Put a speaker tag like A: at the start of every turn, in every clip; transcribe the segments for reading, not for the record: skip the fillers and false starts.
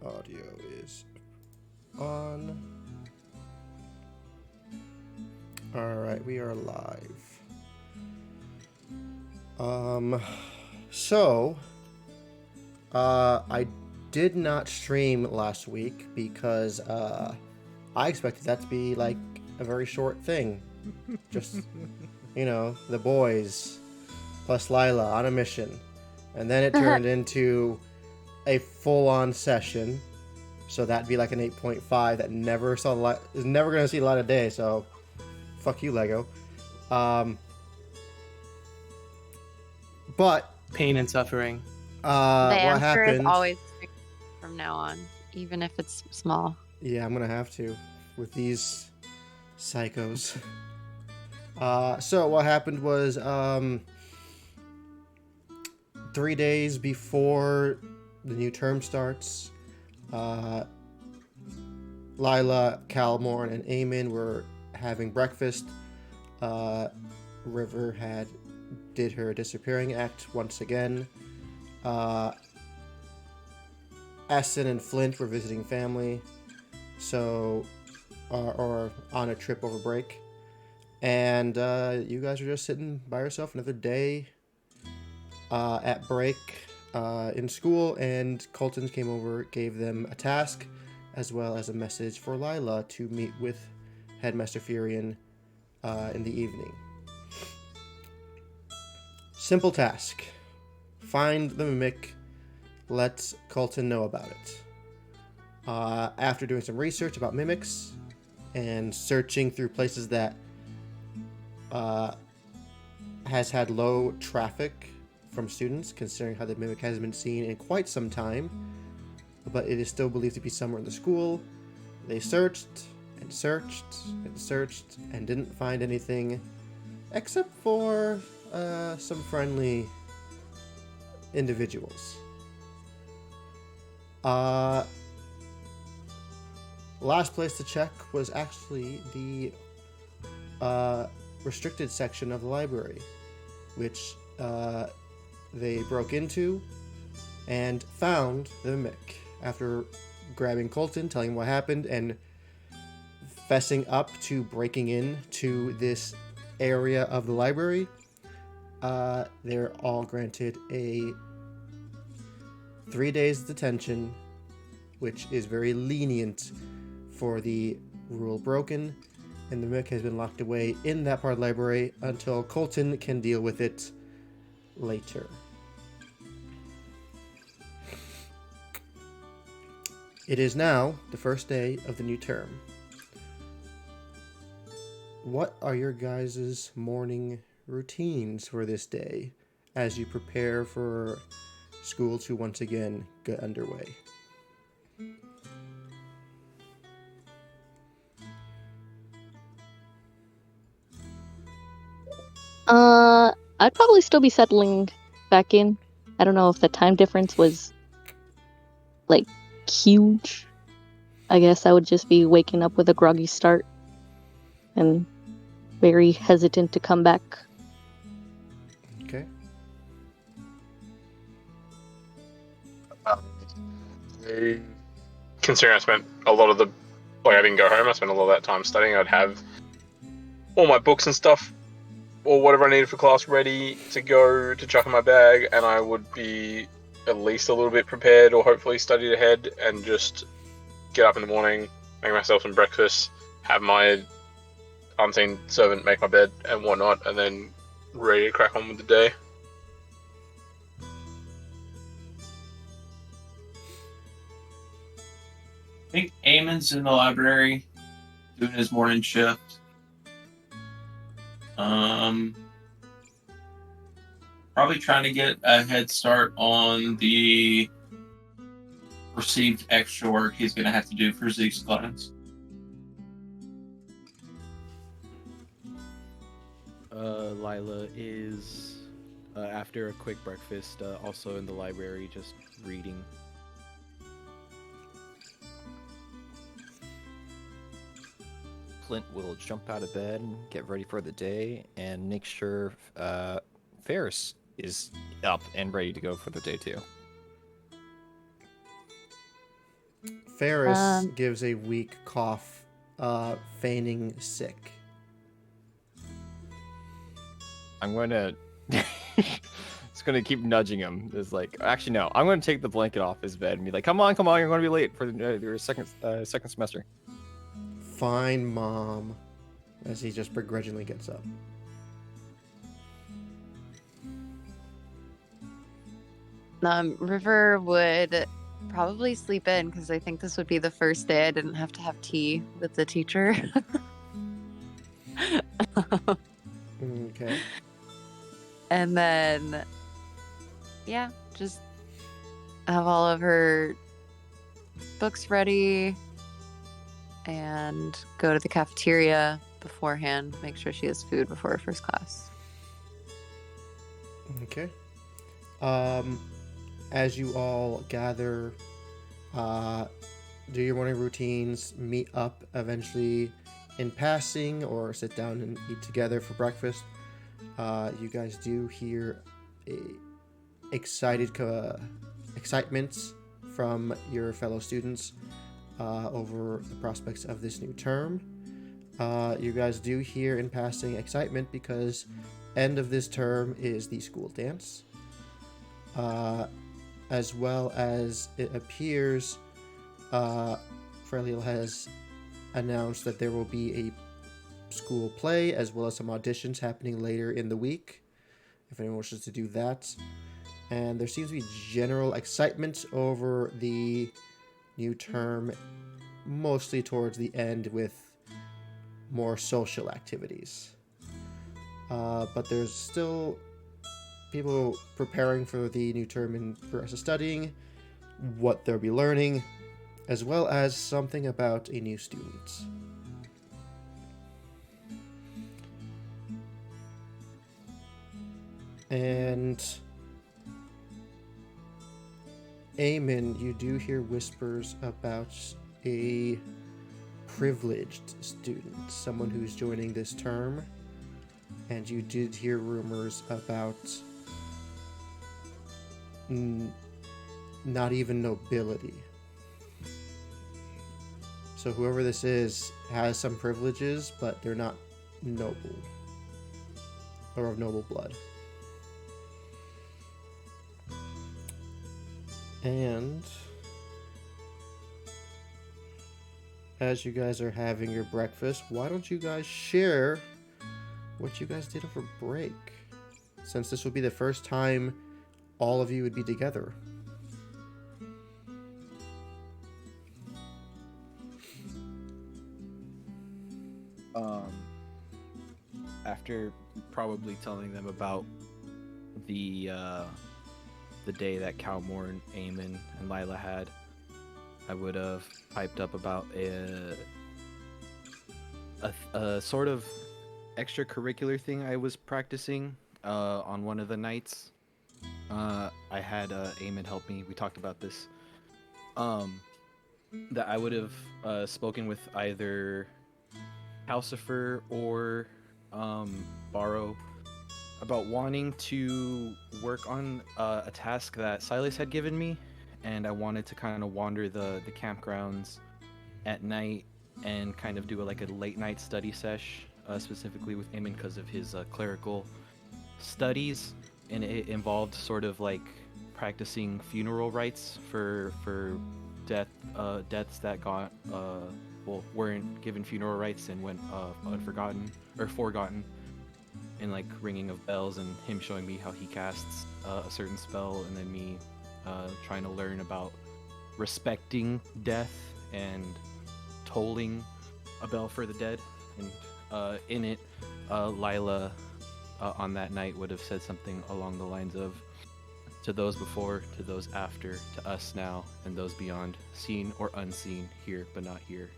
A: Audio is on. Alright, we are live. I did not stream last week because I expected that to be like a very short thing. Just, the boys plus Lila on a mission. And then it turned into a full-on session. So that'd be like an 8.5 that never saw the light, is never going to see the light of day, so fuck you, Lego. But
B: pain and suffering.
C: The
A: what
C: answer
A: happened?
C: is always from now on, even if it's small.
A: Yeah, I'm gonna have to with these psychos. So what happened was 3 days before the new term starts, Lila, Calmorn, and Eamon were having breakfast. River did her disappearing act once again. Essen and Flint were visiting family, so or on a trip over break, and you guys are just sitting by yourself another day at break in school, and Colton came over, gave them a task, as well as a message for Lila to meet with Headmaster Furion in the evening. Simple task. Find the mimic. Let Colton know about it. After doing some research about mimics and searching through places that has had low traffic from students, considering how the mimic hasn't been seen in quite some time, but it is still believed to be somewhere in the school, they searched and searched and searched and didn't find anything except for some friendly individuals. Last place to check was actually the restricted section of the library, which they broke into and found the mimic after grabbing Colton, telling him what happened, and fessing up to breaking into this area of the library. They're all granted a 3 days detention, which is very lenient for the rule broken, and the mimic has been locked away in that part of the library until Colton can deal with it later. It is now the first day of the new term. What are your guys' morning routines for this day as you prepare for school to once again get underway?
B: I'd probably still be settling back in. I don't know if the time difference was like huge. I guess I would just be waking up with a groggy start and very hesitant to come back.
A: Okay.
D: Considering I spent a lot of I didn't go home, I spent a lot of that time studying, I'd have all my books and stuff, or whatever I needed for class ready to go to chuck in my bag, and I would be at least a little bit prepared, or hopefully studied ahead, and just get up in the morning, make myself some breakfast, have my unseen servant make my bed and whatnot, and then ready to crack on with the day.
E: I think Eamon's in the library doing his morning shift. Probably trying to get a head start on the perceived extra work he's going to have to do for Zeke's class.
F: Lila is, after a quick breakfast, also in the library, just reading.
G: Flint will jump out of bed, get ready for the day, and make sure Ferris is up and ready to go for the day too.
A: Ferris gives a weak cough, feigning sick.
G: I'm going to... It's going to keep nudging him. It's like, actually, no. I'm going to take the blanket off his bed and be like, come on, you're going to be late for your second semester.
A: Fine, Mom, as he just begrudgingly gets up.
C: River would probably sleep in because I think this would be the first day I didn't have to have tea with the teacher.
A: Okay.
C: And then, yeah, just have all of her books ready and go to the cafeteria beforehand, make sure she has food before her first class.
A: Okay. As you all gather, do your morning routines, meet up eventually in passing, or sit down and eat together for breakfast, you guys do hear a excitement from your fellow students over the prospects of this new term. You guys do hear in passing excitement because end of this term is the school dance. As well as it appears Freliel has announced that there will be a school play as well as some auditions happening later in the week, if anyone wishes to do that. And there seems to be general excitement over the new term, mostly towards the end with more social activities. But there's still people preparing for the new term in regards to studying, what they'll be learning, as well as something about a new student. And Eamon, you do hear whispers about a privileged student, someone who's joining this term, and you did hear rumors about not even nobility. So whoever this is has some privileges, but they're not noble or of noble blood. And as you guys are having your breakfast, why don't you guys share what you guys did over break? Since this will be the first time all of you would be together.
F: After probably telling them about the day that Calmore and Eamon and Lila had, I would have piped up about a sort of extracurricular thing I was practicing on one of the nights. I had Eamon help me. We talked about this. That I would have spoken with either Calcifer or Barrow about wanting to work on a task that Silas had given me, and I wanted to kind of wander the campgrounds at night and kind of do a late night study sesh, specifically with Eamon because of his clerical studies, and it involved sort of like practicing funeral rites for deaths that got weren't given funeral rites and went unforgotten or forgotten, and like ringing of bells and him showing me how he casts a certain spell, and then me trying to learn about respecting death and tolling a bell for the dead. And in it, Lila on that night would have said something along the lines of, to those before, to those after, to us now, and those beyond, seen or unseen, here but not here.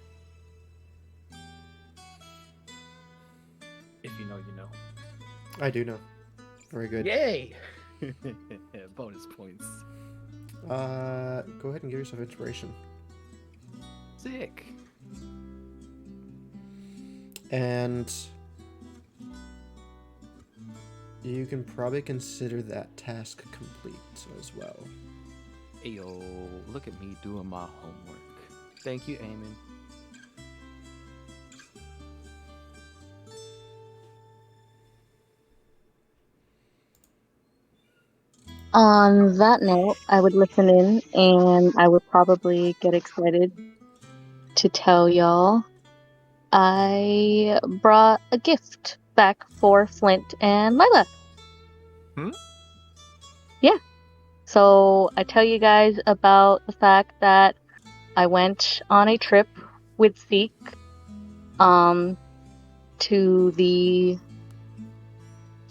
F: If you know, you know.
A: I do know. Very good.
F: Yay! Bonus points.
A: Go ahead and give yourself inspiration.
F: Sick.
A: And you can probably consider that task complete as well.
F: Ayo, look at me doing my homework. Thank you, Eamon.
B: On that note, I would listen in and I would probably get excited to tell y'all I brought a gift back for Flint and Lila. Yeah. So I tell you guys about the fact that I went on a trip with Zeke to the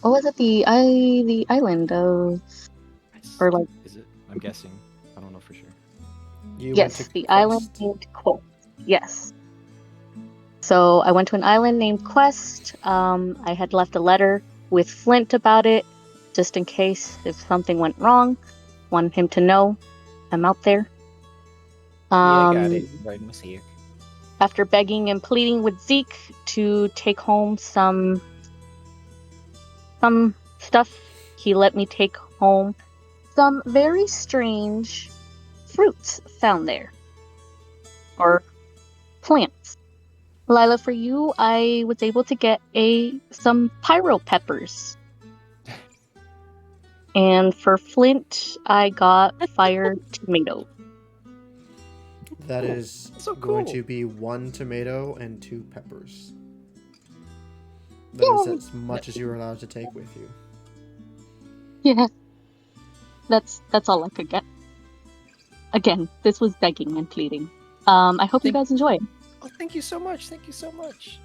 B: the island of, or like,
F: Is it? I'm guessing. I don't know for sure.
A: You
B: yes,
A: went to
B: the
A: Quest.
B: island named Quest. Yes. So I went to an island named Quest. I had left a letter with Flint about it, just in case if something went wrong. Wanted him to know I'm out there.
G: Yeah, I got it. Right, was here.
B: After begging and pleading with Zeke to take home some stuff, he let me take home some very strange fruits found there. Or plants. Lila, for you, I was able to get some pyro peppers. And for Flint, I got fire tomato.
A: That
G: Cool.
A: is
G: So
A: going
G: cool.
A: to be 1 tomato and 2 peppers. That is
B: Yay!
A: as much as you're allowed to take with you.
B: Yeah. That's all I could get. Again, this was begging and pleading. I hope you guys enjoy.
G: Oh, thank you so much. Thank you so much.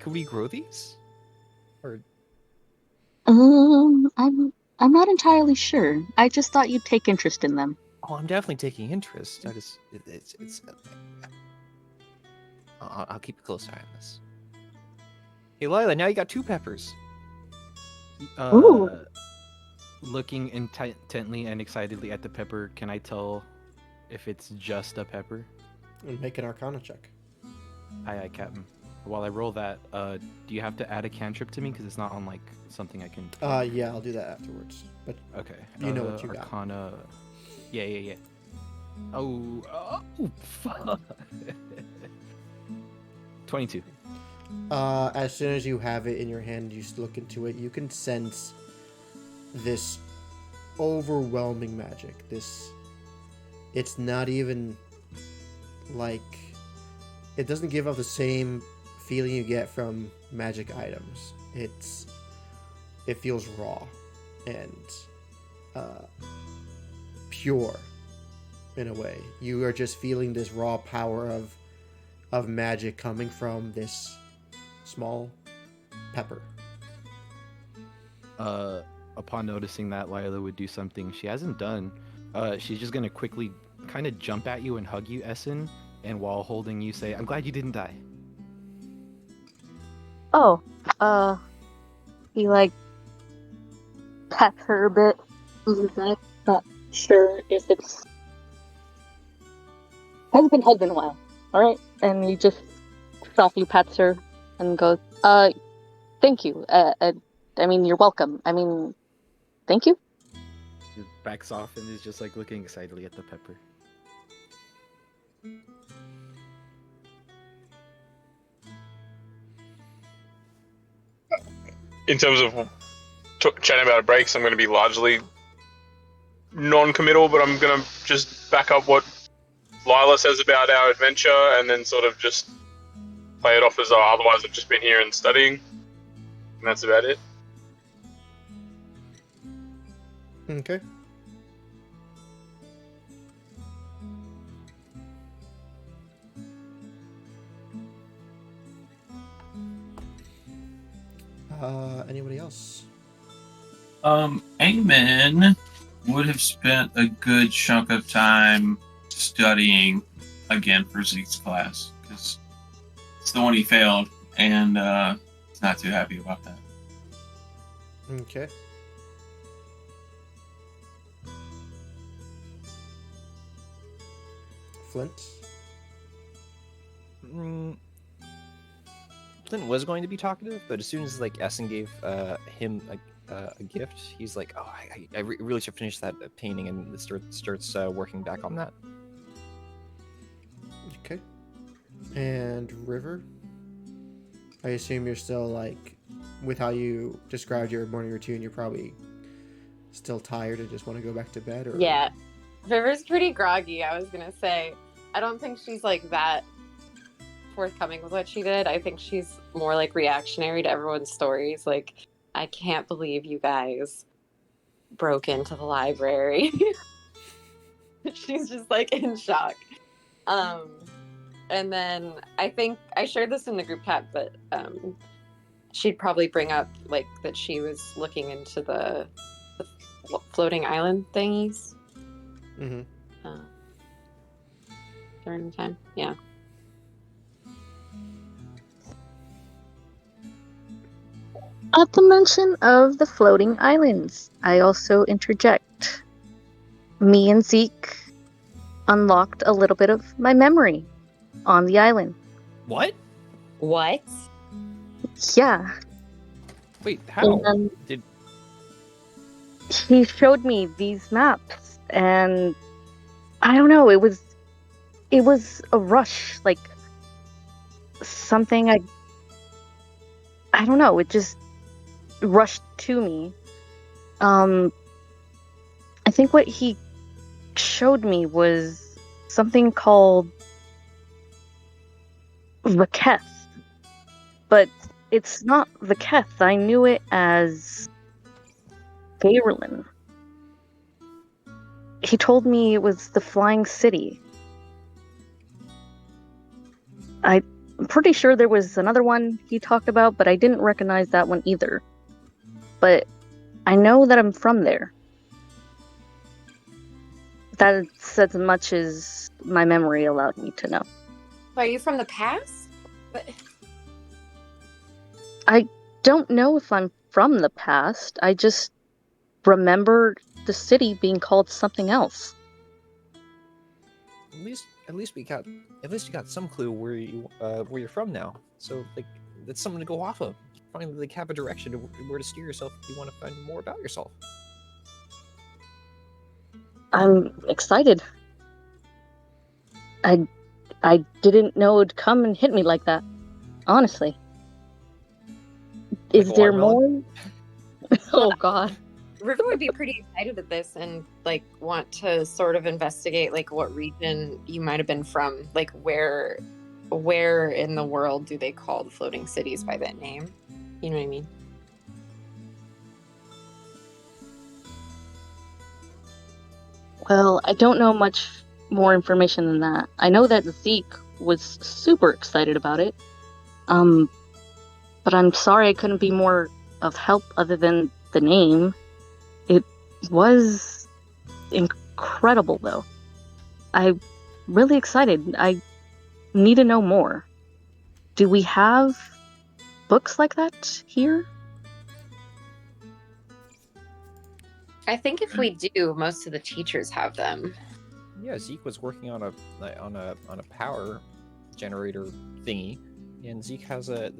G: Can we grow these? Or
B: I'm not entirely sure. I just thought you'd take interest in them.
G: oh, I'm definitely taking interest. It's. I'll keep a close eye on this. Hey, Lila, now you got 2 peppers.
B: Ooh.
F: Looking intently and excitedly at the pepper, can I tell if it's just a pepper?
A: And make an Arcana check.
F: Aye, Captain. While I roll that, do you have to add a cantrip to me? Because it's not on, like, something I can...
A: Yeah, I'll do that afterwards. But
F: Okay.
A: you know what you got.
F: Arcana... Yeah. Oh, fuck. 22.
A: As soon as you have it in your hand, you just look into it, you can sense this overwhelming magic. It's not even like, it doesn't give off the same feeling you get from magic items. It feels raw and pure in a way. You are just feeling this raw power of magic coming from this small pepper.
F: Upon noticing that, Lila would do something she hasn't done. She's just gonna quickly kind of jump at you and hug you, Essen, and while holding you say, "I'm glad you didn't die."
B: Oh, he like pats her a bit. I'm not sure if it's hasn't been a while. All right, and he just softly pats her and goes, thank you. I mean, you're welcome. I mean, thank you."
F: He backs off and is just like looking excitedly at the pepper.
D: In terms of chatting about breaks, I'm going to be largely non-committal, but I'm going to just back up what Lila says about our adventure and then sort of just play it off as otherwise I've just been here and studying. And that's about it.
A: Okay. Anybody else?
E: Eamon would have spent a good chunk of time studying again for Zeke's class because it's the one he failed, and he's not too happy about that.
A: Okay. Flint?
G: Flint was going to be talkative, but as soon as like Essen gave him a gift, he's like, "Oh, I really should finish that painting," and starts working back on that.
A: Okay. And River? I assume you're still like, with how you described your morning routine, you're probably still tired and just want to go back to bed, or?
H: Yeah. River's pretty groggy, I was gonna say. I don't think she's like that forthcoming with what she did. I think she's more like reactionary to everyone's stories. Like, I can't believe you guys broke into the library. She's just like in shock. And then I think I shared this in the group chat, but she'd probably bring up like that she was looking into the floating island thingies.
A: Mm-hmm.
H: During the time, yeah.
B: At the mention of the floating islands, I also interject. Me and Zeke unlocked a little bit of my memory on the island.
G: What?
H: What?
B: Yeah.
G: Wait, how?
B: And
G: Did
B: he showed me these maps, and I don't know. It was a rush, like something I don't know. It just rushed to me. I think what he showed me was something called Vaketh, but it's not Vaketh. I knew it as Faerlin. He told me it was the Flying City. I'm pretty sure there was another one he talked about, but I didn't recognize that one either. But I know that I'm from there. That's as much as my memory allowed me to know.
H: Are you from the past? But
B: I don't know if I'm from the past. I just remember the city being called something else.
G: At least we got you got some clue where you're from now. So like that's something to go off of. Finally, like have a direction to where to steer yourself if you want to find more about yourself.
B: I'm excited. I didn't know it'd come and hit me like that. Honestly.
G: Like
B: Is
G: a
B: there
G: watermelon?
B: more? Oh god.
H: River would be pretty excited at this and like want to sort of investigate like what region you might have been from, like where in the world do they call the floating cities by that name? You know what I mean?
B: Well, I don't know much more information than that. I know that Zeke was super excited about it. But I'm sorry I couldn't be more of help other than the name. It was incredible though. I'm really excited. I need to know more. Do we have books like that here?
H: I think if we do, most of the teachers have them.
G: Yeah, Zeke was working on a power generator thingy, and Zeke has a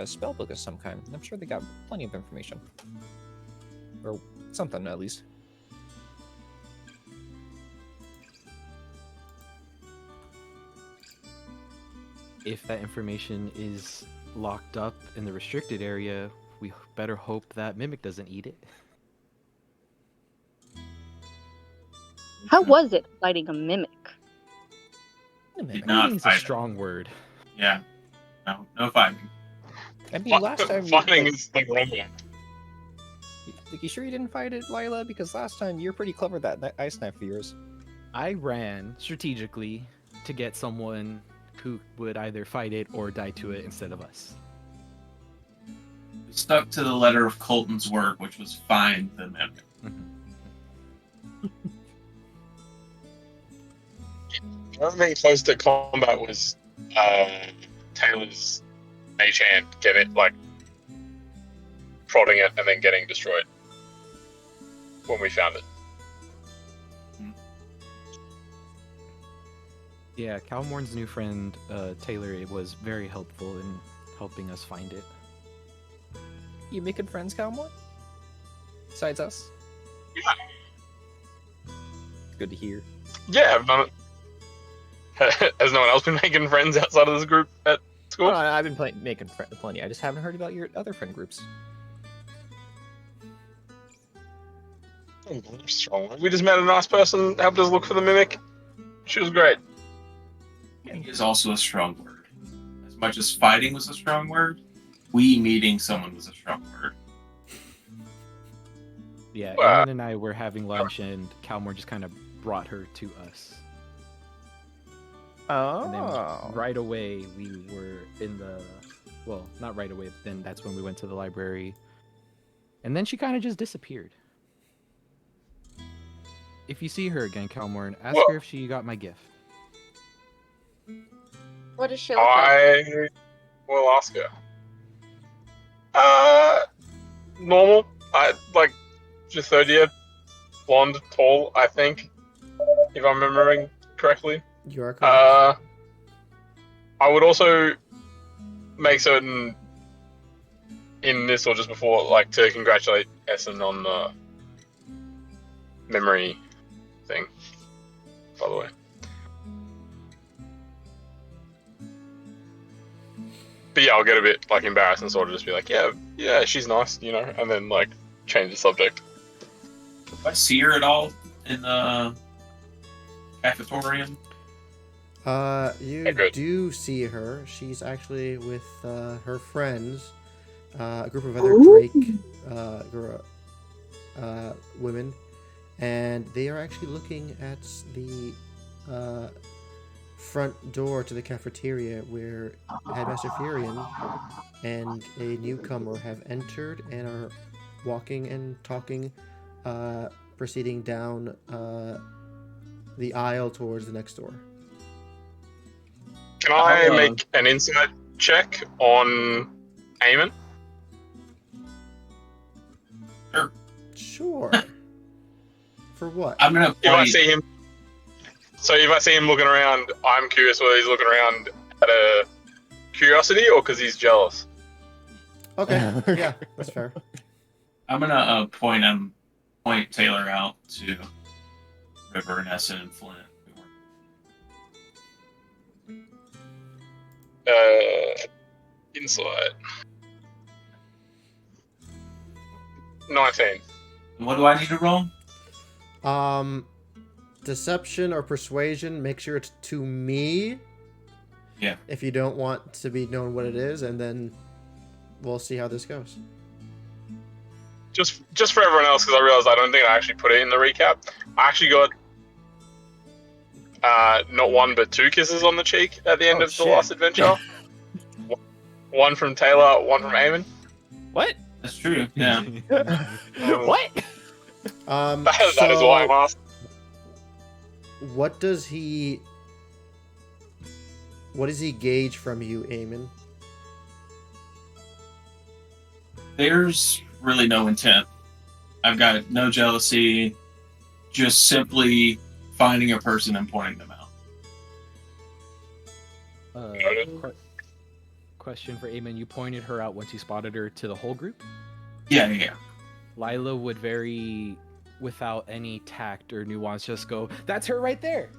G: spell book of some kind. I'm sure they got plenty of information, or something at least.
F: If that information is locked up in the restricted area, we better hope that Mimic doesn't eat it.
B: How was it fighting a mimic?
E: Did not
F: Fighting's a
E: fight.
F: strong word.
E: Yeah. No fighting.
G: I mean, last time
D: Fighting is the wrong one.
G: like, you sure you didn't fight it, Lila? Because last time you're pretty clever with that ice knife of yours.
F: I ran strategically to get someone who would either fight it or die to it instead of us.
E: We stuck to the letter of Colton's work, which was find the mimic.
D: The only thing close to combat was Taylor's mage hand, get it like prodding it and then getting destroyed when we found it.
F: Yeah, Calmorn's new friend, Taylor, was very helpful in helping us find it.
G: You making friends, Calmore? Besides us?
D: Yeah.
G: Good to hear.
D: Yeah, I've done it. Has no one else been making friends outside of this group at school?
G: Oh, I've been making plenty. I just haven't heard about your other friend groups.
D: Strong. We just met a nice person, helped us look for the mimic. She was great.
E: Meeting is also a strong word. As much as fighting was a strong word, we meeting someone was a strong word.
F: Yeah, Aaron and I were having lunch, and Calmore just kind of brought her to us. And then right away, we were in the... Well, not right away, but then that's when we went to the library. And then she kind of just disappeared. If you see her again, Calmore, ask her if she got my gift.
H: What does she look like?
D: I will ask her. Normal. I like just third year, blonde, tall. I think, if I'm remembering correctly.
A: You are correct.
D: I would also make certain in this or just before, like, to congratulate Essen on the memory thing. by the way. But yeah, I'll get a bit like embarrassed and sort of just be like, yeah, she's nice, you know, and then like change the subject.
E: Do I see her at all in the cafeteria?
A: You
D: good.
A: do see her. She's actually with her friends, a group of other Drake women, and they are actually looking at the front door to the cafeteria where Headmaster Furion and a newcomer have entered and are walking and talking, proceeding down the aisle towards the next door.
D: Can I make an insight check on Eamon?
A: Sure. For what?
E: I'm gonna
D: If I
E: point.
D: see him, looking around, I'm curious whether he's looking around out of curiosity or because he's jealous.
A: Okay. Yeah, that's fair.
E: I'm gonna point Taylor out to River and Essen and Flint.
D: Insight. 19.
E: What do I need to roll?
A: Deception or persuasion, make sure it's to me.
E: Yeah.
A: If you don't want to be known what it is, and then we'll see how this goes.
D: Just for everyone else, because I realized I don't think I actually put it in the recap. I actually got not one but 2 kisses on the cheek at the end of the last adventure. One from Taylor, one from Eamon.
G: What?
E: That's true. Yeah.
G: What?
D: That is why I'm asking.
A: What does he gauge from you, Eamon?
E: There's really no intent. I've got no jealousy. Just simply finding a person and pointing them out.
F: Question for Eamon. You pointed her out once you spotted her to the whole group?
E: Yeah.
F: Lila would very, without any tact or nuance, just go, "That's her right there."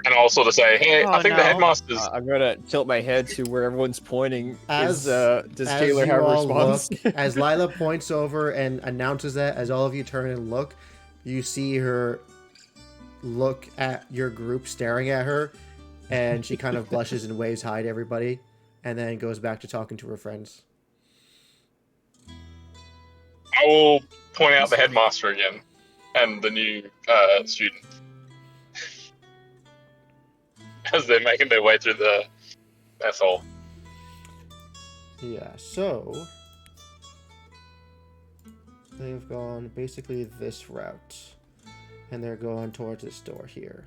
D: And also to say, hey, I think the headmaster's.
G: I'm gonna tilt my head to where everyone's pointing.
A: Does
G: Taylor have a response?
A: As Lila points over and announces that, as all of you turn and look, you see her look at your group staring at her, and she kind of blushes and waves hi to everybody, and then goes back to talking to her friends.
D: I will point out the headmaster again and the new student as they're making their way through the asshole.
A: Yeah, so they've gone basically this route, and they're going towards this door here.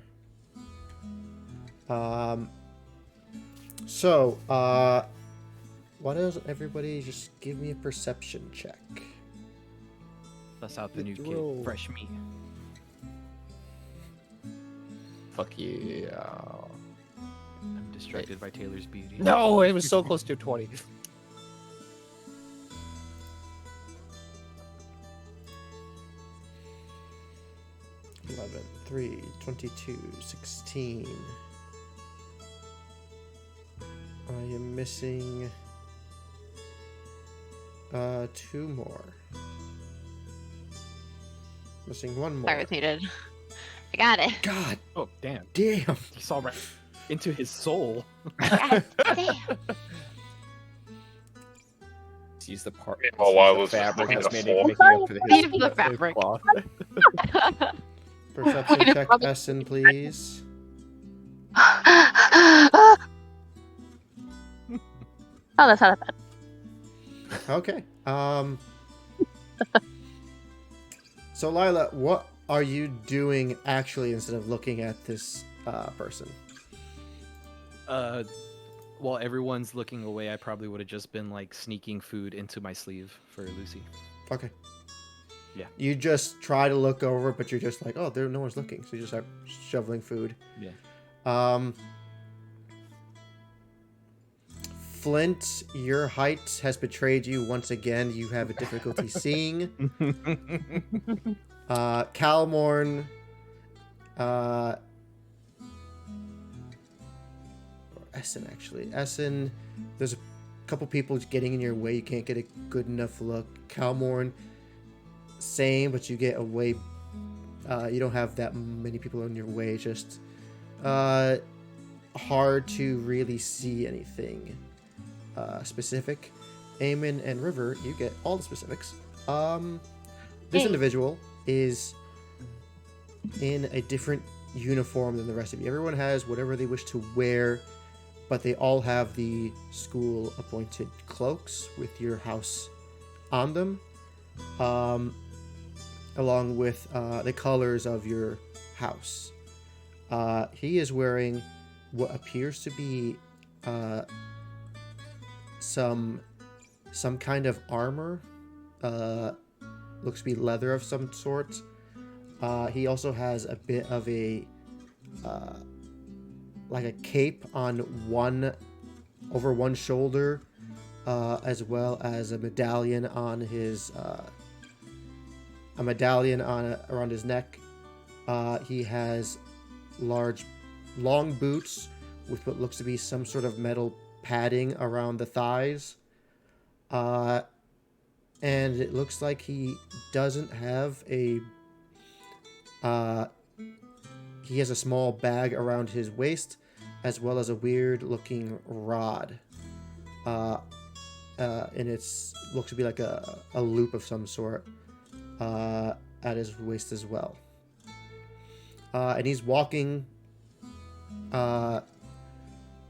A: So, why doesn't everybody just give me a perception check?
F: That's out the new
G: Roll.
F: kid, fresh meat.
G: Fuck yeah.
F: I'm distracted by Taylor's beauty.
G: No, it was so close to 20.
A: 11, 3, 22, 16. I am missing 2 more. Missing 1 more.
I: Sorry, it's needed. I got it.
A: God
F: Oh, damn.
A: damn.
F: You saw right into his soul.
I: God damn.
G: Use the part.
D: Meanwhile,
G: use
D: Lyle
G: the
D: was
G: fabric
D: looking
G: that's
D: at
G: made
D: a
G: making up for
I: Use
G: his
I: the fabric.
G: cloth.
A: Perception
I: Way to
A: check,
I: rub it.
A: Essen, please.
B: Oh, that's not bad.
A: Okay. So Lila, what are you doing actually instead of looking at this person?
F: While everyone's looking away, I probably would have just been like sneaking food into my sleeve for Lucy.
A: Okay.
F: Yeah.
A: You just try to look over, but you're just like, oh, there, no one's looking, so you just start shoveling food.
F: Yeah.
A: Flint, your height has betrayed you once again. You have a difficulty seeing. Calmorn, or Essen actually. Essen, there's a couple people getting in your way. You can't get a good enough look. Calmorn, same, but you get away. You don't have that many people in your way. Just hard to really see anything specific. Eamon and River, you get all the specifics. This
I: Hey.
A: individual is in a different uniform than the rest of you. Everyone has whatever they wish to wear, but they all have the school appointed cloaks with your house on them, along with the colors of your house. He is wearing what appears to be some kind of armor. Looks to be leather of some sort. He also has a bit of a like a cape on over one shoulder, as well as a medallion on his around his neck. He has long boots with what looks to be some sort of metal padding around the thighs. And it looks like he doesn't have a he has a small bag around his waist, as well as a weird looking rod. And it's looks to be like a loop of some sort at his waist as well. And he's walking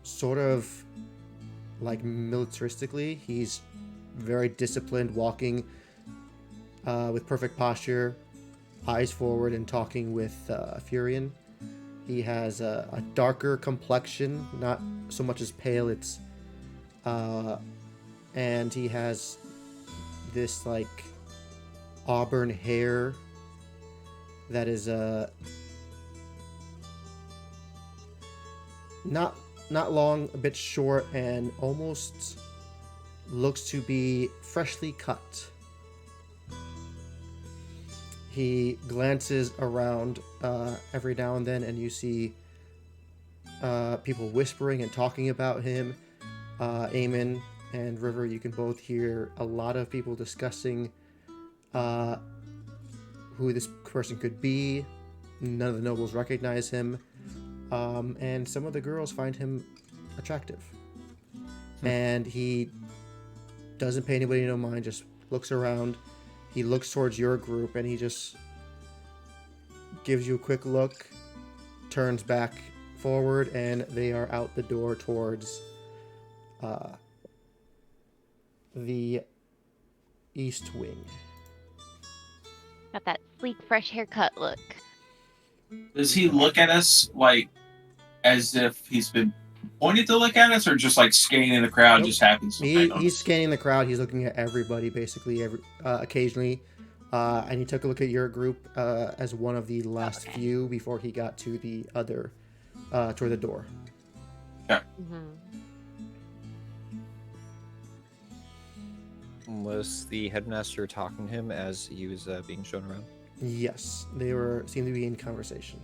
A: sort of like militaristically. He's very disciplined, walking with perfect posture, eyes forward, and talking with Furion. He has a darker complexion, not so much as pale. It's and he has this like auburn hair that is not long, a bit short, and almost looks to be freshly cut. He glances around every now and then, and you see people whispering and talking about him. Eamon and River, you can both hear a lot of people discussing who this person could be. None of the nobles recognize him, and some of the girls find him attractive. And he doesn't pay anybody no mind, just looks around. He looks towards your group, and he just gives you a quick look, turns back forward, and they are out the door towards the east wing.
I: Got that sleek, fresh haircut look.
E: Does he look at us like as if he's been pointed to look at us, or just like scanning the crowd?
A: Nope.
E: Just happens to find
A: He's
E: us?
A: scanning the crowd. He's looking at everybody, basically, occasionally. And he took a look at your group as one of the last few before he got to the other, toward the door.
G: Was the headmaster talking to him as he was being shown around?
A: Yes, they seem to be in conversation.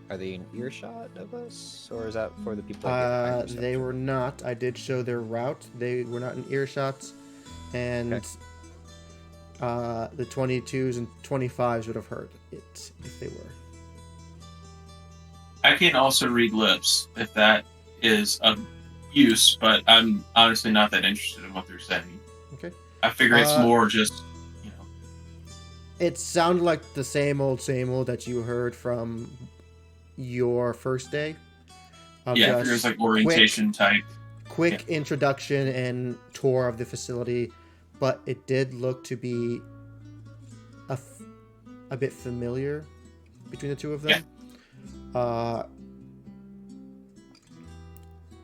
G: Are they in earshot of us, or is that for the people that get high
A: They
G: perception?
A: were not. I did show their route. They were not in earshot, and the 22s and 25s would have heard it if they were.
E: I can also read lips if that is of use, but I'm honestly not that interested in what they're saying.
A: Okay.
E: I figure it's more just, you know.
A: It sounded like the same old that you heard from your first day.
E: Yeah, I figure it's like orientation type.
A: Quick introduction and tour of the facility, but it did look to be a bit familiar between the two of them.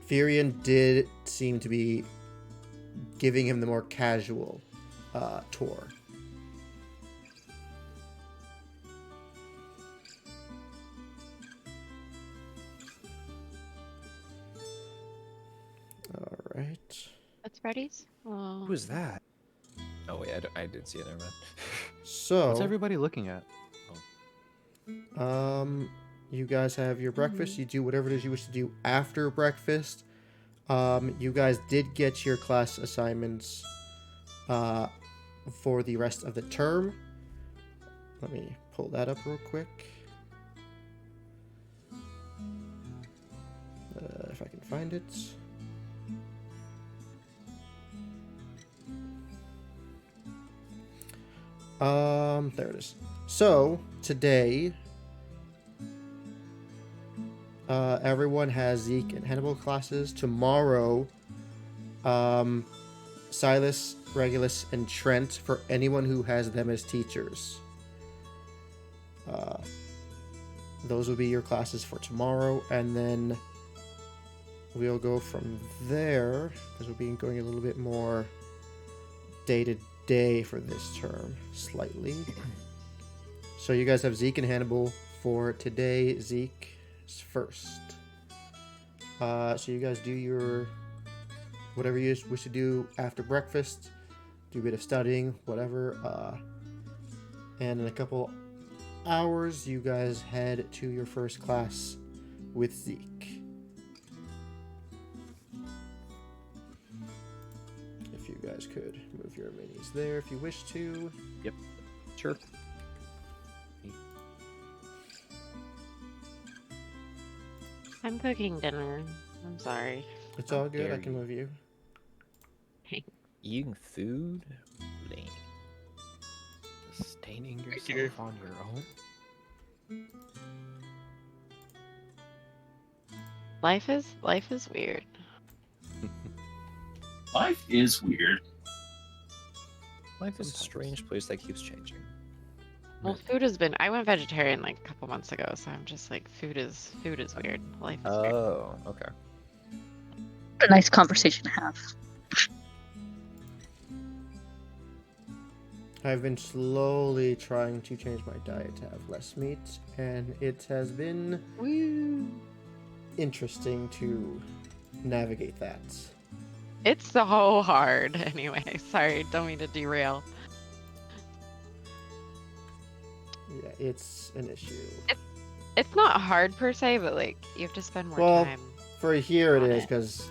A: Furion did seem to be giving him the more casual tour. right.
I: That's Freddy's. Oh.
G: Who is that? Oh wait, I didn't see it. Never mind.
A: So,
F: What's everybody looking at?
A: you guys have your breakfast. You do whatever it is you wish to do after breakfast. You guys did get your class assignments for the rest of the term. Let me pull that up real quick. If I can find it. There it is. So, today, everyone has Zeke and Hannibal classes. Tomorrow, Silas, Regulus, and Trent for anyone who has them as teachers. Those will be your classes for tomorrow, and then we'll go from there, because we'll be going a little bit more day-to-day for this term, slightly. So you guys have Zeke and Hannibal for today. Zeke is first. So you guys do your whatever you wish to do after breakfast. Do a bit of studying, whatever. And in a couple hours, you guys head to your first class with Zeke. If you guys could move your minis there if you wish to.
F: Yep.
G: Sure.
I: I'm cooking dinner. I'm sorry.
A: It's all good. I
F: dare
A: can
F: you.
A: move you.
G: Eating food. Lame.
F: Sustaining
D: Thank you.
F: yourself on your own.
I: Life is weird.
E: Life is weird.
G: Life is a
F: Sometimes.
G: strange place that keeps changing.
I: Well, food has been. I went vegetarian like a couple months ago, so I'm just like, food is weird. Life is weird.
G: Oh, okay.
B: A nice conversation to have.
A: I've been slowly trying to change my diet to have less meat, and it has been interesting to navigate that.
I: It's so hard. Anyway, sorry, don't mean to derail.
A: Yeah, it's an issue.
I: It's not hard per se, but like you have to spend more
A: Well,
I: time.
A: For here it
I: on
A: is,
I: it.
A: because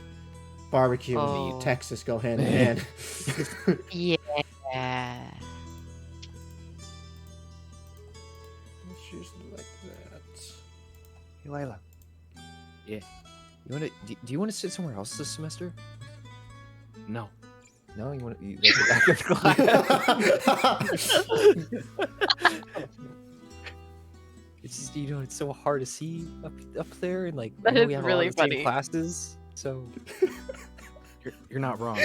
A: barbecue
I: Oh.
A: and Texas go hand in hand.
I: Yeah.
A: It's usually like that.
G: Hey, Lila.
F: Yeah.
G: You want to? Do you want to sit somewhere else this semester?
F: No.
G: No, you want to? You like back of class? It's just it's so hard to see up there, and like I
I: That
G: know
I: is
G: we have
I: really
G: a lot of the same
I: funny.
G: classes, so
F: You're not wrong.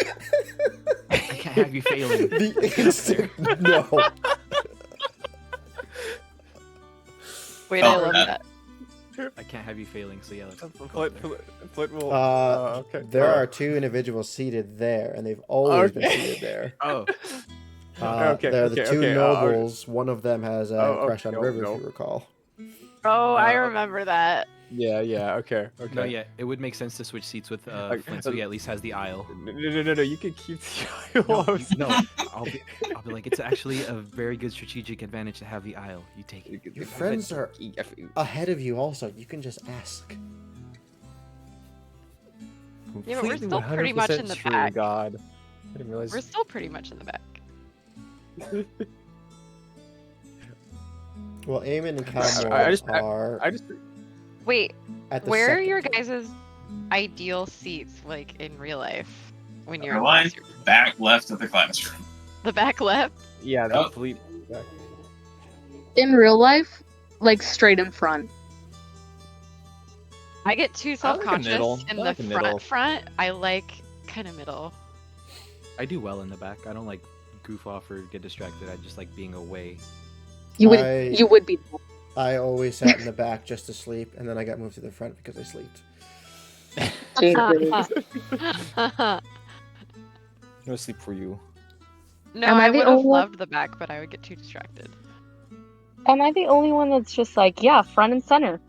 F: I can't have you failing.
A: The instant no.
I: Wait,
E: Oh,
I: I love
E: that-
I: that.
F: I can't have you failing, so yeah, let's go
G: Flint will.
A: Okay. There are two individuals seated there, and they've always been seated there.
F: Oh,
A: They're the two nobles. One of them has a crush on River, if you recall.
I: Oh, I remember that.
G: Yeah. Okay.
F: no, yeah, it would make sense to switch seats with Flint, so he at least has the aisle.
G: No. You can keep the
F: No, I'll be like, it's actually a very good strategic advantage to have the aisle. You take it.
A: Your friends are ahead of you also. You can just ask.
I: Yeah, but we're still pretty much in the back.
G: God, I didn't realize.
I: We're still pretty much in the back.
A: Well, Eamon and Calmore are
G: I just
I: Wait,
A: at the
I: where are
A: second
I: your
A: floor.
I: guys' ideal seats, like in real life, when you're
E: Our
I: in
E: line
I: classroom?
E: back left of the classroom.
I: The back left?
G: yeah,
E: Oh.
G: complete.
B: In real life, like straight in front.
I: I get too
G: I like a
I: self-conscious
G: middle.
I: in
G: I like
I: the
G: a middle.
I: front. I like kind of middle.
F: I do well in the back. I don't like goof off or get distracted. I just like being away.
B: You would
A: I-
B: you would be
A: I always sat in the back just to sleep, and then I got moved to the front because I slept.
G: No sleep for you.
I: No,
B: Am I
I: I
B: the
I: would have
B: only one?
I: loved the back, but I would get too distracted.
B: Am I the only one that's just like, yeah, front and center?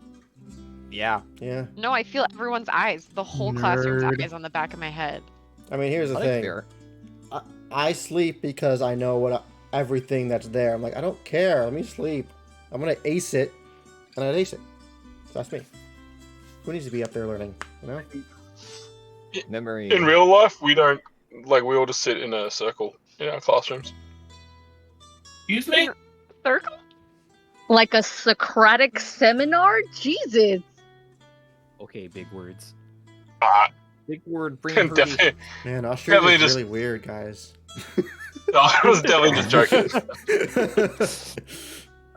G: Yeah.
A: Yeah.
I: No, I feel everyone's eyes, the whole classroom's
A: Nerd.
I: eyes on the back of my head.
A: I mean, here's the
G: Well, that's
A: thing.
G: fair.
A: I sleep because I know everything that's there. I'm like, I don't care. Let me sleep. I'm gonna ace it, and I'd ace it. So that's me. Who needs to be up there learning? You know?
G: Memory.
D: In real life, we don't like. We all just sit in a circle in our classrooms.
E: Excuse me?
I: Circle?
B: Like a Socratic seminar? Jesus.
F: Okay, big words.
G: Big word, brain hurting.
D: Definitely,
A: Man, Australia
D: Definitely
A: is
D: just-
A: really weird, guys.
D: I was definitely just joking.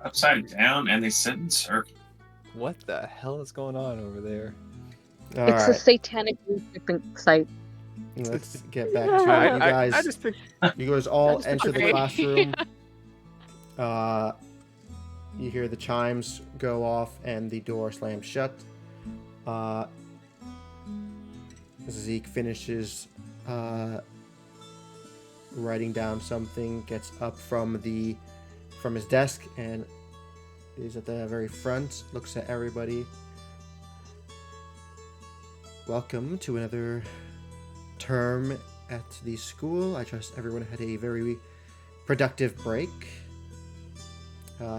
E: Upside down, and they sit in circle.
G: What the hell is going on over there?
A: All
B: It's a
A: right,
B: satanic worshiping site.
A: let's get back to it. You guys,
F: I just think
A: you guys all
F: just
A: enter the
I: agree.
A: classroom. You hear the chimes go off and the door slams shut. Zeke finishes writing down something, gets up from his desk, and is at the very front, looks at everybody. Welcome to another term at the school. I trust everyone had a very productive break.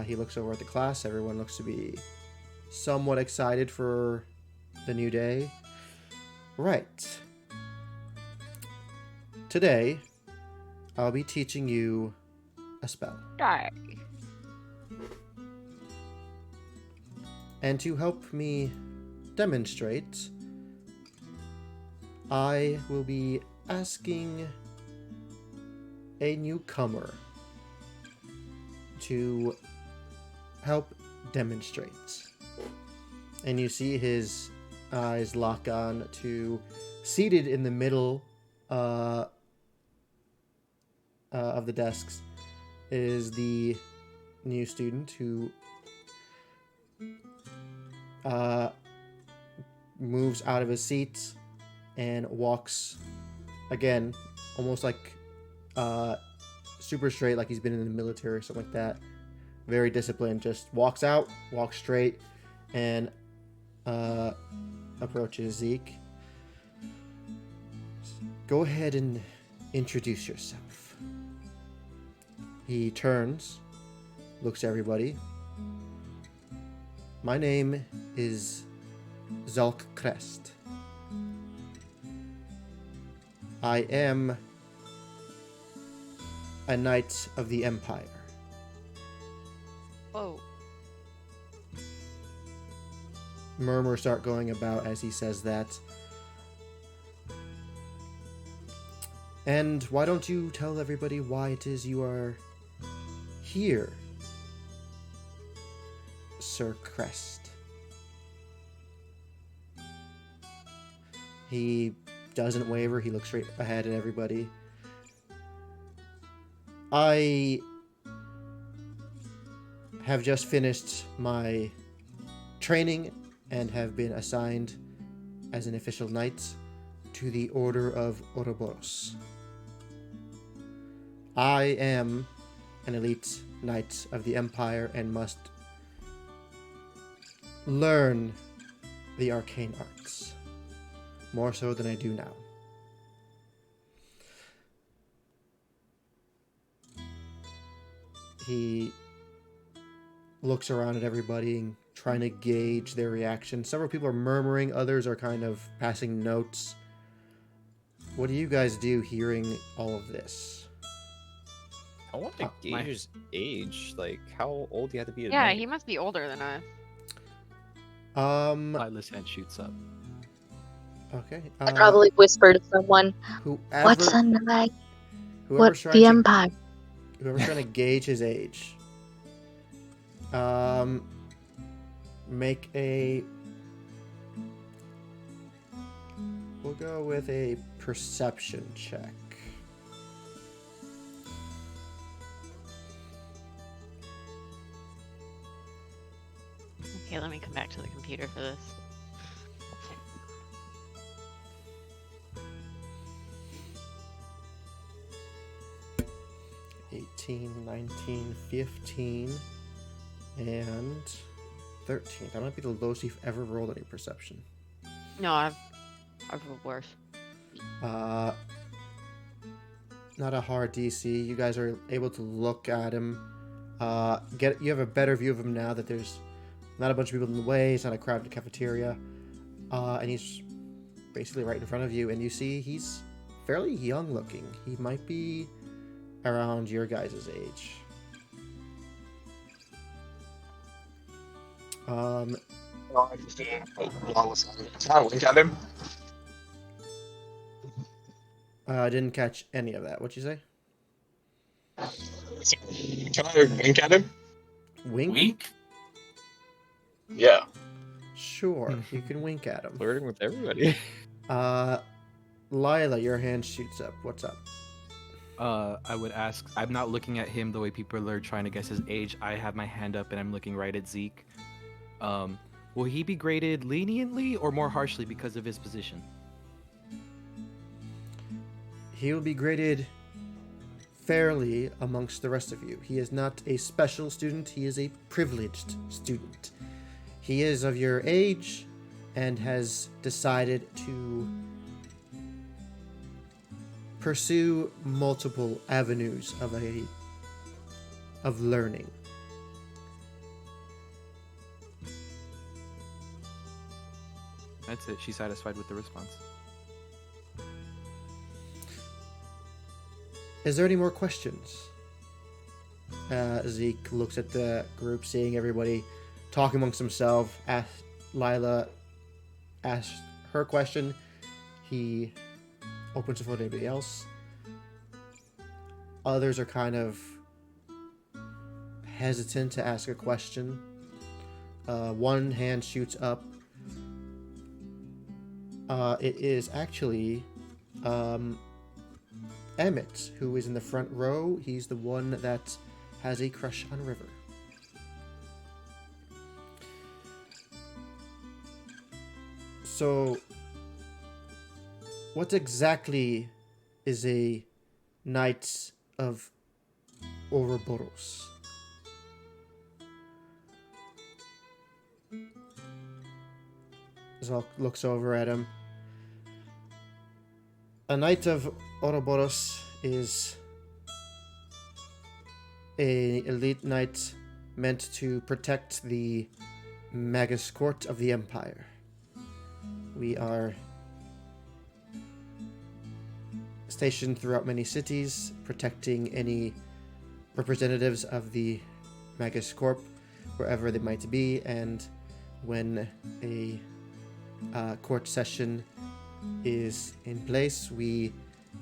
A: He looks over at the class. Everyone looks to be somewhat excited for the new day. Right. Today, I'll be teaching you a spell.
I: Die.
A: And to help me demonstrate, I will be asking a newcomer to help demonstrate. And you see his eyes lock on to, seated in the middle of the desks, is the new student who moves out of his seat and walks again, almost like super straight, like he's been in the military or something like that. Very disciplined, just walks out, walks straight, and approaches Zeke. Go ahead and introduce yourself. He turns, looks at everybody. My name is Zalk Crest. I am a knight of the Empire.
I: Whoa.
A: Murmurs start going about as he says that. And why don't you tell everybody why it is you are here, Sir Crest? He doesn't waver. He looks straight ahead at everybody. I have just finished my training and have been assigned as an official knight to the Order of Ouroboros. I am an elite knight of the Empire and must learn the arcane arts, more so than I do now. He looks around at everybody and trying to gauge their reaction. Several people are murmuring, others are kind of passing notes. What do you guys do hearing all of this?
G: I want to gauge his age. Like, how old do you have to be?
I: Yeah, he must be older than us.
F: Silas hand shoots up.
A: Okay.
B: I probably whisper to someone,
A: Whoever,
B: "What's a knight?
A: whoever's
B: What's
A: trying
B: the
A: to,
B: Empire?"
A: whoever's trying to gauge his age. Make a. We'll go with a perception check.
I: Okay, let me come back to the computer for this.
A: $18, 19, 15, and 13. That might be the lowest you've ever rolled any perception.
I: No, I've rolled worse.
A: not a hard DC. You guys are able to look at him. You have a better view of him now that there's not a bunch of people in the way. It's not a crowded cafeteria, and he's basically right in front of you. And you see he's fairly young looking. He might be around your guys' age.
D: Can I wink at him?
A: I didn't catch any of that. What'd you say?
D: Can I wink at him?
A: Wink?
E: Wink?
D: Yeah.
A: Sure, you can wink at him.
G: Flirting with everybody.
A: Lila, your hand shoots up. What's up?
F: I would ask. I'm not looking at him the way people are trying to guess his age. I have my hand up and I'm looking right at Zeke. Will he be graded leniently or more harshly because of his position?
A: He will be graded fairly amongst the rest of you. He is not a special student, he is a privileged student. He is of your age and has decided to pursue multiple avenues of learning.
F: That's it. She's satisfied with the response.
A: Is there any more questions? Zeke looks at the group, seeing everybody talking amongst themselves. Lila asks her question. He opens the floor to anybody else. Others are kind of hesitant to ask a question. One hand shoots up. It is actually Emmett, who is in the front row. He's the one that has a crush on River. So, what exactly is a Knight of Ouroboros? Zalk looks over at him. A Knight of Ouroboros is an elite knight meant to protect the Magus Court of the Empire. We are stationed throughout many cities, protecting any representatives of the Magus Corp, wherever they might be, and when a court session is in place, we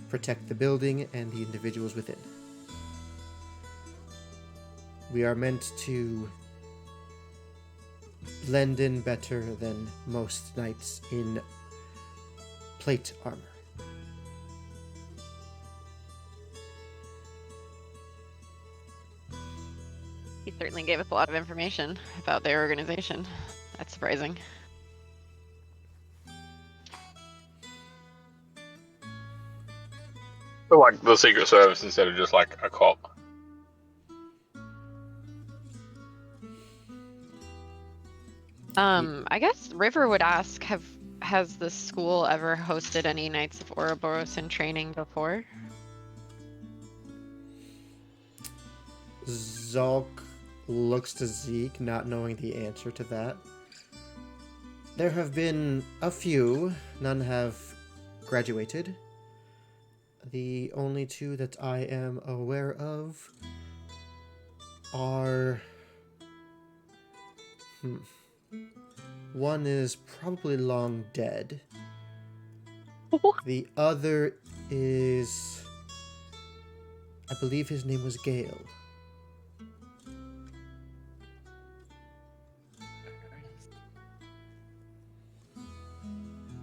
A: protect the building and the individuals within. We are meant to blend in better than most knights in plate armor.
I: He certainly gave us a lot of information about their organization. That's surprising.
D: But like the Secret Service instead of just like a cop.
I: I guess River would ask, has the school ever hosted any Knights of Ouroboros in training before?
A: Zalk looks to Zeke, not knowing the answer to that. There have been a few. None have graduated. The only two that I am aware of are... One is probably long dead. The other is... I believe his name was Gale.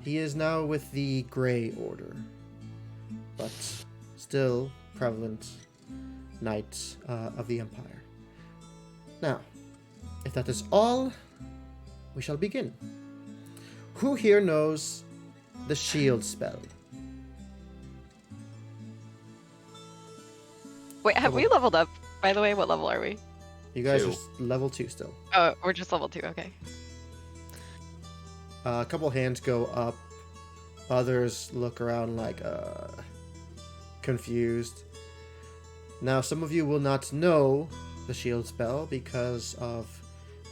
A: He is now with the Grey Order, but still prevalent knight of the Empire. Now, if that is all, we shall begin. Who here knows the shield spell?
I: Wait, have we leveled up? By the way, what level are we?
A: You guys
G: 2.
A: are level 2 still.
I: Oh, we're just level 2, okay.
A: A couple hands go up. Others look around like, confused. Now, some of you will not know the shield spell because of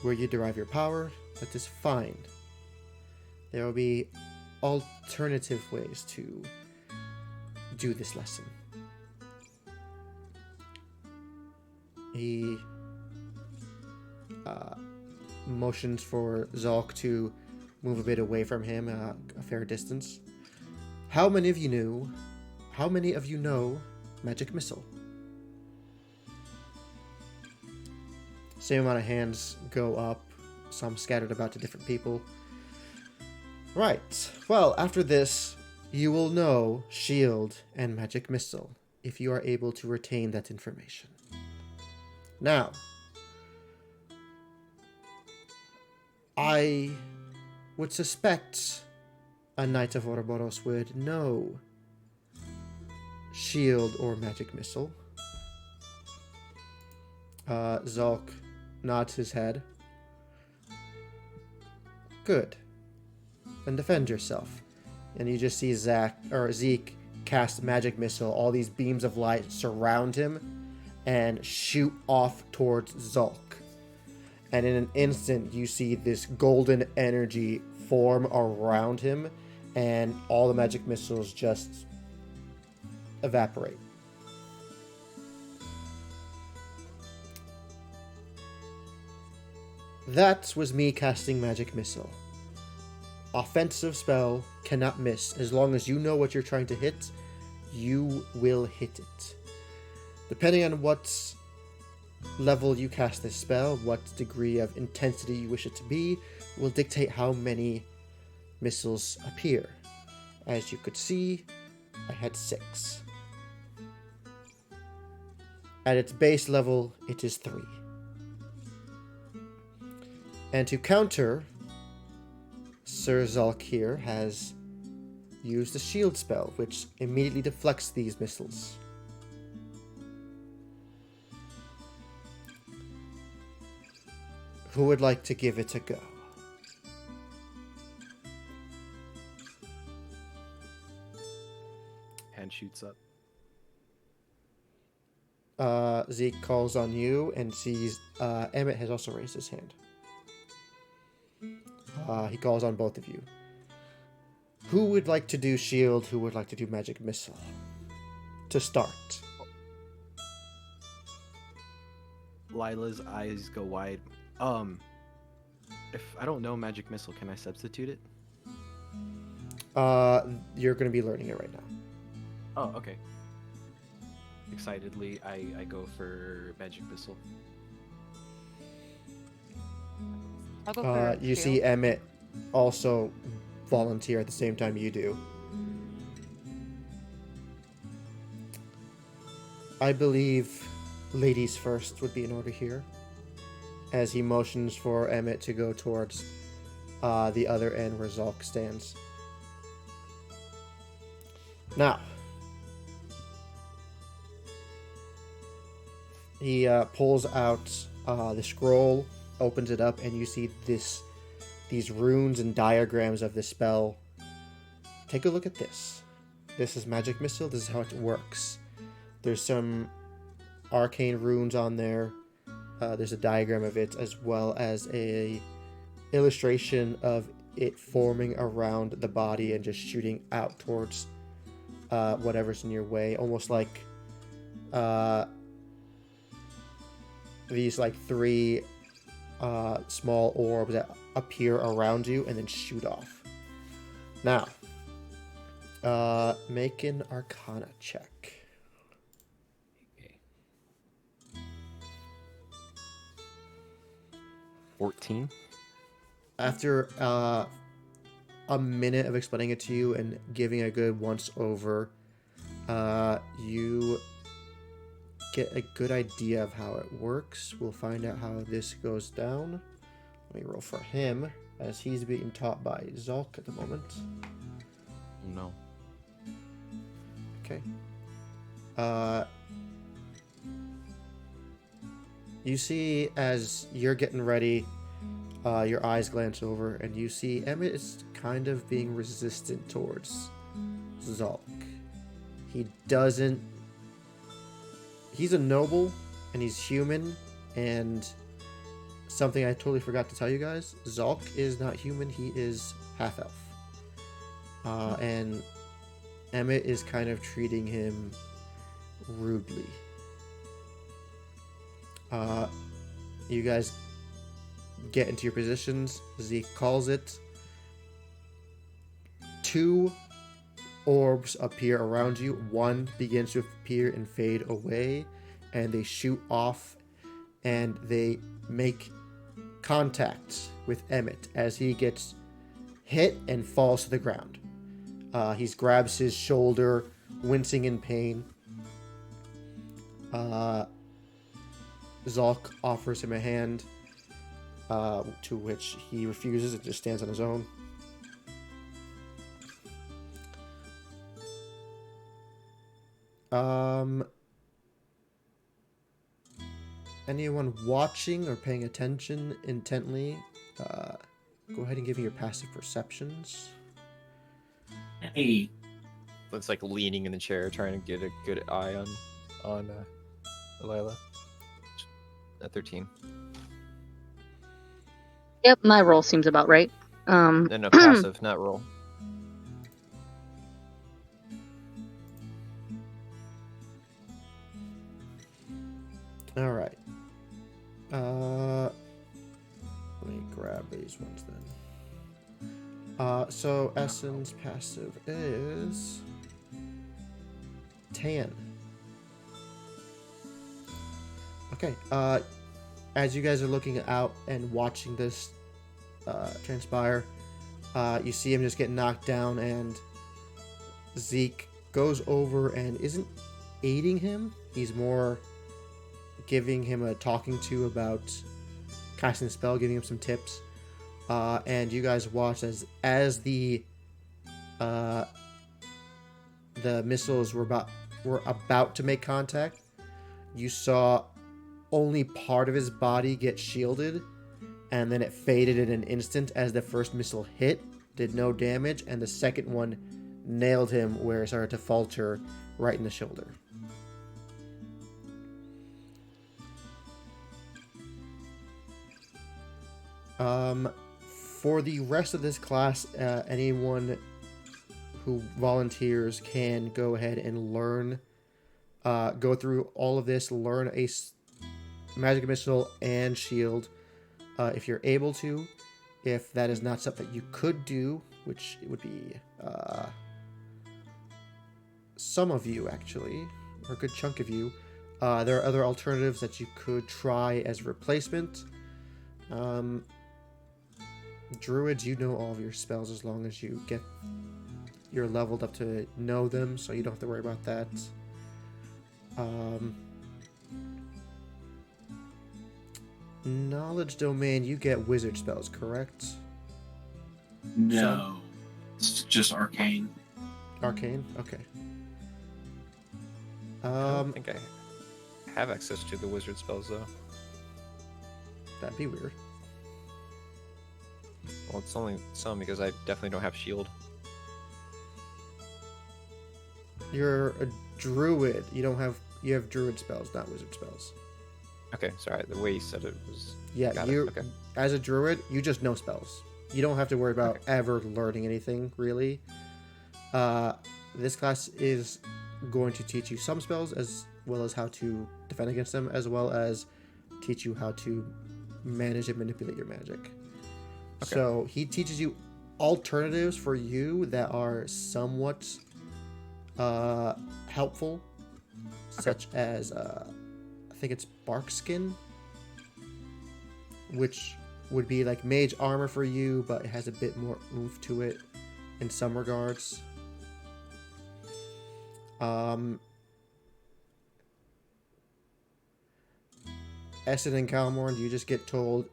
A: where you derive your power. That is fine. There will be alternative ways to do this lesson. He motions for Zalk to move a bit away from him, a fair distance. How many of you know Magic Missile? Same amount of hands go up, some scattered about to different people. Right. Well, after this, you will know Shield and Magic Missile if you are able to retain that information. Now, I would suspect a Knight of Ouroboros would know Shield or Magic Missile. Zalk nods his head. Good. Then defend yourself. And you just see Zeke cast Magic Missile. All these beams of light surround him and shoot off towards Zalk. And in an instant, you see this golden energy form around him, and all the magic missiles just evaporate. That was me casting Magic Missile. Offensive spell cannot miss. As long as you know what you're trying to hit, you will hit it. Depending on what level you cast this spell, what degree of intensity you wish it to be, will dictate how many missiles appear. As you could see, I had 6. At its base level, it is 3. And to counter, Sir Zalk here has used a shield spell, which immediately deflects these missiles. Who would like to give it a go?
F: Hand shoots up.
A: Zeke calls on you and sees Emmett has also raised his hand. He calls on both of you. Who would like to do shield? Who would like to do magic missile? To start.
F: Lila's eyes go wide. If I don't know magic missile, can I substitute it?
A: You're going to be learning it right now.
F: Oh, okay. Excitedly, I go for magic missile.
I: I'll go for
A: You
I: shield.
A: see Emmett also volunteer at the same time you do. I believe ladies first would be in order here, as he motions for Emmett to go towards the other end where Zalk stands. Now, he pulls out the scroll, opens it up, and you see these runes and diagrams of the spell. Take a look at this. This is Magic Missile. This is how it works. There's some arcane runes on there. There's a diagram of it, as well as a illustration of it forming around the body and just shooting out towards whatever's in your way, almost like these like 3 small orbs that appear around you and then shoot off. Now, make an Arcana check.
G: Okay.
F: 14.
A: After a minute of explaining it to you and giving a good once over, you get a good idea of how it works. We'll find out how this goes down. Let me roll for him, as he's being taught by Zalk at the moment.
F: Oh no.
A: Okay. You see, as you're getting ready, your eyes glance over, and you see Emmett is kind of being resistant towards Zalk. He doesn't. He's a noble, and he's human, and something I totally forgot to tell you guys: Zalk is not human. He is half elf, and Emmett is kind of treating him rudely. You guys get into your positions. Zeke calls it. 2 orbs appear around you. One begins to appear and fade away, and they shoot off, and they make contact with Emmett as he gets hit and falls to the ground. He grabs his shoulder, wincing in pain. Zalk offers him a hand, to which he refuses and just stands on his own. Anyone watching or paying attention intently, go ahead and give me your passive perceptions.
E: Hey,
G: It's like leaning in the chair, trying to get a good eye on Delilah. A 13.
B: Yep, my roll seems about right.
G: And a passive, not roll.
A: All right. Let me grab these ones then. So Essence passive is 10. Okay. As you guys are looking out and watching this transpire, you see him just get knocked down, and Zeke goes over and isn't aiding him. He's more giving him a talking to about casting the spell, giving him some tips. And you guys watch as the missiles were about to make contact. You saw only part of his body get shielded, and then it faded in an instant as the first missile hit, did no damage, and the second one nailed him where it started to falter right in the shoulder. For the rest of this class, anyone who volunteers can go ahead and learn, go through all of this, learn a magic missile and shield, if you're able to. If that is not something that you could do, which it would be some of you actually, or a good chunk of you, there are other alternatives that you could try as a replacement. Druids, you know all of your spells as long as you're leveled up to know them, so you don't have to worry about that. Knowledge domain, you get wizard spells, correct?
E: no. It's just arcane.
A: Arcane? Okay.
G: I don't think I have access to the wizard spells, though.
A: That'd be weird.
G: Well, it's only some because I definitely don't have shield.
A: You're a druid. You have druid spells, not wizard spells.
G: Okay, sorry. The way you said it was.
A: Yeah,
G: Got it,
A: you
G: okay.
A: as a druid, you just know spells. You don't have to worry about ever learning anything, really. This class is going to teach you some spells as well as how to defend against them, as well as teach you how to manage and manipulate your magic.
G: Okay.
A: So he teaches you alternatives for you that are somewhat helpful, such as I think it's bark skin, which would be like mage armor for you, but it has a bit more oomph to it in some regards. Essen and Calmorn, you just get told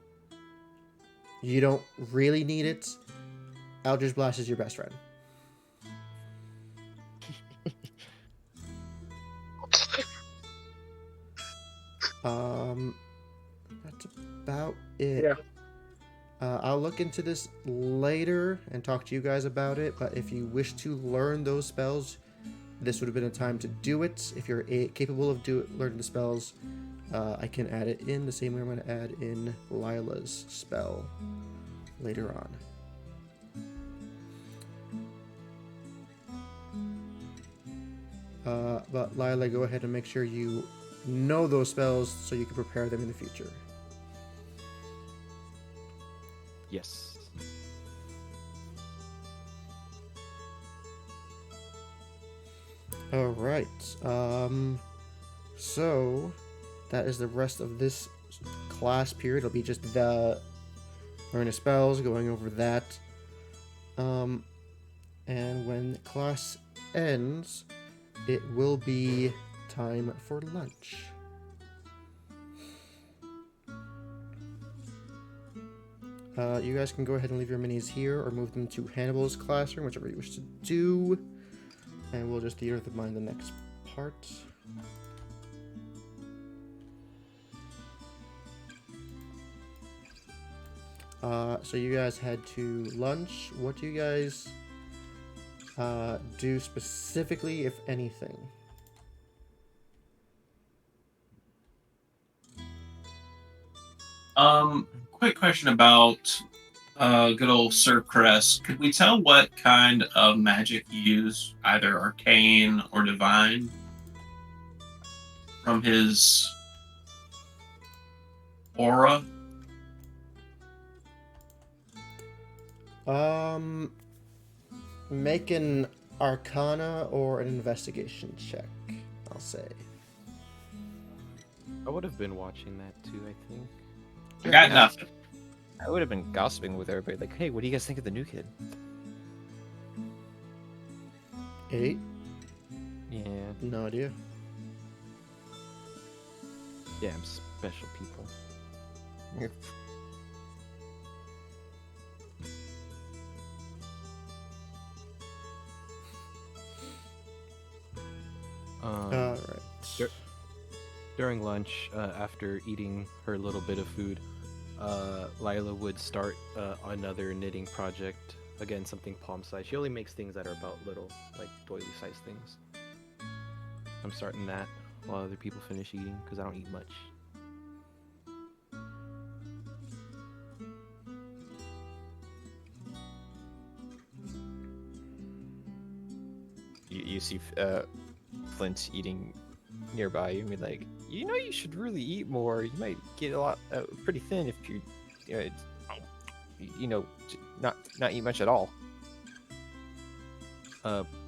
A: you don't really need it. Eldritch Blast is your best friend. That's about it.
D: Yeah.
A: I'll look into this later and talk to you guys about it, but if you wish to learn those spells, this would have been a time to do it. If you're capable of learning the spells, I can add it in the same way I'm going to add in Lila's spell later on. But Lila, go ahead and make sure you know those spells so you can prepare them in the future.
F: Yes.
A: All right. So that is the rest of this class period. It'll be just the learn of spells, going over that. And when class ends, it will be time for lunch. You guys can go ahead and leave your minis here or move them to Hannibal's classroom, whichever you wish to do. And we'll just theater them in the next part. So you guys head to lunch. What do you guys do specifically, if anything?
E: Quick question about good old Sir Crest. Could we tell what kind of magic he used, either arcane or divine, from his aura?
A: Make an Arcana or an investigation check, I'll say.
F: I would have been watching that too, I think.
E: I got nothing.
G: I would have been gossiping with everybody, like, hey, what do you guys think of the new kid?
A: 8?
F: Yeah.
A: No idea.
F: Damn special people.
A: Alright.
F: During lunch, after eating her little bit of food, Lila would start another knitting project. Again, something palm-sized. She only makes things that are about little, like doily-sized things. I'm starting that while other people finish eating, because I don't eat much.
G: You see Flint eating nearby you and be like, you know, you should really eat more. You might get a lot pretty thin if not eat much at all.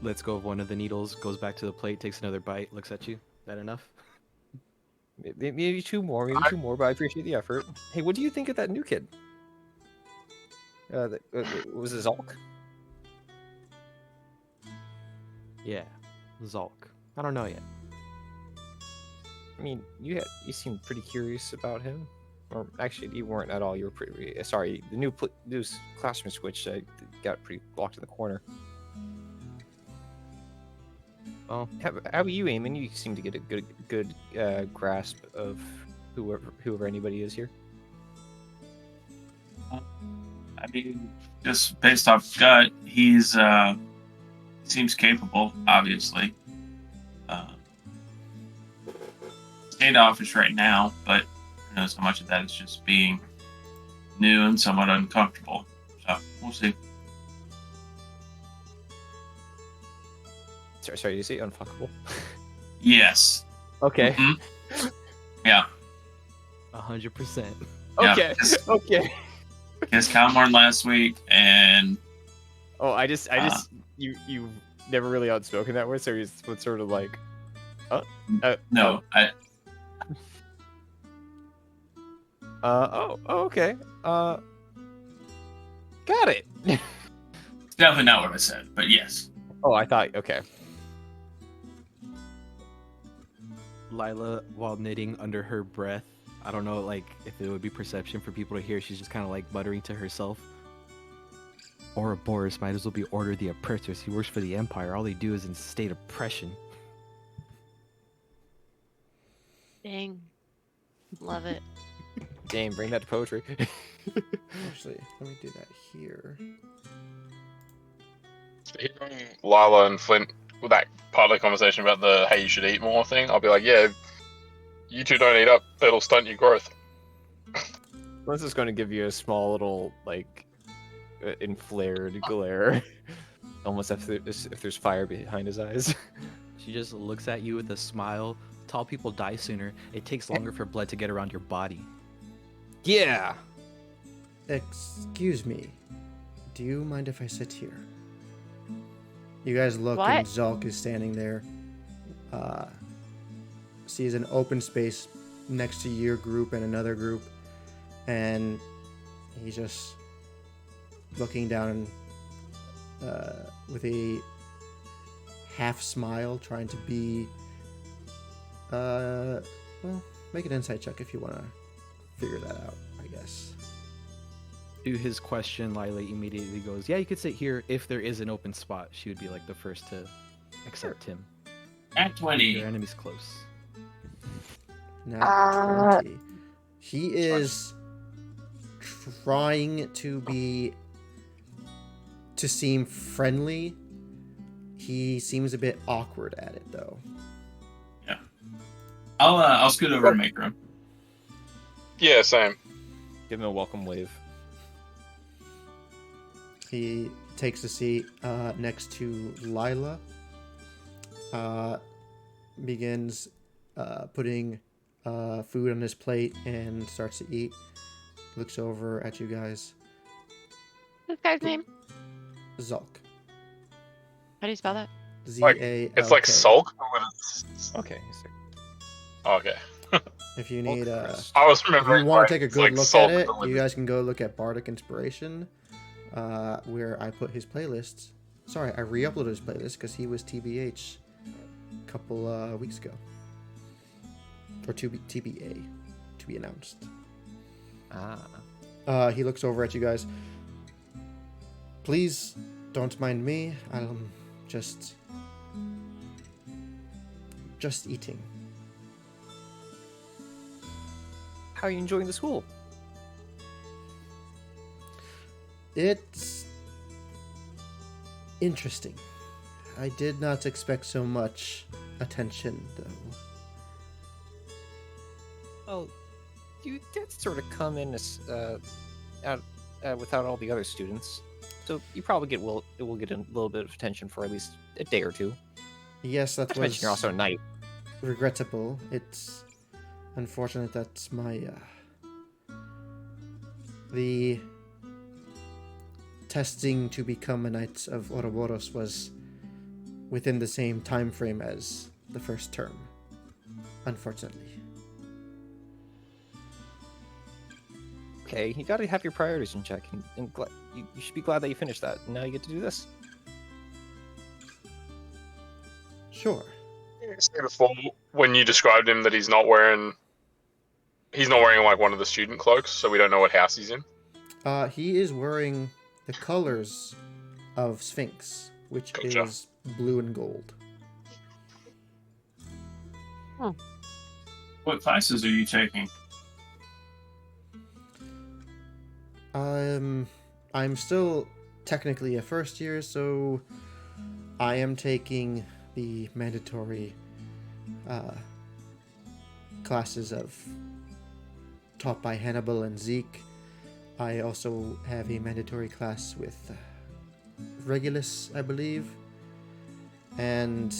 F: Let's go of one of the needles, goes back to the plate, takes another bite, looks at you. That enough?
G: Maybe two more, but I appreciate the effort. Hey, what do you think of that new kid? Was it Zolk?
F: Yeah, Zolk. I don't know yet.
G: I mean, you seemed pretty curious about him, or actually, you weren't at all. You were pretty sorry. The new classroom switch got pretty locked in the corner.
F: Oh,
G: How about you, Eamon? You seem to get a good grasp of whoever anybody is here.
E: I mean, just based off gut, he's seems capable, obviously. Standoffish right now, but who knows how much of that is just being new and somewhat uncomfortable. So we'll see.
G: Sorry, you say unfuckable?
E: Yes.
G: Okay.
E: Mm-hmm. Yeah.
F: 100%.
G: Okay.
E: Yeah,
G: Okay.
E: Kissed Calmorn last week, and
G: Oh, I just you never really outspoken that way, so he's sort of like,
E: no,
G: okay. Got it.
E: it's definitely not what I said, but yes.
G: Oh, I thought, okay.
F: Lila, while knitting under her breath, I don't know, like, if it would be perception for people to hear, she's just kind of like muttering to herself. Ouroboros might as well be Order the Oppressors. He works for the Empire. All they do is instate oppression.
I: Dang. Love it.
G: Damn, bring that to poetry.
A: Actually, let me do that here.
D: Hearing Lila and Flint with that part of the conversation about the hey, you should eat more thing, I'll be like, yeah, you two don't eat up, it'll stunt your growth.
G: This is going to give you a small little like inflared glare, almost if there's fire behind his eyes.
F: She just looks at you with a smile. Tall people die sooner. It takes longer for blood to get around your body.
G: Yeah.
A: Excuse me. Do you mind if I sit here? You guys look,
I: What?
A: and Zulk is standing there. Sees an open space next to your group and another group, and he's just looking down with a half smile, trying to be. Well, make an insight check if you want to figure that out, I guess.
F: To his question, Lila immediately goes, yeah, you could sit here if there is an open spot. She would be like the first to accept him.
E: At 20.
F: Your enemy's close.
A: Not 20. He is trying to seem friendly. He seems a bit awkward at it, though.
E: Yeah. I'll scoot over and make room.
D: Yeah, same.
G: Give him a welcome wave.
A: He takes a seat next to Lila. Begins putting food on his plate and starts to eat. Looks over at you guys.
I: This guy's name?
A: Zulk.
I: How do you spell that?
A: Z-A-L-K.
D: It's like sulk.
G: Okay. So
D: Okay.
A: If you need
D: I was
A: if
D: remembering.
A: you want to
D: like,
A: take a
D: it's
A: good
D: like
A: look
D: sulk
A: at it,
D: with the
A: you
D: lid.
A: guys can go look at Bardic Inspiration, where I put his playlists. Sorry, I re-uploaded his playlist because he was TBH a couple weeks ago. Or TBA, to be announced. He looks over at you guys. Please don't mind me. I'm just eating.
G: How are you enjoying the school?
A: It's interesting. I did not expect so much attention, though.
G: Well, you did sort of come in as out without all the other students, so you probably will get a little bit of attention for at least a day or two.
A: Yes, that
G: Not to mention
A: was
G: you're also a knight.
A: regrettable. It's unfortunate that my the testing to become a Knight of Ouroboros was within the same time frame as the first term. Unfortunately.
G: Okay, you gotta have your priorities in check, and you should be glad that you finished that. And now you get to do this.
A: Sure.
D: Say before, when you described him, that he's not wearing like one of the student cloaks, so we don't know what house he's in.
A: He is wearing the colors of Sphinx, which
D: Gotcha.
A: is blue and gold.
E: What classes are you taking?
A: I'm still technically a first year, so I am taking the mandatory classes of taught by Hannibal and Zeke. I also have a mandatory class with Regulus, I believe, and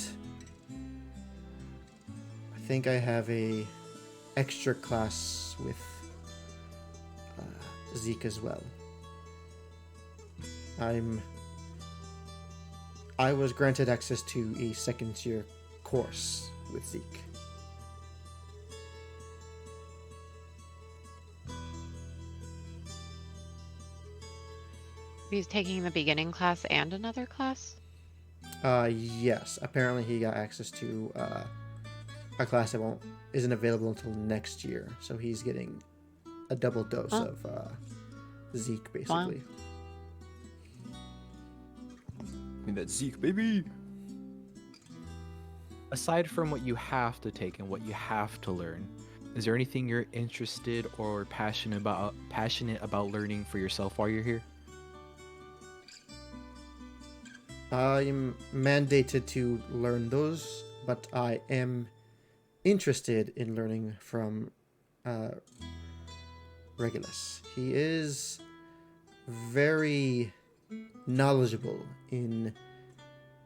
A: I think I have a extra class with Zeke as well. I was granted access to a second year course with Zeke.
I: He's taking the beginning class and another class?
A: Yes. Apparently he got access to a class that isn't available until next year, so he's getting a double dose of Zeke, basically.
G: I mean, that Zeke, baby!
F: Aside from what you have to take and what you have to learn, is there anything you're interested or passionate about learning for yourself while you're here?
A: I'm mandated to learn those, but I am interested in learning from Regulus. He is very knowledgeable in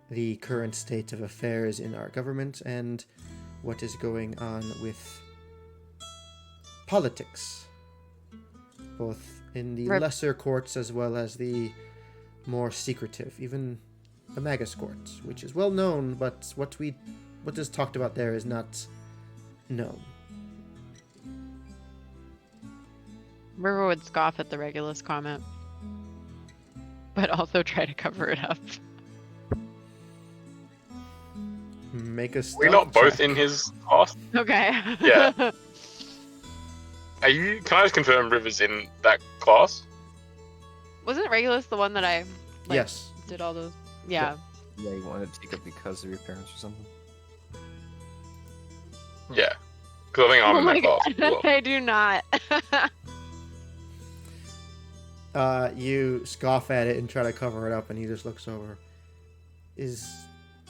A: the current state of affairs in our government and what is going on with politics, both in the lesser courts as well as the more secretive, even the Magus Court, which is well known, but what is talked about there is not known.
I: River would scoff at the Regulus comment, but also try to cover it up.
A: Make a
D: We're not
A: stealth
D: both
A: check.
D: in his class.
I: Okay.
D: Yeah. Are you? Can I just confirm Rivers in that class?
I: Wasn't Regulus the one that I
A: Yes.
I: did all those? Yeah.
G: Yeah, you wanted to take it because of your parents or something.
D: Yeah. Because I think I'm
I: Oh
D: in
I: my
D: that class.
I: god,
D: as well.
I: I do not.
A: You scoff at it and try to cover it up, and he just looks over. Is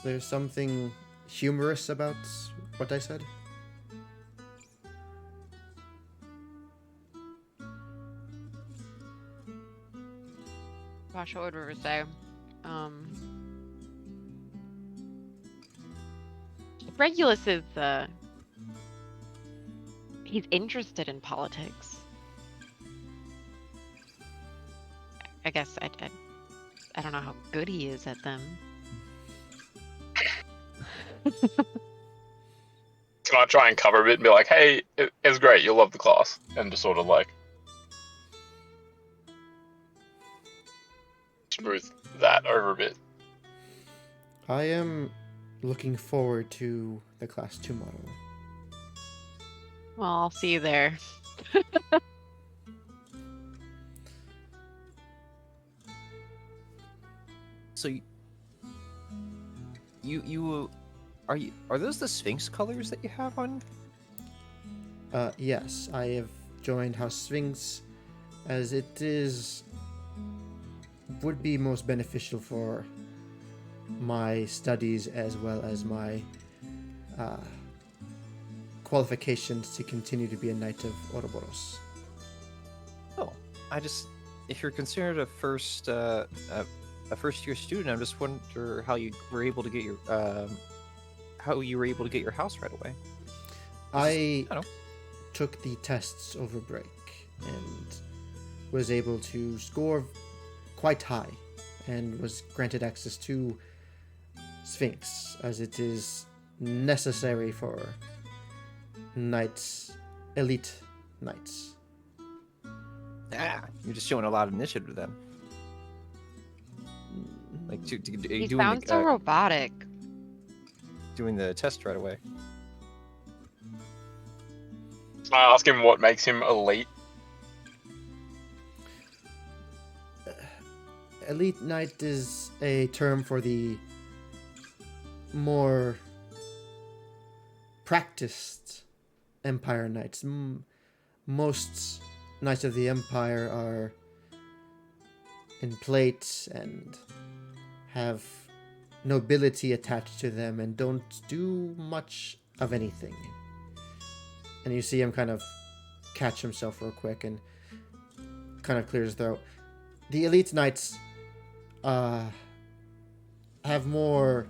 A: there something humorous about what I said?
I: Gosh, what would River say? Regulus is he's interested in politics. I guess I don't know how good he is at them.
D: Can I try and cover a bit and be like, hey, it's great, you'll love the class. And just sort of like smooth that over a bit.
A: I am looking forward to the class tomorrow.
I: Well, I'll see you there.
G: So are those the Sphinx colors that you have on?
A: Yes, I have joined House Sphinx as it would be most beneficial for my studies as well as my qualifications to continue to be a Knight of Ouroboros.
G: Oh, if you're considered a first year student, I'm just wonder how you were able to get your house right away.
A: I took the tests over break and was able to score quite high and was granted access to Sphinx as it is necessary for knights, elite knights.
G: You're just showing a lot of initiative then. Like
I: He sounds so robotic.
G: doing the test right away.
D: Can I ask him what makes him elite?
A: Elite Knight is a term for the more practiced Empire Knights. Most Knights of the Empire are in plates and have nobility attached to them and don't do much of anything. And you see him kind of catch himself real quick and kind of clears his throat. The elite knights have more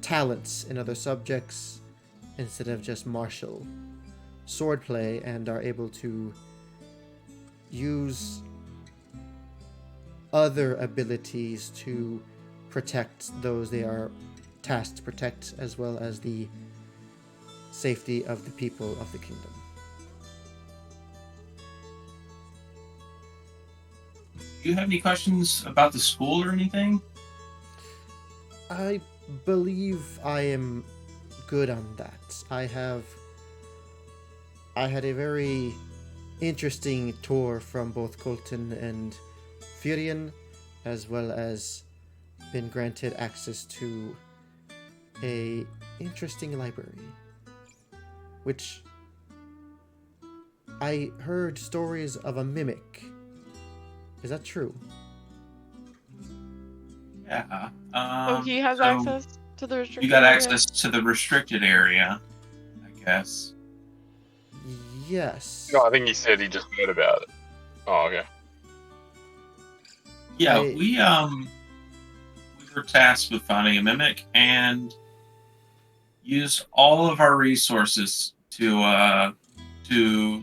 A: talents in other subjects instead of just martial swordplay, and are able to use other abilities to protect those they are tasked to protect, as well as the safety of the people of the kingdom.
E: Do you have any questions about the school or anything?
A: I believe I am good on that. I had a very interesting tour from both Colton and Furion, as well as been granted access to a interesting library, which I heard stories of a mimic. Is that true?
E: Yeah.
I: Oh, he has
E: so
I: access to the restricted
E: You got
I: area?
E: access to the restricted area, I guess.
A: Yes.
D: No, I think he said he just heard about it. Oh, okay.
E: Yeah,
A: I-
E: we were tasked with finding a mimic and used all of our resources to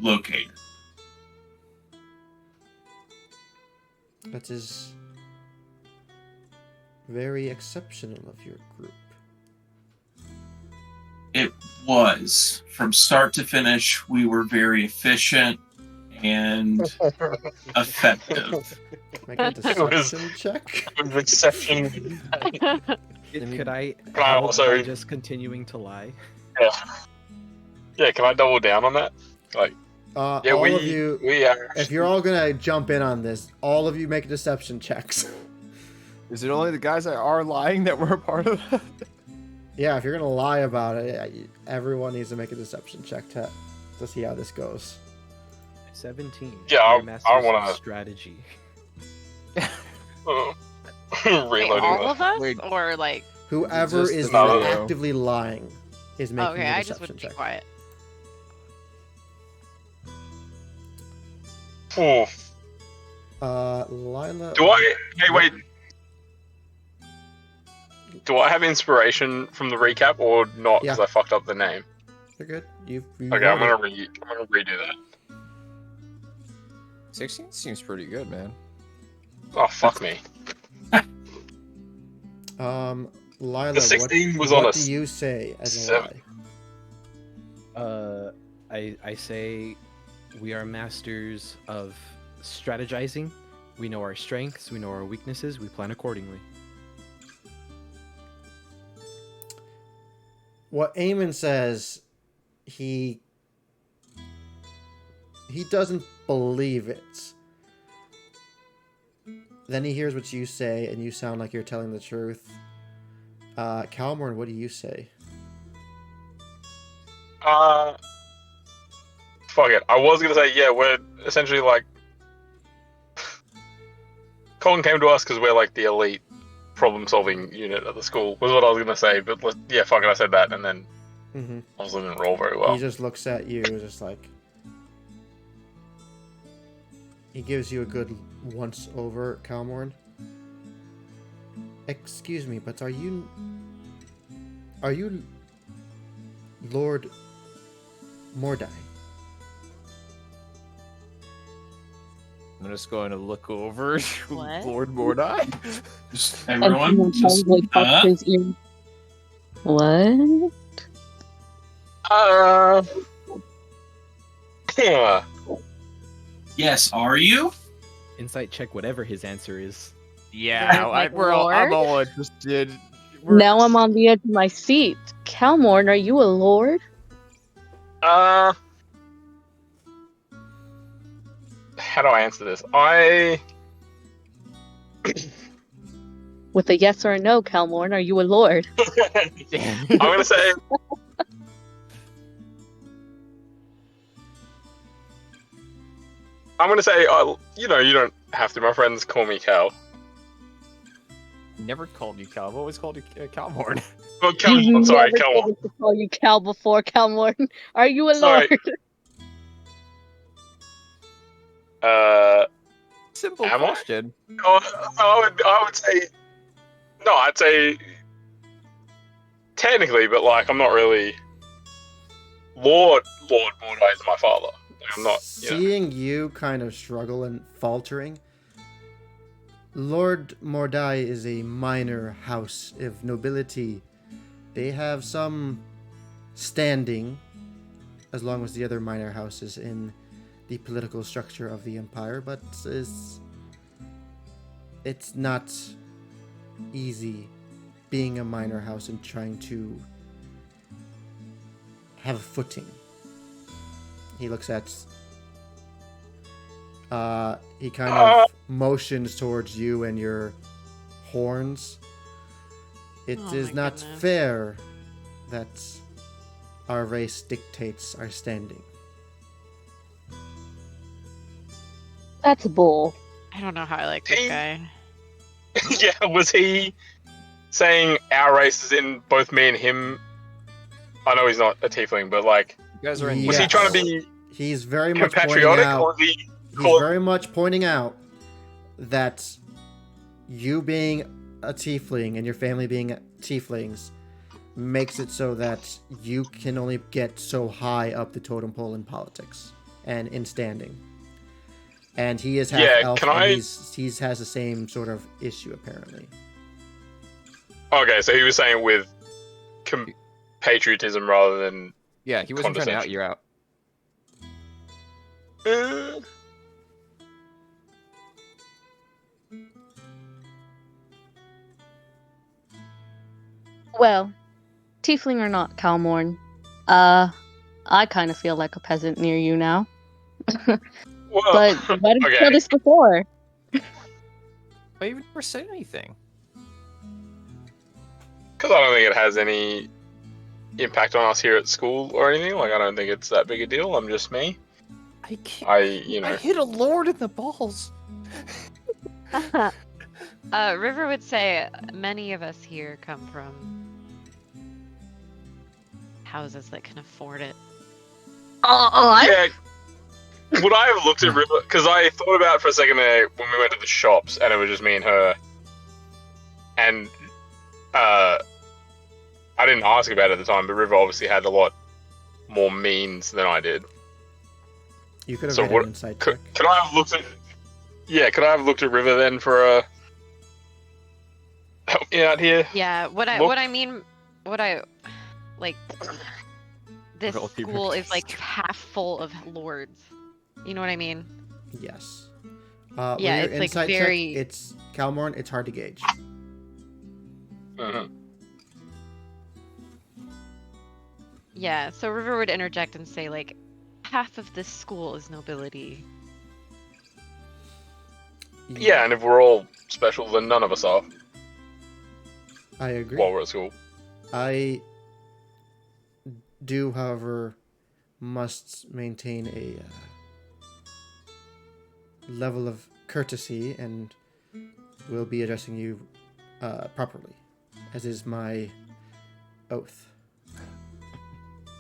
E: locate it.
A: That is very exceptional of your group.
E: It was from start to finish. We were very efficient and effective.
A: Make a
D: It was-
A: deception check.
D: It was exceptionally.
F: Could I
D: Can I
F: help
D: also-
F: by just continuing to lie?
D: Yeah. Yeah, can I double down on that? Like, yeah,
A: All
D: we
A: of you,
D: we are.
A: if you're all gonna jump in on this, all of you make deception checks.
G: Is it only the guys that are lying that were a part of that?
A: Yeah, if you're gonna lie about it, everyone needs to make a deception check to see how this goes.
F: 17.
D: Yeah, I
F: We're masters of
D: wanna-
F: strategy.
D: Reloading
I: Wait, all
D: the-
I: of us?
G: Wait.
I: Or like,
A: Whoever
G: Just
A: is
G: the
D: video.
A: actively lying is making
I: okay,
A: a
I: I just
A: deception
I: would be
A: check.
I: quiet.
D: Oof.
A: Lila.
D: Do I? Hey, wait. Do I have inspiration from the recap or not? Because
A: Yeah.
D: I fucked up the name.
A: You're good. You
D: Okay, I'm gonna redo that.
G: 16 seems pretty good, man.
D: Oh fuck me.
A: Lila.
D: The 16 was
A: what
D: on
A: do
D: a
A: you say as a
D: 7.
A: lie?
F: I say we are masters of strategizing. We know our strengths, we know our weaknesses, we plan accordingly.
A: What Eamon says, he doesn't believe it. Then he hears what you say, and you sound like you're telling the truth. Calmorn, what do you say?
D: Fuck it. I was gonna say, yeah, we're essentially like. Colin came to us because we're like the elite problem-solving unit at the school, was what I was gonna say, but yeah, fuck it, I said that, and then
A: Mm-hmm.
D: obviously didn't roll very well.
A: He just looks at you, just like. He gives you a good once-over, Calmorn. Excuse me, but are you Lord Mordai?
G: I'm just going to look over to
I: What?
G: Lord Mordai.
E: Just
B: And
E: everyone,
B: someone
E: just
B: probably popped his ear. What?
D: Yeah.
E: yes, are you?
F: Insight check whatever his answer is.
G: Yeah,
I: Like
G: I'm
I: Lord?
G: all interested.
B: Now I'm on the edge of my seat. Calmorn, are you a lord?
D: How do I answer this?
B: With a yes or a no, Calmorn, are you a lord?
D: I'm gonna say. I'm gonna say, you don't have to. My friends call me Cal.
G: Never called you Cal. I've always called you Calmorn.
D: Well, Cal,
B: You've
D: I'm sorry,
B: never
D: Cal.
B: told me to call you Cal before, Calmorn. Are you a
D: Sorry.
B: lord?
G: Simple
D: Am I?
G: question.
D: I would say. No, I'd say. Technically, but like, I'm not really. Lord Mordai is my father. Like, I'm not.
A: Seeing you kind of struggle and faltering, Lord Mordai is a minor house of nobility. They have some standing, as long as the other minor houses in the political structure of the empire, but it's not easy being a minor house and trying to have a footing. He looks at. He kind of motions towards you and your horns. It
I: Oh
A: is
I: my
A: not
I: goodness.
A: fair that our race dictates our standing.
B: That's bull.
I: I don't know how I like this
D: Hey.
I: guy.
D: Yeah, was he saying our race is in both me and him? I know he's not a tiefling, but like,
G: You guys are in.
D: was he trying to
A: Yes.
D: be
A: He's very much pointing
D: compatriotic,
A: out.
D: or was he
A: He's very much pointing out that you being a tiefling and your family being tieflings makes it so that you can only get so high up the totem pole in politics and in standing. And he is half
D: Yeah,
A: elf,
D: can
A: and
D: I-
A: he's has the same sort of issue apparently.
D: Okay, so he was saying with patriotism rather than.
G: Yeah, he wasn't trying to out
D: Condescension.
G: you out.
D: Uh,
B: Well, tiefling or not, Calmorn, I kind of feel like a peasant near you now.
D: well,
B: But why didn't you
D: okay.
B: know this before?
G: But you've never said anything.
D: Because I don't think it has any impact on us here at school or anything. Like, I don't think it's that big a deal. I'm just me.
G: I can't.
D: I
G: hit a lord in the balls.
I: River would say many of us here come from houses that can afford it.
D: Yeah. Would I have looked at River? Because I thought about it for a second there when we went to the shops, and it was just me and her. And I didn't ask about it at the time, but River obviously had a lot more means than I did.
A: You could have
D: So
A: made
D: what-
A: an insight check.
D: Could I have looked at? Yeah, could I have looked at River then for a help me out here?
I: Yeah, what I like this
G: Well, he
I: school is
G: recognized
I: like
G: you.
I: half full of lords. You know what I mean?
A: Yes.
I: Yeah,
A: with your
I: it's, like,
A: insight
I: very-
A: check, it's Calmorn. It's hard to gauge.
D: Mhm.
I: Yeah, so River would interject and say like half of this school is nobility.
D: Yeah, and if we're all special, then none of us are
A: I agree.
D: while we're at school.
A: I do, however, must maintain a level of courtesy and will be addressing you properly, as is my oath.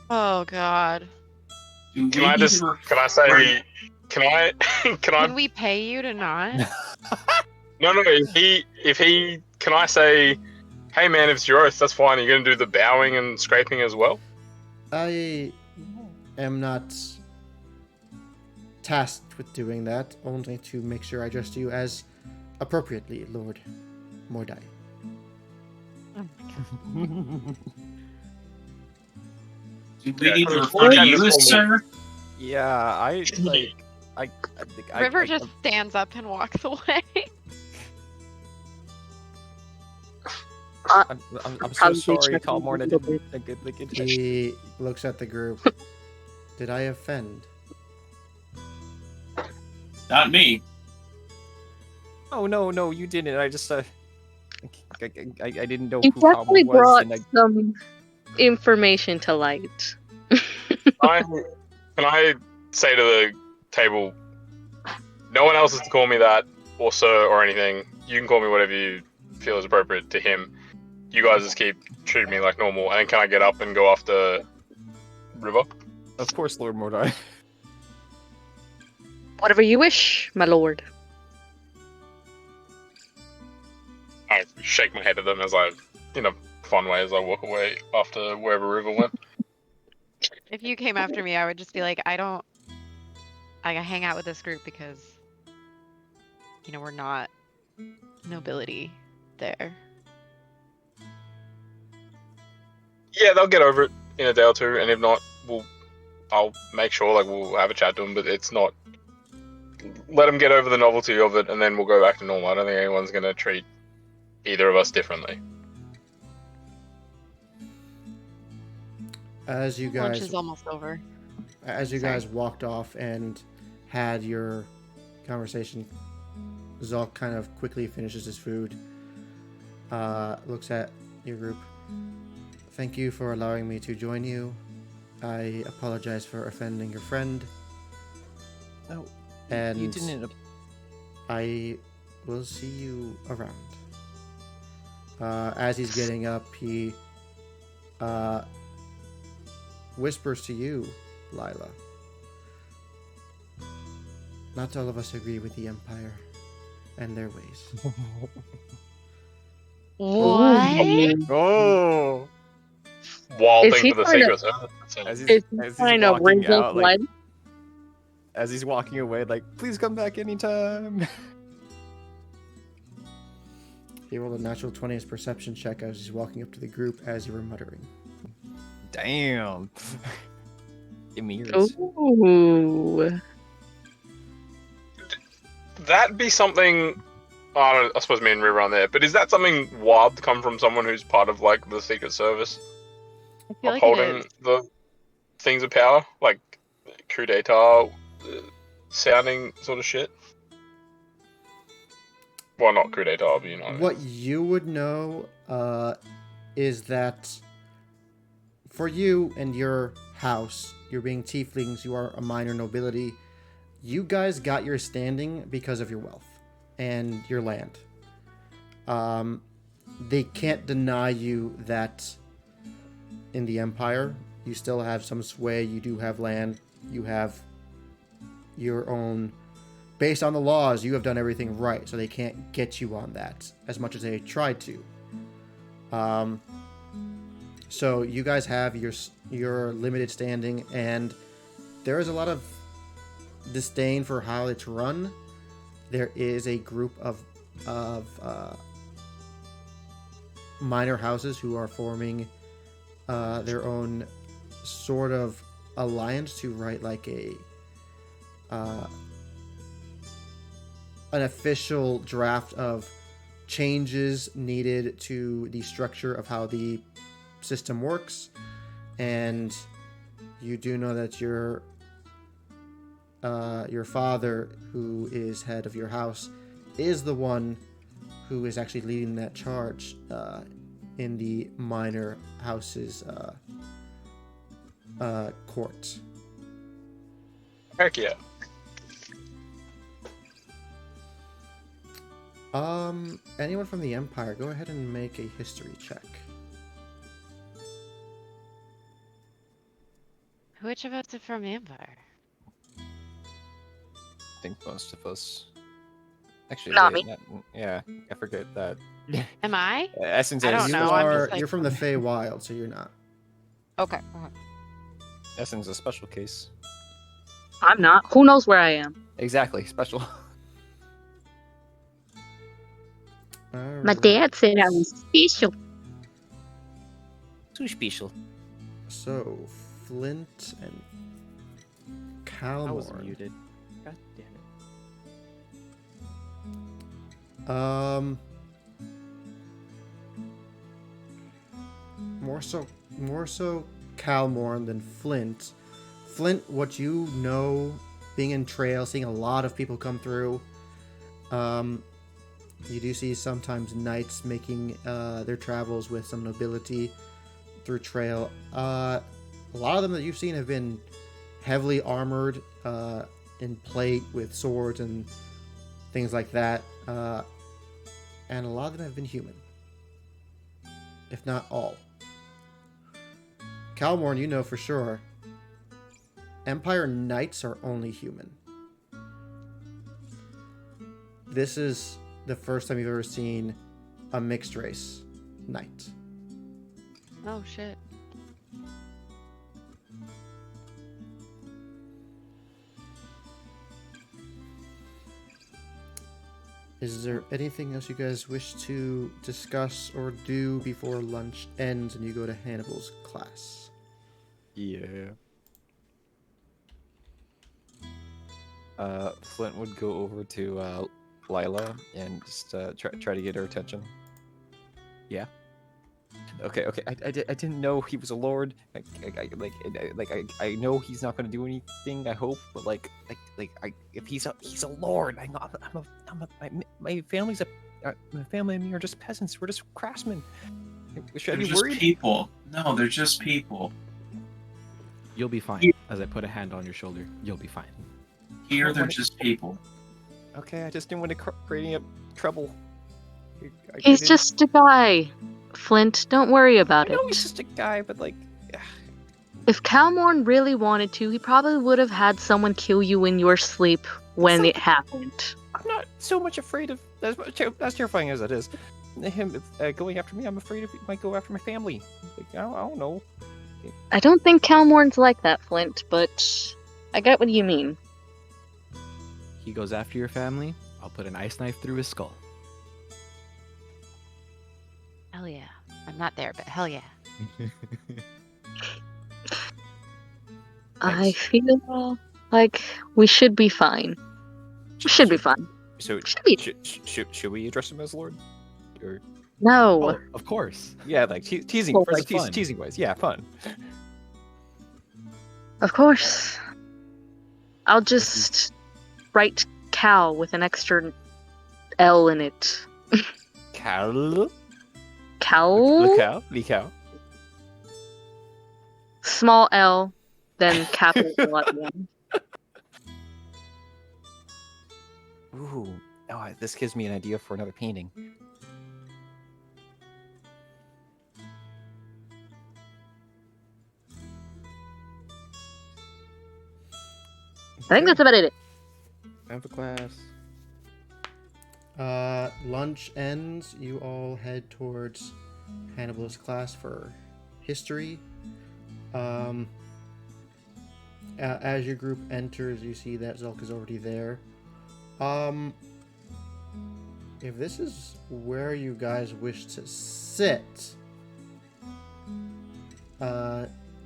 I: Oh God.
E: Do
D: Can
E: we
D: I
E: need
D: just?
E: to
D: Can I say? Can I? Can I?
I: Can we pay you to not?
D: No. If he, can I say? Hey man, if it's your oath, that's fine. You're gonna do the bowing and scraping as well.
A: I am not tasked with doing that, only to make sure I address you as appropriately, Lord Mordai.
I: Oh my God.
E: Do we
D: Yeah,
E: need to
D: you
E: refer to
D: can
E: you
D: just
E: as
D: call me-
E: sir?
G: Yeah, I like. I think
I: River just stands up and walks away.
G: I'm so
B: Probably
G: sorry,
B: check
G: Calmorn. I
B: a little
G: didn't think it. Like, it
A: He looks at the group. Did I offend?
E: Not me.
G: Oh no, you didn't. I just I didn't know
B: You
G: who Calmorn
B: definitely
G: was,
B: brought
G: and I
B: some information to light.
D: Can I say to the table, no one else is to call me that, or sir, or anything. You can call me whatever you feel is appropriate to him. You guys just keep treating me like normal, and then can I get up and go after River?
G: of course, Lord Mordai.
B: Whatever you wish, my lord.
D: I shake my head at them as I, in a fun way, as I walk away after wherever River went.
I: If you came after me, I would just be like, I hang out with this group because, we're not nobility there.
D: Yeah, they'll get over it in a day or two, and if not, I'll make sure we'll have a chat to them. But it's not. Let them get over the novelty of it, and then we'll go back to normal. I don't think anyone's gonna treat either of us differently.
A: As you
I: Lunch
A: guys
I: is almost over.
A: As you
I: Sorry.
A: guys walked off and had your conversation, Zalk kind of quickly finishes his food, looks at your group. Thank you for allowing me to join you. I apologize for offending your friend.
G: No,
A: And
G: you didn't.
A: I we'll see you around. As he's getting up, he whispers to you, Lila. Not all of us agree with the Empire and their ways.
I: What?
G: Oh!
D: Wild
B: Is
D: thing
B: he
D: for the
B: trying to?
D: Secret Service.
G: As
B: Is he
G: he's
B: trying to
G: walking
B: wrinkle
G: out, like
B: blood?
G: as he's walking away, like, please come back anytime.
A: He rolled a natural 20 as perception check as he's walking up to the group as you were muttering.
G: Damn. Give me yours.
B: Ooh.
D: That'd be something. I suppose me and River on there, but is that something wild to come from someone who's part of like the Secret Service,
I: I feel like it
D: upholding
I: is.
D: the things of power, like coup d'état sounding sort of shit? Well, not coup d'état, but you know.
A: What you would know is that for you and your house, you're being tieflings, you are a minor nobility, you guys got your standing because of your wealth and your land. They can't deny you that in the Empire, you still have some sway, you do have land, you have your own. Based on the laws, you have done everything right, so they can't get you on that as much as they tried to. So you guys have your limited standing, and there is a lot of disdain for how it's run. There is a group of minor houses who are forming their own sort of alliance to write like an official draft of changes needed to the structure of how the system works. And you do know that your father, who is head of your house, is the one who is actually leading that charge in the minor house's court.
D: Heck yeah.
A: Anyone from the Empire, go ahead and make a history check.
I: Which of us are from Empire?
G: I think most of us. Actually,
B: Not
G: wait,
B: me.
G: yeah, I forget that.
I: Am I?
G: Essence
I: I don't
G: is
A: You
I: know, I'm
A: are,
I: just like-
A: you're from the Feywild, so you're not.
I: Okay.
G: Essence is a special case.
B: I'm not. Who knows where I am?
G: Exactly, special.
B: My
A: Alright.
B: dad said I was special.
G: Too special.
A: So, Flint and
F: I was
A: Calmorn.
F: muted. God damn it.
A: More so Calmorn than Flint. Flint, what you know, being in Trail, seeing a lot of people come through, you do see sometimes knights making their travels with some nobility through Trail. A lot of them that you've seen have been heavily armored in plate with swords and things like that. And a lot of them have been human. If not all. Calmorn, you know for sure. Empire Knights are only human. This is the first time you've ever seen a mixed race knight.
I: Oh shit.
A: Is there anything else you guys wish to discuss or do before lunch ends and you go to Hannibal's class?
G: Yeah. Flint would go over to Lila and just try to get her attention.
F: Yeah.
G: Okay. I didn't know he was a lord. I know he's not gonna do anything. I hope, but if he's a lord, my family's my family and me are just peasants. We're just craftsmen. Should I
E: They're
G: be
E: just
G: worried?
E: people. No, they're just people.
F: You'll be fine. As I put a hand on your shoulder, you'll be fine.
E: Here,
G: Well,
E: they're
G: when it-
E: just people.
G: Okay, I just didn't want to create any trouble.
B: He's just a guy, Flint. Don't worry about
G: I know
B: it.
G: he's just a guy, but like,
B: If Calmorn really wanted to, he probably would have had someone kill you in your sleep when it happened.
G: I'm not so much afraid of as terrifying as that is. Him going after me, I'm afraid he might go after my family. Like, I don't know.
B: I don't think Calmorn's like that, Flint, but I get what you mean.
F: He goes after your family, I'll put an ice knife through his skull.
I: Hell yeah. I'm not there, but hell yeah.
B: I feel like we should be fine. Should be fine.
G: So
B: Should be.
G: should we address him as Lord? Or
B: No.
F: Oh, of course.
G: yeah, like teasing,
B: Well,
G: for
B: like
G: like
B: fun.
G: teasing wise, yeah, fun.
B: Of course. I'll just write Cal with an extra L in it.
G: Cal.
B: Cal?
G: Cal.
B: Small L, then capital L at the end.
G: Ooh, this gives me an idea for another painting.
B: I think that's about it.
F: Time for class.
A: Lunch ends. You all head towards Hannibal's class for history. As your group enters, you see that Zulk is already there. If this is where you guys wish to sit,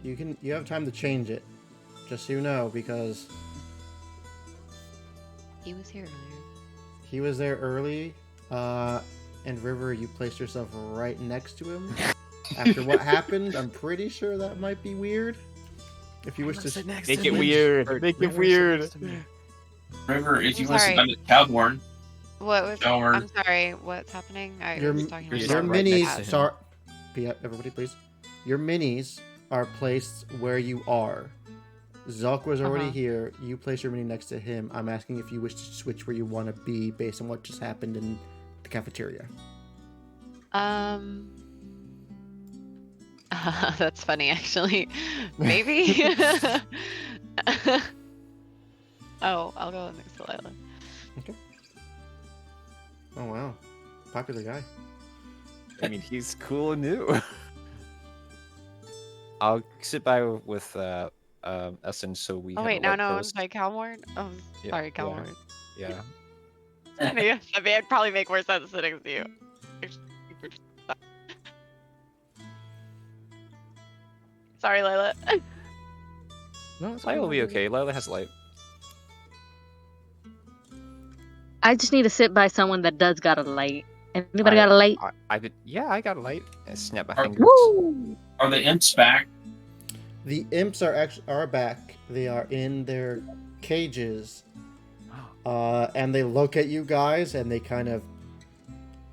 A: you have time to change it, just so you know, because
I: He was here earlier.
A: he was there early, and River, you placed yourself right next to him. After what happened, I'm pretty sure that might be weird. If you wish to
G: Make it weird. Make it weird.
E: River, if you
I: I'm
E: want to
I: sorry.
E: spend it Cowborn,
I: What was?
E: Shower.
I: I'm sorry. What's happening? I
A: your
I: was talking to
G: your
A: your
I: myself.
G: right next to
A: minis
G: him.
A: are. Yeah, everybody, please. Your minis are placed where you are. Zulk was already
I: Uh-huh.
A: here. You place your mini next to him. I'm asking if you wish to switch where you want to be based on what just happened in the cafeteria.
I: That's funny, actually. Maybe. Oh, I'll go next to Lila.
A: Oh wow, popular guy.
G: I mean, he's cool and new. I'll sit by with Essen so we.
I: Oh
G: have
I: wait,
G: a
I: now
G: light
I: no, I'm
G: post.
I: by Calmorn. Oh,
G: Yeah,
I: sorry,
G: yeah.
I: Calmorn.
G: Yeah.
I: Yeah, I mean, it'd probably make more sense sitting with you. Sorry, Lila.
F: No, it's
G: Lila will be
F: cool.
G: okay. Lila has light.
B: I just need to sit by someone that does got a light. Anybody got a light?
G: Yeah, I got a light. I snap my fingers.
B: Woo!
E: are the imps back?
A: The imps are back. They are in their cages, and they look at you guys and they kind of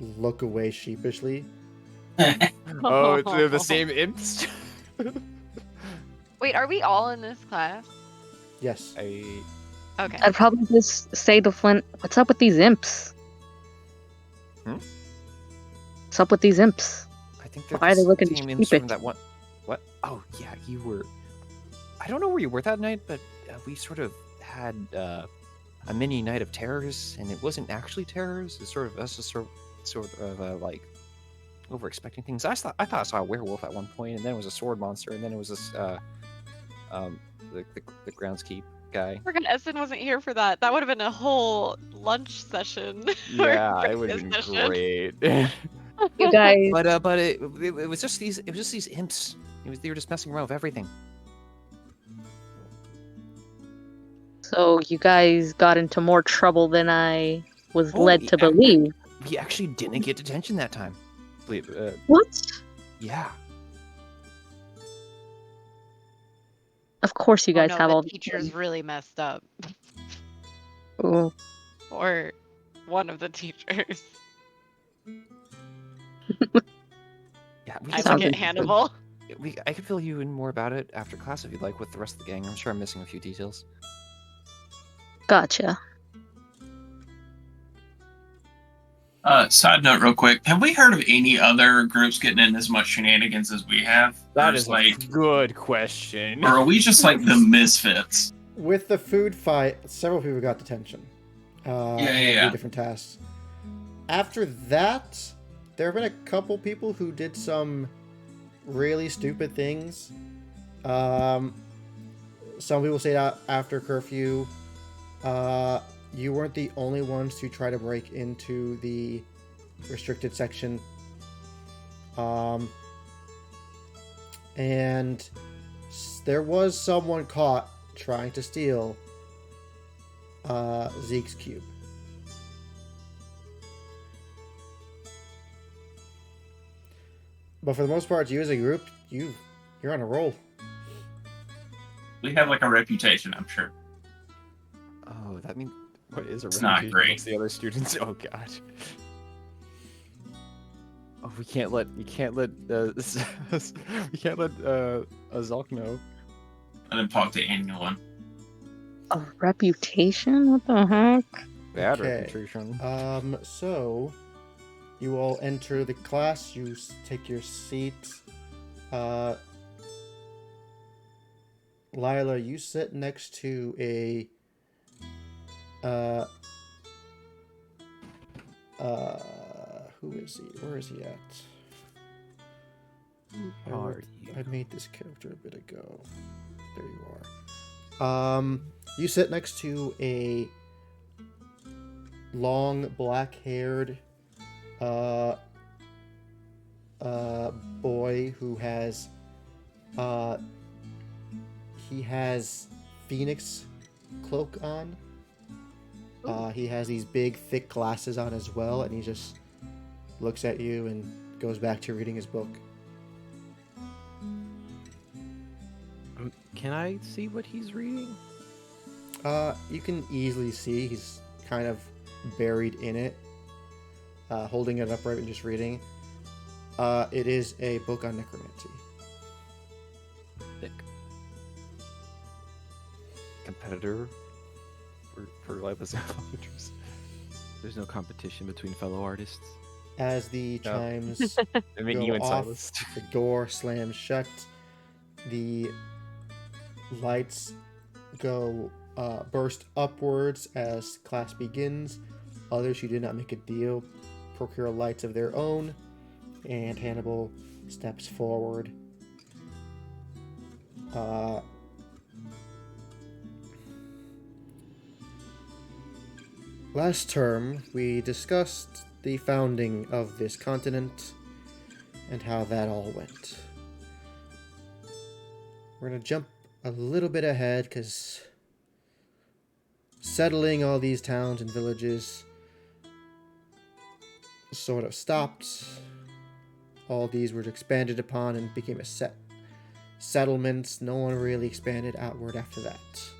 A: look away sheepishly.
G: Oh, they're the same imps.
I: Wait, are we all in this class?
A: Yes.
I: Okay.
B: I'd probably just say to Flint, what's up with these imps?
G: Hmm?
B: What's up with these imps?
G: I think they're
B: Why are they
G: the
B: looking
G: same imps
B: stupid?
G: from that one. What? Oh, yeah, you were. I don't know where you were that night, but we sort of had a mini night of terrors, and it wasn't actually terrors. It's sort of us just sort of like over expecting things. I thought I saw a werewolf at one point, and then it was a sword monster, and then it was this the groundskeep guy.
I: I forgot Essen wasn't here for that. That would have been a whole lunch session. or
G: Yeah, it would have been
I: breakfast session.
G: great.
B: You guys,
G: but it was just these imps. They were just messing around with everything.
B: so you guys got into more trouble than I was
G: Oh,
B: led to
G: yeah.
B: believe.
G: We actually didn't get detention that time.
B: What?
G: Yeah.
B: Of course you
I: Oh,
B: guys
I: no,
B: have
I: the
B: all
I: teachers really messed up.
B: Oh,
I: Or one of the teachers.
G: Yeah, we
I: I
G: just
B: Sounds
I: look at
B: interesting.
I: Hannibal.
G: I could fill you in more about it after class if you'd like with the rest of the gang. I'm sure I'm missing a few details.
B: Gotcha.
E: Side note, real quick: have we heard of any other groups getting in as much shenanigans as we have?
G: That
E: Or
G: is
E: like,
G: a good question.
E: or are we just like the misfits?
A: With the food fight, several people got detention.
E: Yeah,
A: And had to do
E: yeah.
A: different tasks. After that, there have been a couple people who did some really stupid things. Some people say that after curfew, you weren't the only ones to try to break into the restricted section. And there was someone caught trying to steal Zeke's cube. But for the most part, you as a group, you're on a roll.
E: We have like a reputation, I'm sure.
G: Oh, that means what is a
E: It's not
G: reputation
E: great.
G: amongst the other students? Oh god. Oh, we can't let we can't let Zulk know.
E: I didn't talk to anyone.
B: A reputation? What the heck?
G: Bad
A: Okay.
G: reputation.
A: So you all enter the class. You take your seats. Lila, you sit next to a who is he? Where is he at? I made this character a bit ago. There you are. You sit next to a long black-haired boy who has he has Phoenix cloak on. He has these big thick glasses on as well, and he just looks at you and goes back to reading his book.
F: Can I see what he's reading?
A: You can easily see he's kind of buried in it, holding it upright and just reading. It is a book on necromancy.
F: Thick.
G: Competitor for Lila's interest.
F: There's no competition between fellow artists.
A: As the
G: No.
A: chimes
G: I mean,
A: go
G: you and
A: off,
G: Silas.
A: the door slams shut. The lights go burst upwards as class begins. Others who did not make a deal procure lights of their own, and Hannibal steps forward. Last term, we discussed the founding of this continent and how that all went. We're going to jump a little bit ahead because settling all these towns and villages sort of stopped. All these were expanded upon and became a set settlements. No one really expanded outward after that.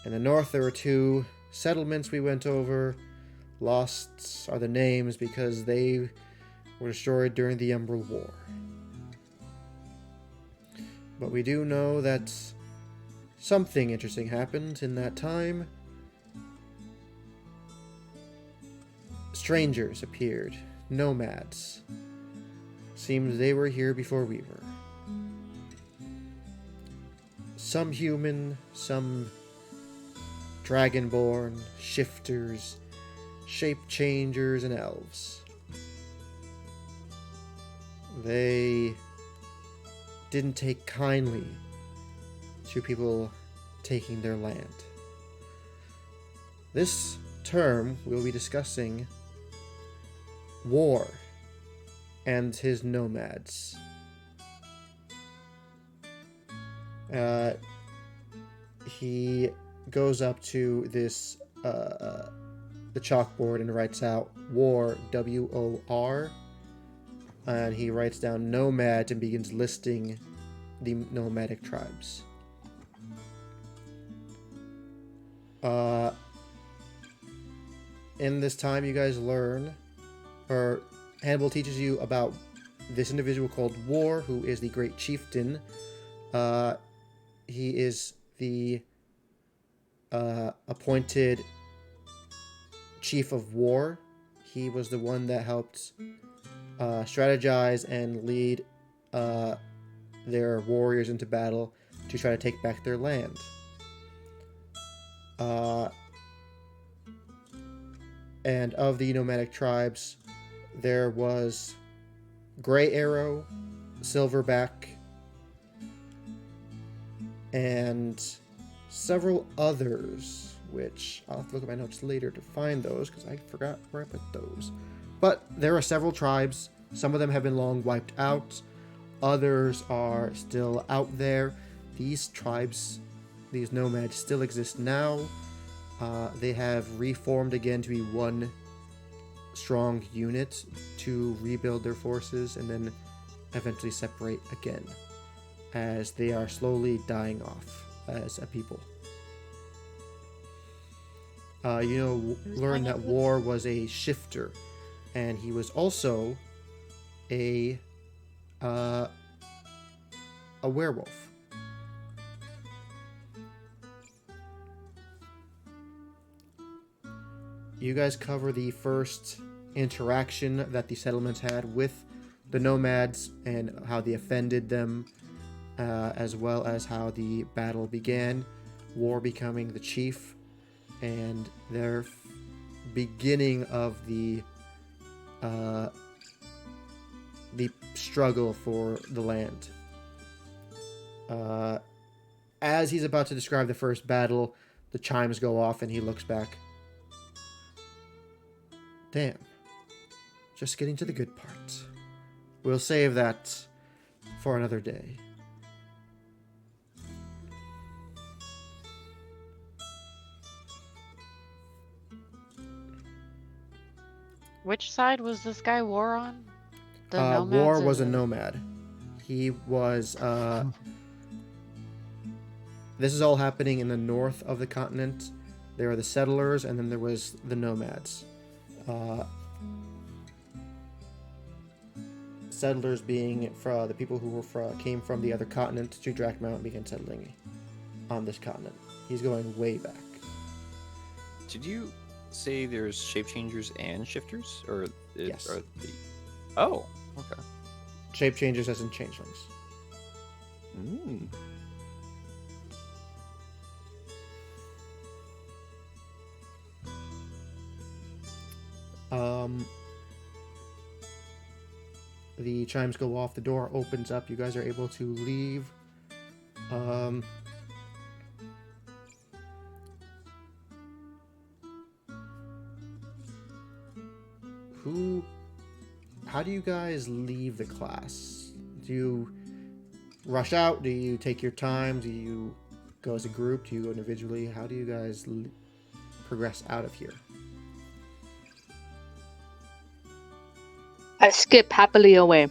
A: In the north, there were 2 settlements we went over. Lost are the names because they were destroyed during the Emerald War. But we do know that something interesting happened in that time. Strangers appeared, nomads. Seems they were here before we were. Some human, some dragonborn, shifters, shape changers, and elves. They didn't take kindly to people taking their land. This term we'll be discussing war and his nomads. He goes up to this the chalkboard and writes out war, W-O-R, and he writes down nomads and begins listing the nomadic tribes. In this time, you guys learn, or Hannibal teaches you about this individual called War, who is the great chieftain. He is the appointed chief of war. he was the one that helped strategize and lead their warriors into battle to try to take back their land. And of the nomadic tribes, there was Gray Arrow, Silverback, and several others, which I'll have to look at my notes later to find those because I forgot where I put those. But there are several tribes. Some of them have been long wiped out. Others are still out there. These tribes, these nomads, still exist now. They have reformed again to be one strong unit to rebuild their forces and then eventually separate again, as they are slowly dying off as a people. Learn that War was a shifter, and he was also a werewolf. You guys cover the first interaction that the settlements had with the nomads and how they offended them, as well as how the battle began, War becoming the chief, and their beginning of the struggle for the land. As he's about to describe the first battle, the chimes go off and he looks back. Damn. Just getting to the good part. We'll save that for another day.
I: Which side was this guy War on? The nomads
A: War
I: or
A: was a
I: the-
A: nomad. He was... This is all happening in the north of the continent. There are the settlers, and then there was the nomads. Settlers being the people who came from the other continent to Drakmount and began settling on this continent. He's going way back.
G: Did you say there's shape changers and shifters, or
A: Yes.
G: Are the... Oh, okay.
A: Shape changers as in changelings.
G: Mm.
A: The chimes go off, the door opens up, you guys are able to leave. How do you guys leave the class? Do you rush out? Do you take your time? Do you go as a group? Do you go individually? How do you guys progress out of here?
B: I skip happily away.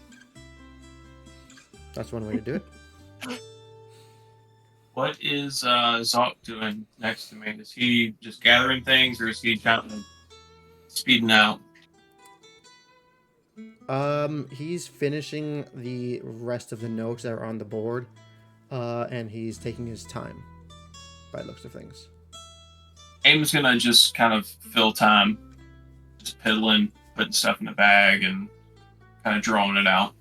A: That's one way to do it.
E: What is Zalk doing next to me? Is he just gathering things, or is he kind of speeding out?
A: He's finishing the rest of the notes that are on the board, and he's taking his time, by the looks of things.
E: Aim's gonna just kind of fill time, just piddling, putting stuff in the bag, and kind of drawing it out.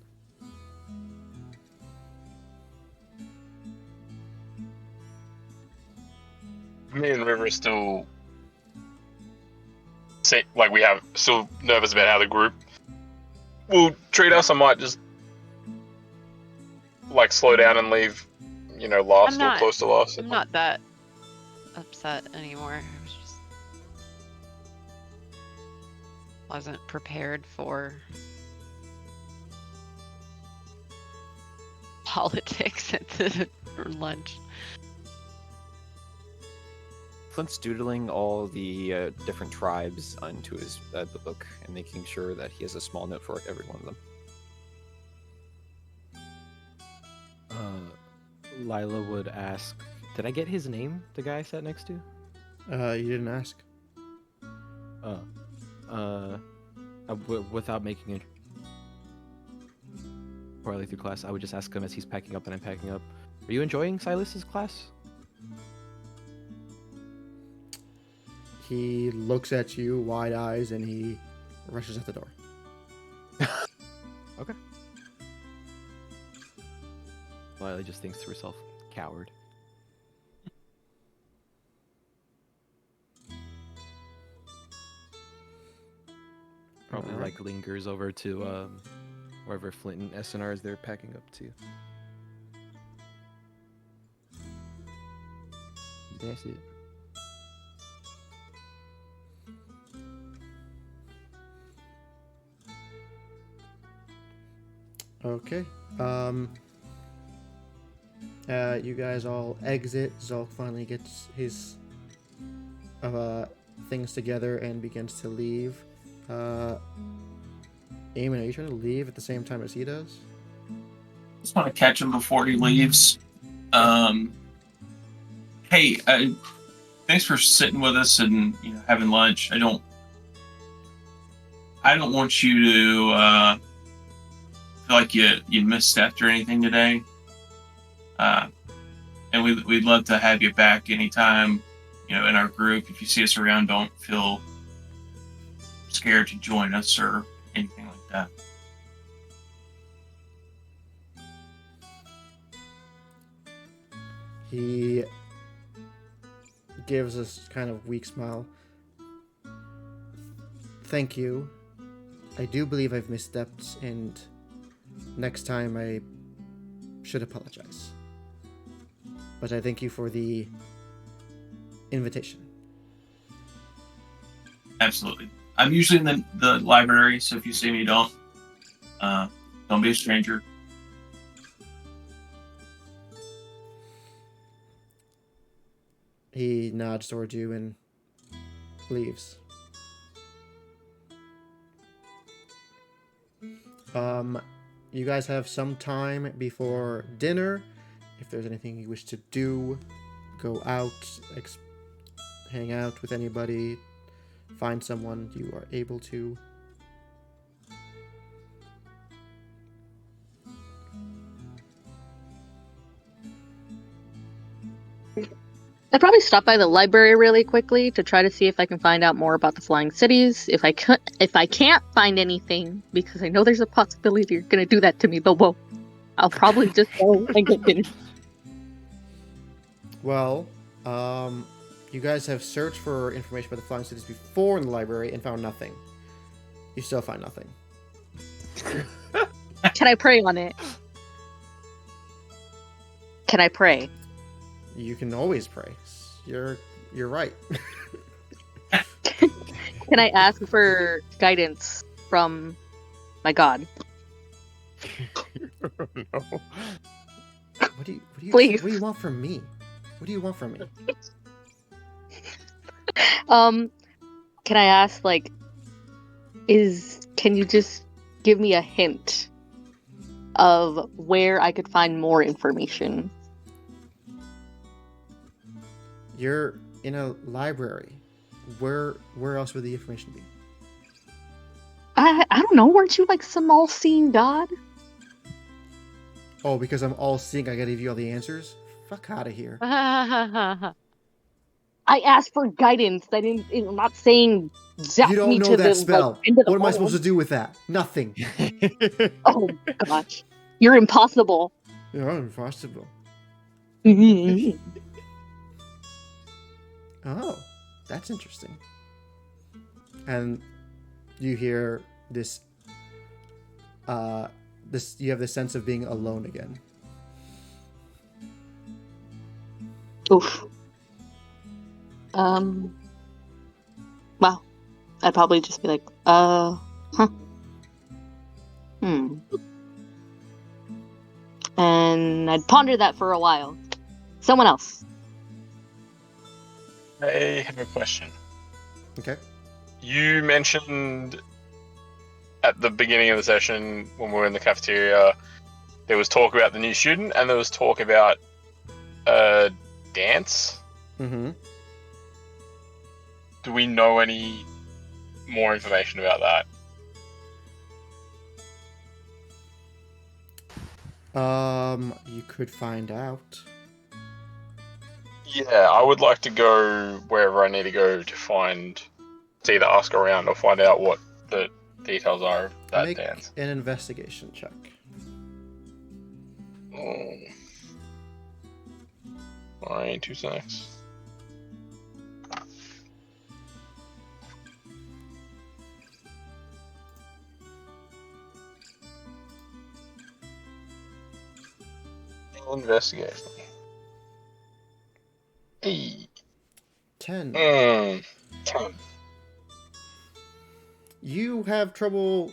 D: Me and River are still still nervous about how the group will treat us. I might just slow down and leave, last or close to last.
I: I'm not that upset anymore. I was just wasn't prepared for politics at the lunch.
G: Flint's doodling all the different tribes onto his book and making sure that he has a small note for every one of them.
F: Lila would ask, "Did I get his name? The guy I sat next to?"
A: You didn't ask.
F: Without making it partly through class, I would just ask him as he's packing up and I'm packing up. Are you enjoying Silas's class?
A: He looks at you, wide eyes, and he rushes out the door.
F: Okay. Lila just thinks to herself, coward. Probably
A: Alright.
F: like lingers over to wherever Flint and SNRs they're packing up to. That's it.
A: Okay. You guys all exit. Zulk finally gets his things together and begins to leave. Eamon, are you trying to leave at the same time as he does?
E: Just want to catch him before he leaves. Hey, thanks for sitting with us and having lunch. I don't want you to feel like you misstepped or anything today. And we'd love to have you back anytime, in our group. If you see us around, don't feel scared to join us or anything like that.
A: He gives us kind of weak smile. Thank you. I do believe I've misstepped, and next time I should apologize. But I thank you for the invitation.
E: Absolutely. I'm usually in the library, so if you see me, don't be a stranger.
A: He nods towards you and leaves. You guys have some time before dinner. If there's anything you wish to do, go out, hang out with anybody, find someone you are able to.
B: I'd probably stop by the library really quickly to try to see if I can find out more about the flying cities. If I can't find anything, because I know there's a possibility you're gonna do that to me, but whoa, I'll probably just go and get dinner.
A: Well, you guys have searched for information about the flying cities before in the library and found nothing. You still find nothing.
B: Can I pray on it? Can I pray?
A: You can always pray. You're right.
B: Can I ask for guidance from my god?
F: No.
A: What do you
B: Please.
A: What do you want from me? What do you want from me?
B: Can I ask, can you just give me a hint of where I could find more information?
A: You're in a library. Where else would the information be?
B: I don't know, weren't you some all-seeing god?
A: Oh, because I'm all seeing, I gotta give you all the answers? Fuck out of here.
B: I asked for guidance. I'm not saying zap
A: You don't
B: me
A: know
B: to
A: that
B: the
A: spell.
B: end of the
A: What am I
B: world.
A: supposed to do with that? Nothing.
B: Oh gosh, you're impossible.
A: You're impossible. Oh, that's interesting. And you hear this. You have this sense of being alone again.
B: Oof. Well, I'd probably just be like, huh. And I'd ponder that for a while. Someone else.
D: I have a question.
A: Okay.
D: You mentioned at the beginning of the session when we were in the cafeteria, there was talk about the new student and there was talk about dance.
A: Mm-hmm.
D: Do we know any more information about that?
A: You could find out.
D: Yeah, I would like to go wherever I need to go to either ask around or find out what the details are of that
A: Make
D: dance.
A: an investigation check.
D: Oh. Alright, 2 seconds. Investigation. Hey.
A: 10.
D: 10.
A: You have trouble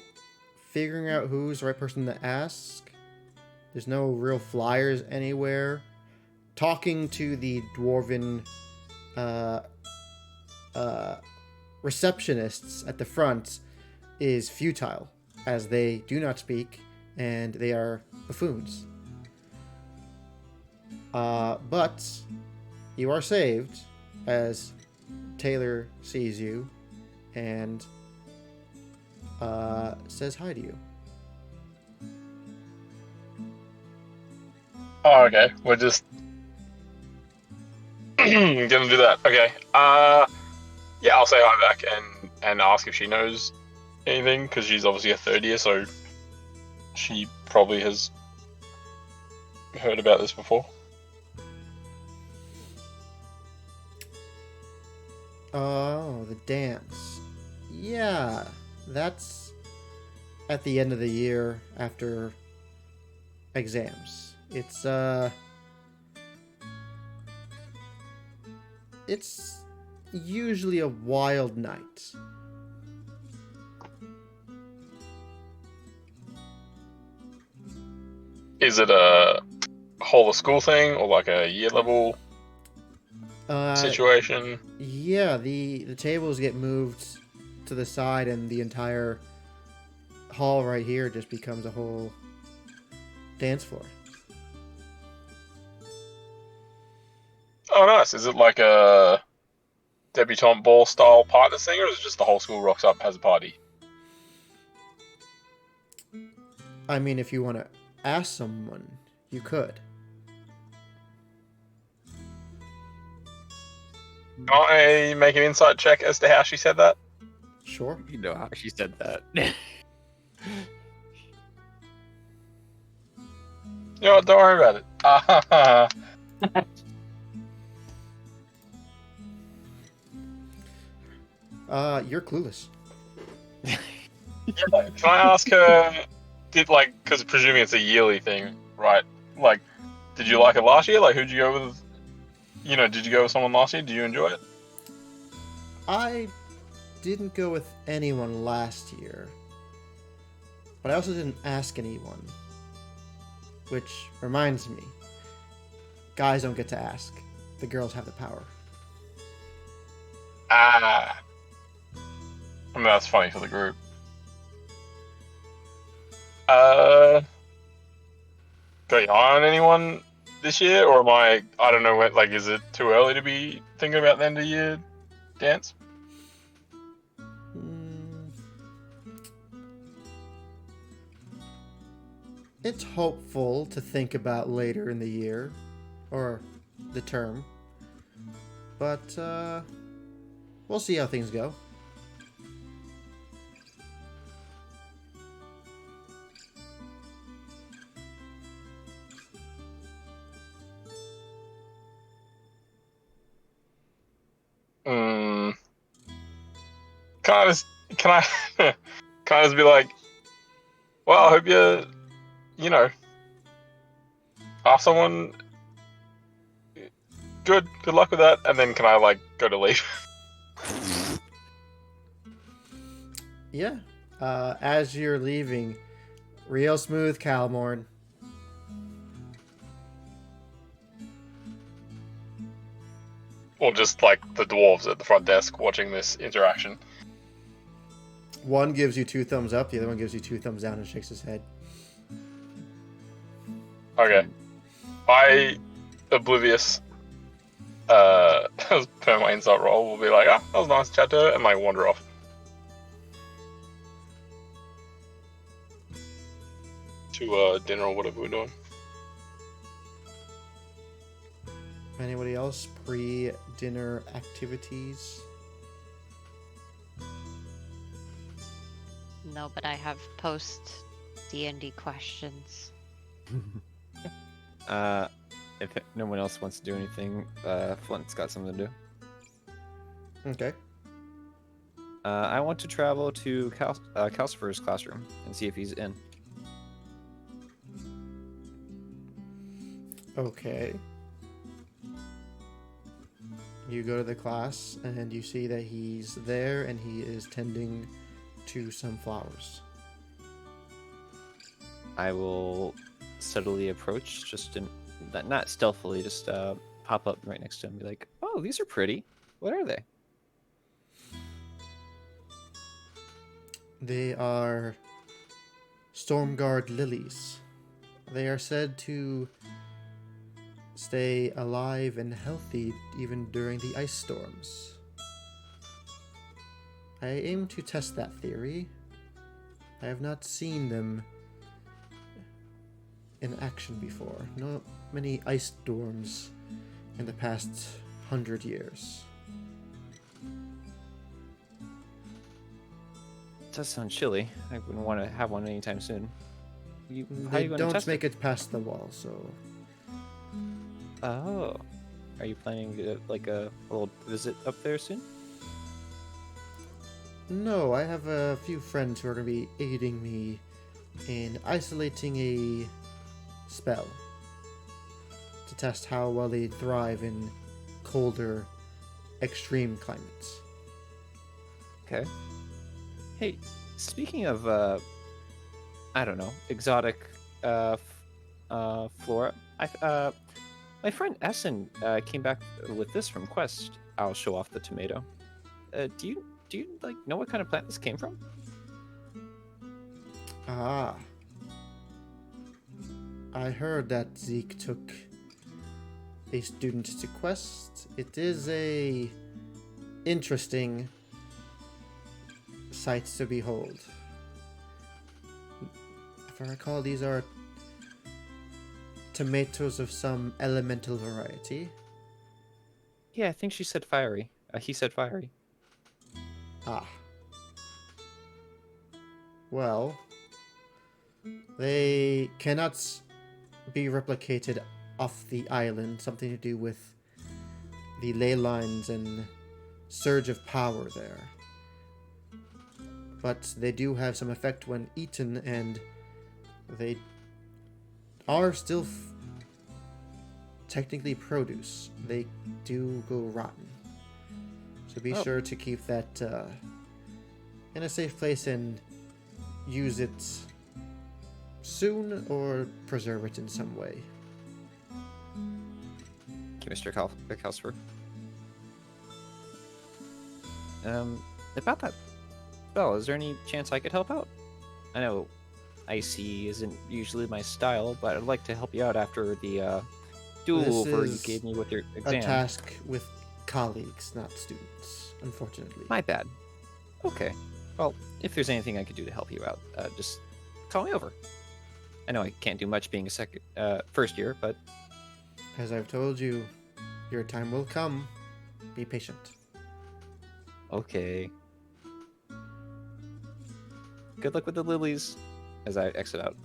A: figuring out who's the right person to ask. There's no real flyers anywhere. Talking to the dwarven receptionists at the front is futile, as they do not speak and they are buffoons. But you are saved as Taylor sees you and says hi to you.
D: Oh, okay. We're just gonna do that. Okay. Yeah, I'll say hi back and ask if she knows anything, because she's obviously a third year, so she probably has heard about this before.
A: Oh, the dance. Yeah, that's at the end of the year after exams. It's usually a wild night.
D: Is it a whole of school thing or like a year level situation?
A: Yeah, the tables get moved to the side and the entire hall right here just becomes a whole dance floor.
D: Oh, nice. Is it like a debutante ball style partner thing, or is it just the whole school rocks up, has a party?
A: I mean, if you want to ask someone, you could.
D: Can I make an insight check as to how she said that?
A: Sure.
G: You know how she said that.
D: You know what, don't worry about it.
A: You're clueless.
D: Can I ask her, because presuming it's a yearly thing, right? Like, did you like it last year? Like, who'd you go with? Did you go with someone last year? Did you enjoy it?
A: I didn't go with anyone last year, but I also didn't ask anyone. Which reminds me, guys don't get to ask. The girls have the power.
D: I mean, that's funny for the group. Got your eye on anyone this year, or am I don't know, is it too early to be thinking about the end of year dance?
A: It's hopeful to think about later in the year, or the term, but we'll see how things go.
D: Can I just can I just be like, well, I hope ask someone good luck with that, and then can I go to leave?
A: Yeah. As you're leaving, real smooth, Calmorn.
D: Or just the dwarves at the front desk watching this interaction.
A: One gives you 2 thumbs up, the other one gives you 2 thumbs down and shakes his head.
D: Okay. I, oblivious, per my insight roll, will be like, that was nice to chat to her, and wander off. To dinner or whatever we're doing.
A: Anybody else? Pre-dinner activities?
I: though, but I have post D&D questions.
G: If no one else wants to do anything, Flint's got something to do.
A: Okay.
G: I want to travel to Calcifer's classroom and see if he's in.
A: Okay. You go to the class and you see that he's there and he is tending to some flowers.
G: I will subtly approach, not stealthily, just pop up right next to him and be like, "Oh, these are pretty. What are they?"
A: They are Stormguard lilies. They are said to stay alive and healthy even during the ice storms. I aim to test that theory. I have not seen them in action before. Not many ice storms in the past 100 years.
G: It does sound chilly. I wouldn't want to have one anytime soon. How are
A: They
G: you going to
A: don't
G: test
A: make it past the wall, so
G: Oh, are you planning like a little visit up there soon?
A: no, I have a few friends who are going to be aiding me in isolating a spell to test how well they thrive in colder, extreme climates.
G: Okay. Hey, speaking of I don't know, exotic flora, my friend Essen came back with this from Quest. I'll show off the tomato. Do you like know what kind of plant this came from?
A: Ah. I heard that Zeke took a student to Quest. It is a interesting sight to behold. If I recall, these are tomatoes of some elemental variety.
G: Yeah, I think she said fiery. He said fiery.
A: Ah. Well, they cannot be replicated off the island. Something to do with the ley lines and surge of power there. But they do have some effect when eaten, and they are still technically produce. They do go rotten. So be sure to keep that in a safe place and use it soon or preserve it in some way.
G: Thank you, Mr. Calcifer. About that spell, is there any chance I could help out? I know icy isn't usually my style, but I'd like to help you out after the do-over you gave me with your exam.
A: A task with colleagues, not students, unfortunately.
G: My bad. Okay. Well, if there's anything I could do to help you out, just call me over. I know I can't do much being a first year, but
A: As I've told you, your time will come. Be patient.
G: okay. Good luck with the lilies as I exit out.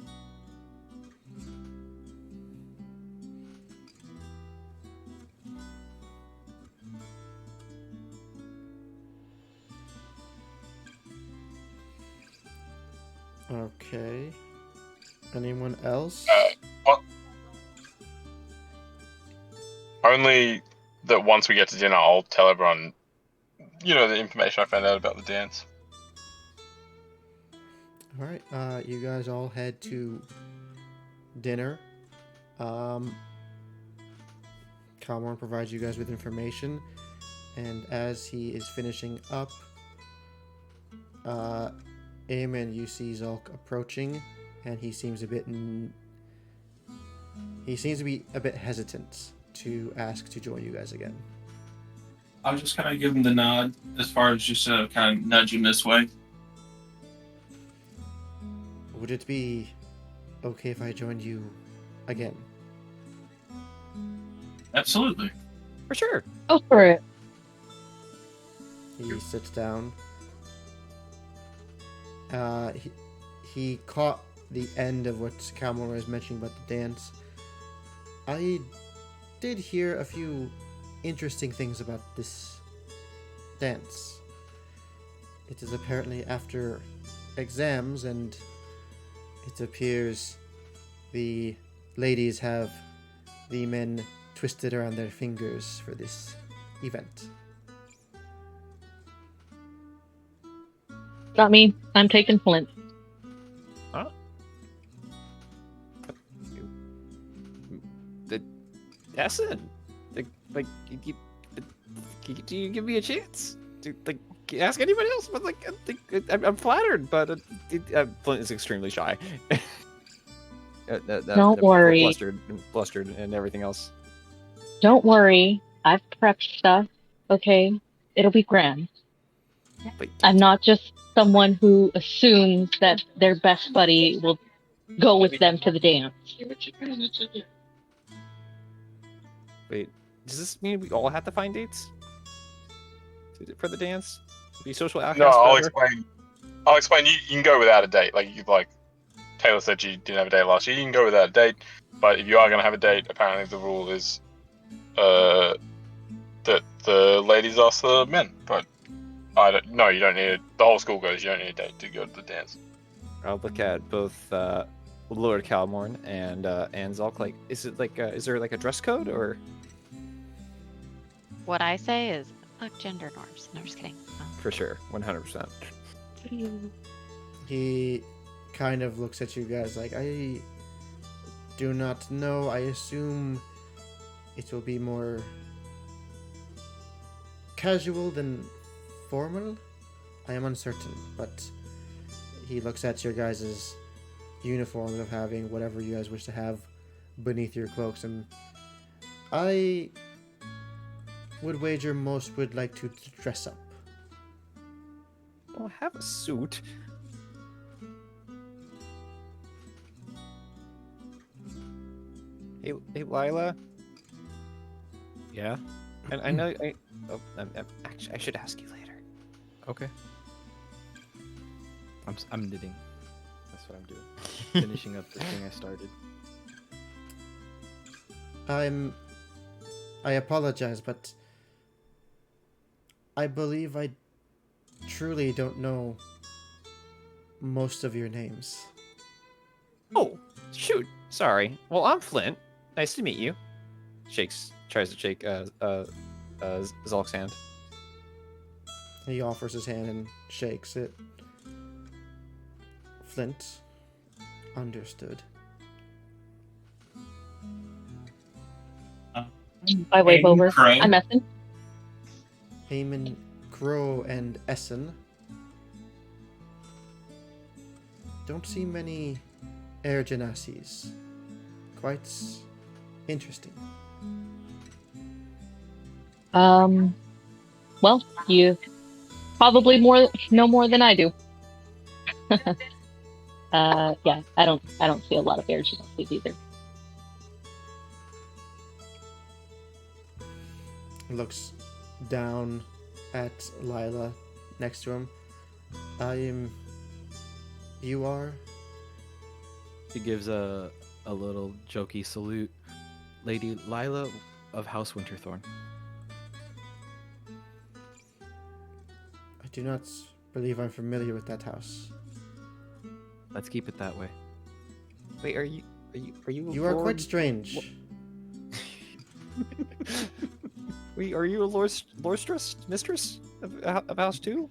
A: Okay. Anyone else?
D: Only that once we get to dinner, I'll tell everyone, the information I found out about the dance.
A: All right. You guys all head to dinner. Kalmorn provides you guys with information, and as he is finishing up, Eamon, you see Zulk approaching, and he seems to be a bit hesitant to ask to join you guys again.
E: I'll just kind of give him the nod as far as just kind of nudge him this way.
A: Would it be okay if I joined you again?
E: Absolutely.
G: For sure.
B: Go for it.
A: He sits down. He, he caught the end of what Calmore was mentioning about the dance. I did hear a few interesting things about this dance. It is apparently after exams, and it appears the ladies have the men twisted around their fingers for this event.
B: Not me. I'm taking Flint.
G: Huh? Essen, like, do you give me a chance? Ask anybody else. But I'm flattered, but Flint is extremely shy.
B: Don't worry.
G: Blustered, and everything else.
B: Don't worry. I've prepped stuff. Okay, it'll be grand.
G: But
B: I'm not just someone who assumes that their best buddy will go with them to the dance.
G: wait, does this mean we all have to find dates for the dance? Be social outcasts
D: No, I'll
G: forever?
D: explain. I'll explain. You can go without a date. Like Taylor said, she didn't have a date last year. You can go without a date, but if you are going to have a date, apparently the rule is that the ladies ask the men. But no, you don't need it. The whole school goes. You don't need a date to go to the dance.
G: I'll look at both Lord Calmorn and Zulk. Like, is there like a dress code or?
I: What I say is, fuck gender norms. No, I'm just kidding.
G: For sure, 100%.
A: He kind of looks at you guys like, I do not know. I assume it will be more casual than formal. I am uncertain, but he looks at your guys' uniforms of having whatever you guys wish to have beneath your cloaks, and I would wager most would like to dress up.
G: Well, have a suit. Hey, Lila.
F: Yeah.
G: And I know actually, I should ask you later.
F: Okay. I'm knitting. That's what I'm doing. Finishing up the thing I started.
A: I apologize, but I believe I truly don't know most of your names.
G: Oh, shoot. Sorry. Well, I'm Flint. Nice to meet you. Tries to shake Zulk's hand.
A: He offers his hand and shakes it. Flint. Understood.
B: I wave
E: Aiden
B: over.
E: Crow.
B: I'm Essen.
A: Heyman, Crow, and Essen. Don't see many air genasis. Quite interesting.
B: Well, you probably know more than I do. Yeah, I don't see a lot of air genesis either.
A: Looks down at Lila next to him. You are?
F: He gives a little jokey salute. Lady Lila of House Winterthorn.
A: I do not believe I'm familiar with that house.
F: Let's keep it that way.
G: Wait, are you?
A: You are quite strange.
G: Wait, are you a Lorstress mistress of House 2?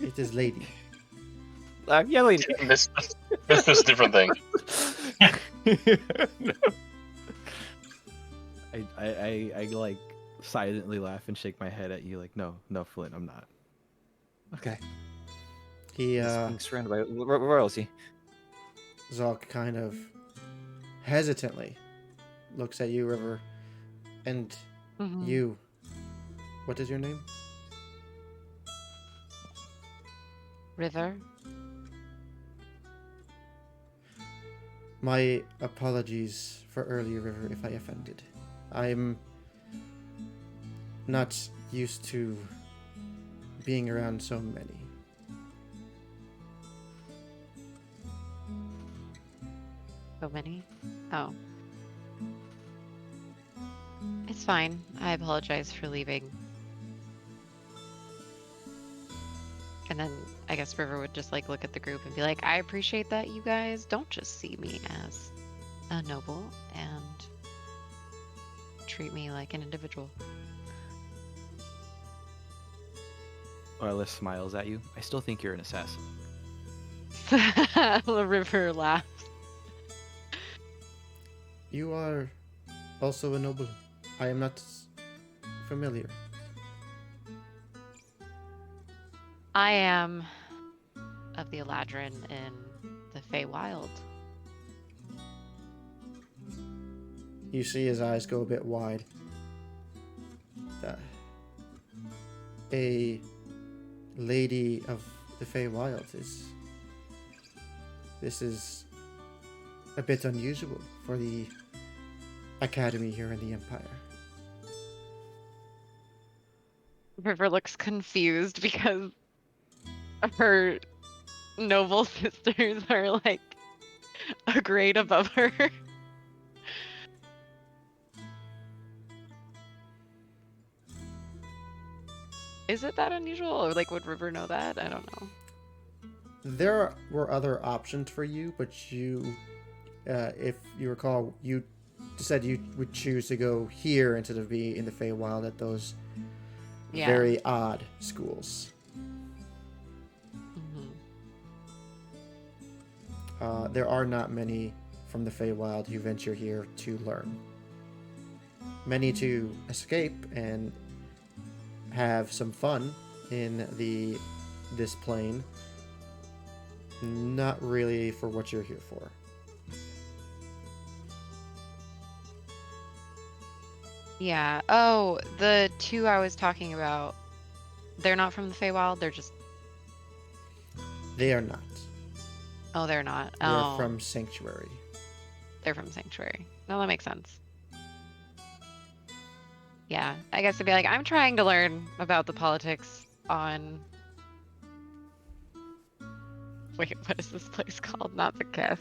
A: It is lady.
G: Yeah, lady.
D: This is a different thing.
G: No.
F: I like silently laugh and shake my head at you like, no, Flint, I'm not.
G: Okay.
A: He,
G: He's being surrounded by royalty.
A: Zalk kind of hesitantly looks at you, River, and you. What is your name?
I: River.
A: My apologies for earlier, River, if I offended. I'm not used to being around so many.
I: So many? Oh. It's fine. I apologize for leaving. And then I guess River would just like look at the group and be like, I appreciate that you guys don't just see me as a noble and treat me like an individual.
F: Arliss smiles at you. I still think you're an assassin.
I: River laughs.
A: You are also a noble. I am not familiar.
I: I am of the Eladrin in the Feywild.
A: You see his eyes go a bit wide. A lady of the Feywild is... This is a bit unusual for the academy here in the Empire.
I: River looks confused because her noble sisters are like a grade above her. Is it that unusual? Or like would River know that? I don't know.
A: There were other options for you, but you, if you recall, you said you would choose to go here instead of be in the Feywild at those very odd schools.
I: Mm-hmm.
A: There are not many from the Feywild who venture here to learn. Many to escape and have some fun in this plane. Not really for what you're here for.
I: Yeah. Oh, the two I was talking about, they're not from the Feywild, they're just...
A: They are not.
I: Oh, they're not.
A: They're
I: Oh,
A: from Sanctuary.
I: they're from Sanctuary. No, that makes sense. Yeah, I guess it'd be like, I'm trying to learn about the politics on... Wait, what is this place called? Not the Kef.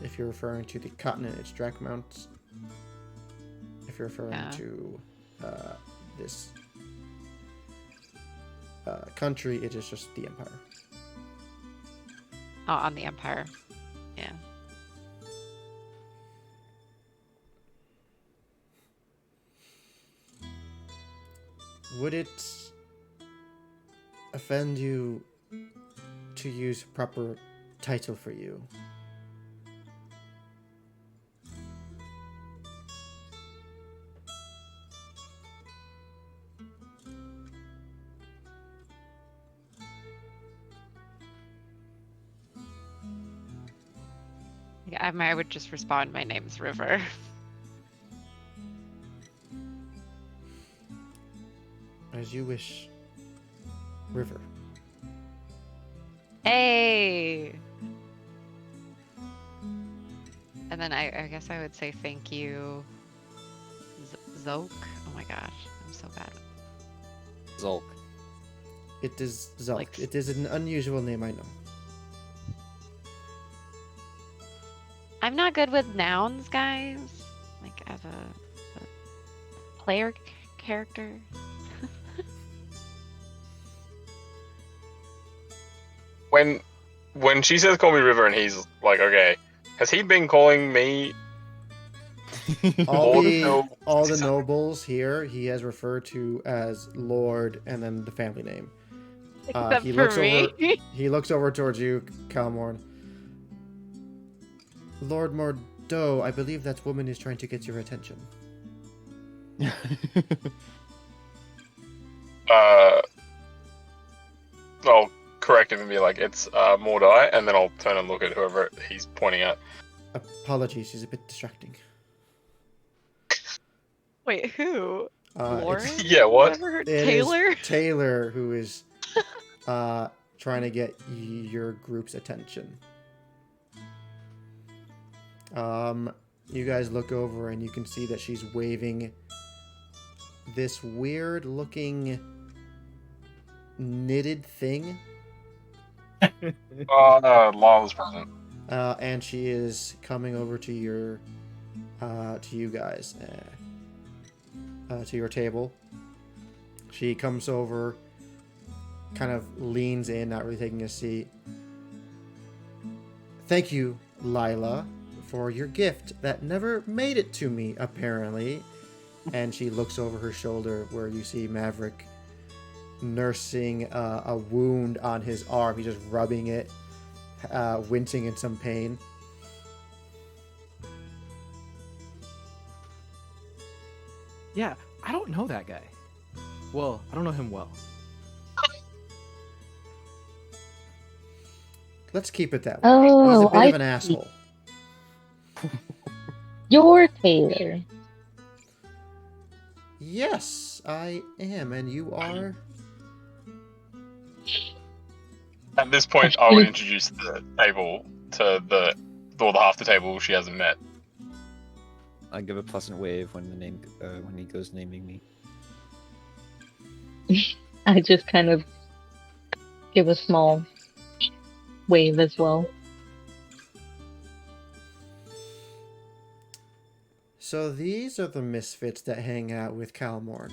A: If you're referring to the continent, it's Drakmount. If you're referring to this country, it is just the Empire.
I: Oh, on the Empire. Yeah.
A: Would it offend you to use a proper title for you?
I: Yeah, I would just respond, my name's River.
A: As you wish, River.
I: Hey! And then I guess I would say thank you, Zoke. Oh my gosh, I'm so bad.
G: Zulk.
A: It is Zulk.
I: Like-
A: It is an unusual name, I know.
I: I'm not good with nouns, guys. Like as a player character.
D: When she says call me River and he's like, okay, has he been calling me
A: All
D: Lord
A: the
D: Noble?
A: all the nobles here, he has referred to as Lord and then the family name.
I: Except
A: he
I: for
A: looks
I: me.
A: over. He looks over towards you, Calmorn. Lord Mordo, I believe that woman is trying to get your attention.
D: I'll correct him and be like, it's Mordai, and then I'll turn and look at whoever he's pointing at.
A: Apologies, she's a bit distracting.
I: Wait, who? Lauren?
D: Yeah, what?
I: Whatever?
A: It is
I: Taylor?
A: Taylor who is trying to get your group's attention. You guys look over and you can see that she's waving this weird looking knitted thing
D: Oh no, Lila's present.
A: And she is coming over to your, to you guys, to your table. She comes over, kind of leans in, not really taking a seat. Thank you, Lila, for your gift that never made it to me, apparently. And she looks over her shoulder where you see Maverick nursing a wound on his arm. He's just rubbing it, wincing in some pain.
F: Yeah, I don't know that guy. Well, I don't know him well.
A: Let's keep it that way. He's a
B: Oh,
A: bit of an
B: I see.
A: asshole.
B: You're Taylor.
A: Yes, I am, and you are.
D: At this point, I would introduce the table to the half the table she hasn't met.
G: I give a pleasant wave when when he goes naming me.
B: I just kind of give a small wave as well.
A: So these are the misfits that hang out with Calmorn.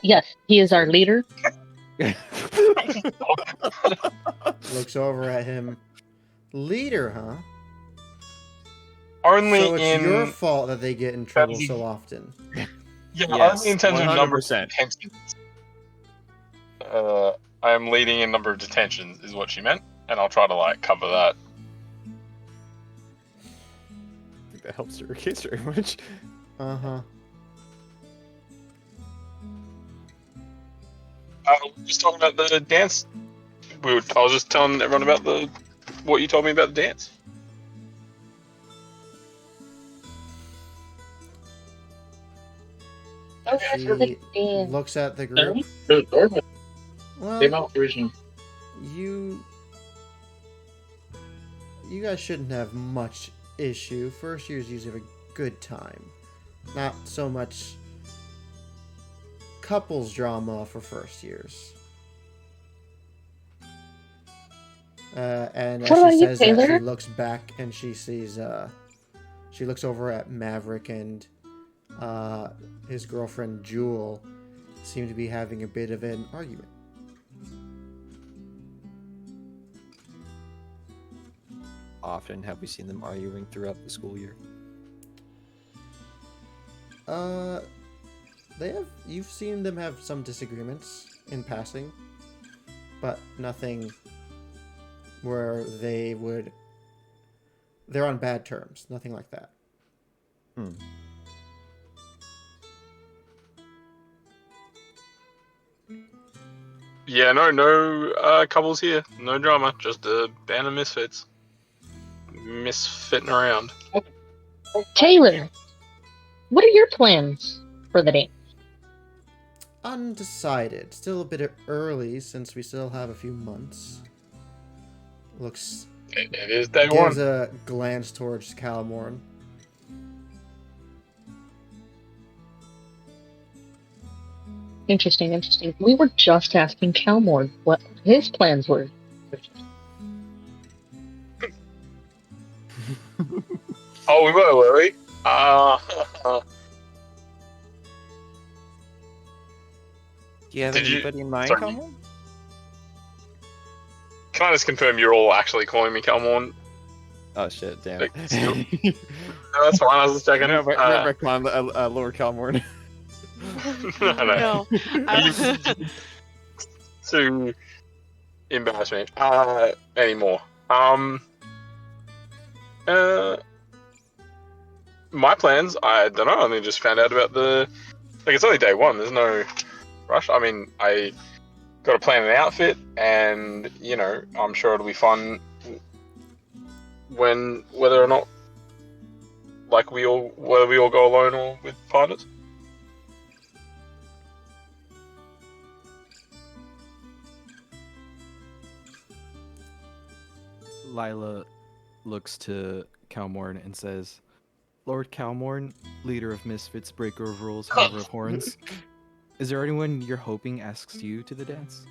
B: Yes, he is our leader.
A: Looks over at him. Leader, huh?
D: Only
A: So it's
D: in
A: your fault that they get in trouble so often.
D: yeah,
G: Yes,
D: only in terms of number of
G: 100%.
D: detentions. I am leading in number of detentions, is what she meant, and I'll try to cover that.
G: I think that helps her case very much.
A: Uh-huh.
D: Just talking about the dance. I was just telling everyone about what you told me about the dance.
A: She looks at the group. Well, you guys shouldn't have much issue. First years usually have a good time. Not so much couples drama for first years. And as
B: What about
A: she
B: you,
A: says that, she
B: Taylor?
A: looks back and she sees, she looks over at Maverick and his girlfriend Jewel seem to be having a bit of an argument.
G: Often have we seen them arguing throughout the school year?
A: You've seen them have some disagreements in passing, but nothing where they're on bad terms. Nothing like that.
G: Hmm.
D: Yeah, no couples here. No drama. Just a band of misfits. Misfitting around.
B: Taylor, what are your plans for the day?
A: Undecided. Still a bit early since we still have a few months. Looks.
D: It is day
A: Gives
D: one.
A: a glance towards Calmorn.
B: Interesting, interesting. We were just asking Calmore what his plans were.
D: Oh, we were we?
G: Do you have
D: Did you-
G: anybody in mind,
D: sorry.
G: Colin?
D: Can I just confirm you're all actually calling me Calmorn?
G: Oh shit, damn
D: Like,
G: it.
D: still- No, that's fine. I was just checking.
G: No, but Lower Calmorn.
D: No.
I: No.
D: To embarrass me anymore. My plans, I don't know. I only just found out about it's only day one. There's no rush. I mean, I got to plan an outfit, and I'm sure it'll be fun. Whether or not, whether we all go alone or with partners.
F: Lila looks to Calmorn and says, Lord Calmorn, leader of misfits, breaker of rules, haver of horns. Is there anyone you're hoping asks you to the dance?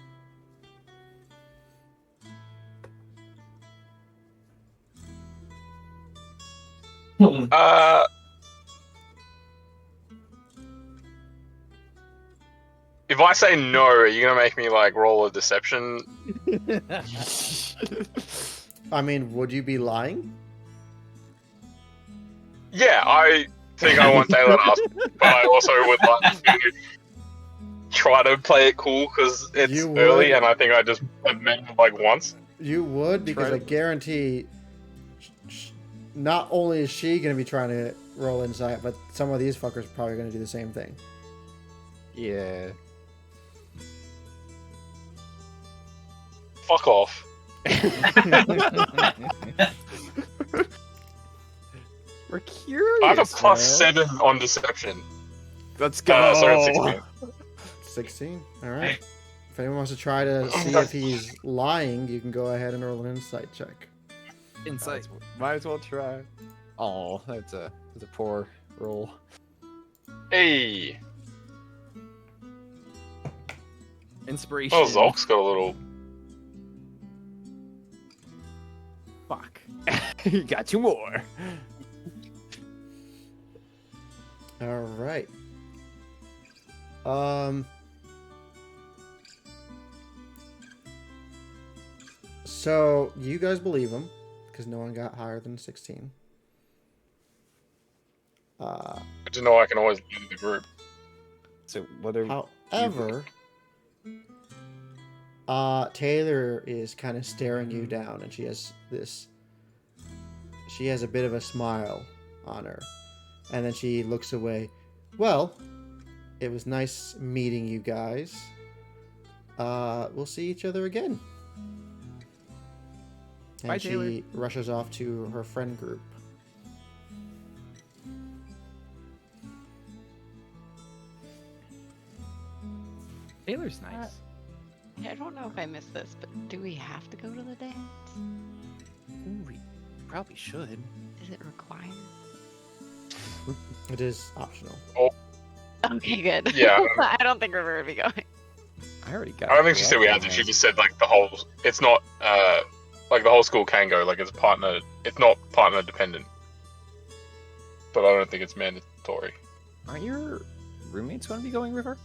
D: Uh, if I say no, are you gonna make me like roll a deception?
A: I mean, would you be lying?
D: Yeah, I think I want Taylor to ask, but I also would like to try to play it cool because it's
A: You would?
D: early, and I think I just met like once.
A: You would, because I guarantee not only is she going to be trying to roll insight, but some of these fuckers are probably going to do the same thing.
G: Yeah.
D: Fuck off.
G: We're curious.
D: I have a plus
G: man.
D: 7 on deception.
G: Let's go.
D: Sorry, 16.
A: 16? Alright. If anyone wants to try to see if he's lying, you can go ahead and roll an insight check.
F: Insight.
G: Might as well try. Oh, that's a poor roll.
D: Hey.
F: Inspiration.
D: Oh, Zolk's got a little.
F: Fuck.
G: You got 2 more.
A: Alright. So, you guys believe him, because no one got higher than 16.
D: I just know I can always lead the group.
G: So what are
A: However, Taylor is kind of staring you down, and she has a bit of a smile on her, and then she looks away. Well, it was nice meeting you guys. We'll see each other again. And
F: Bye,
A: she
F: Taylor.
A: rushes off to her friend group.
F: Taylor's nice.
I: I don't know if I missed this, but do we have to go to the dance?
F: Ooh, we probably should.
I: Is it required?
A: It is optional.
I: Okay, good.
D: Yeah.
I: I don't think River would be going.
G: I already got.
D: I don't think she said we had to. She just said like the whole. It's not like the whole school can go. Like it's partner. It's not partner dependent. But I don't think it's mandatory.
G: Aren't your roommates going to be going, River?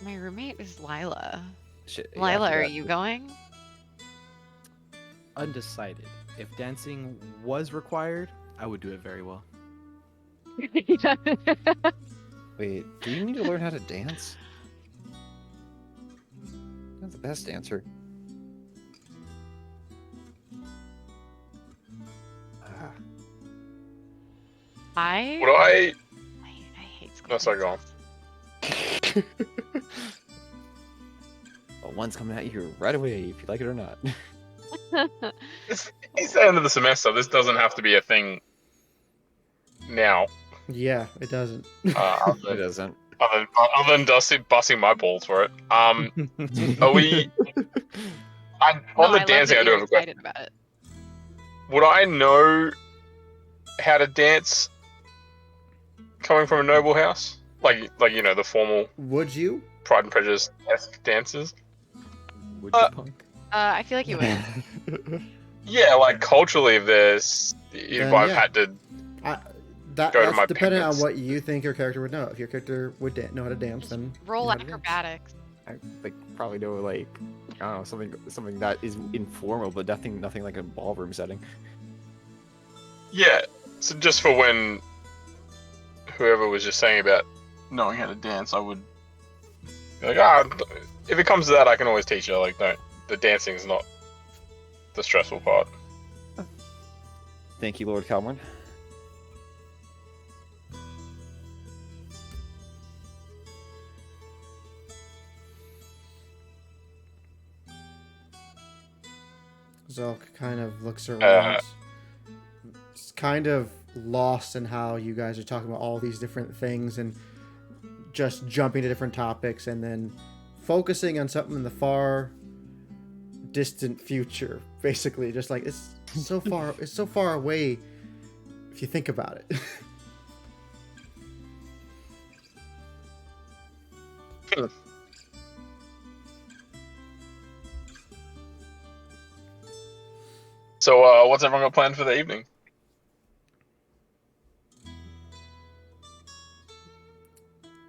I: My roommate is Lila.
G: Shit, yeah, I
I: Lila, are
G: forgot.
I: you going?
F: Undecided. If dancing was required, I would do it very well.
G: Wait, do you need to learn how to dance? Not the best dancer. Ah,
I: I
D: Would I?
I: hate school.
D: No, sorry, go on.
G: well, one's coming at you right away, if you like it or not.
D: It's the end of the semester. This doesn't have to be a thing now.
A: Yeah, it doesn't.
G: It doesn't.
D: Other than Dusty busting my balls for it. Are we? On the dancing, I do have a question.
I: excited about it.
D: Would I know how to dance coming from a noble house? Like you know the formal
A: Would you?
D: Pride and Prejudice esque dances.
F: Would you, punk?
I: I feel like you would.
D: Yeah, like culturally, if
A: Then,
D: I've
A: yeah.
D: had to.
A: That's
D: Go to my
A: depending on
D: picnics.
A: what you think your character would know. If your character would know how to dance, then
I: Roll
A: you know how to dance.
I: acrobatics.
G: I like probably know like I don't know something that is informal, but nothing like a ballroom setting.
D: Yeah, so just for when whoever was just saying about knowing how to dance, I would be like, if it comes to that, I can always teach her. Like, no, the dancing is not the stressful part.
G: Thank you, Lord Calmon.
A: Zelk kind of looks around. It's kind of lost in how you guys are talking about all these different things and just jumping to different topics and then focusing on something in the far distant future, basically. Just like it's so far away if you think about it.
D: So, what's everyone got planned for the evening?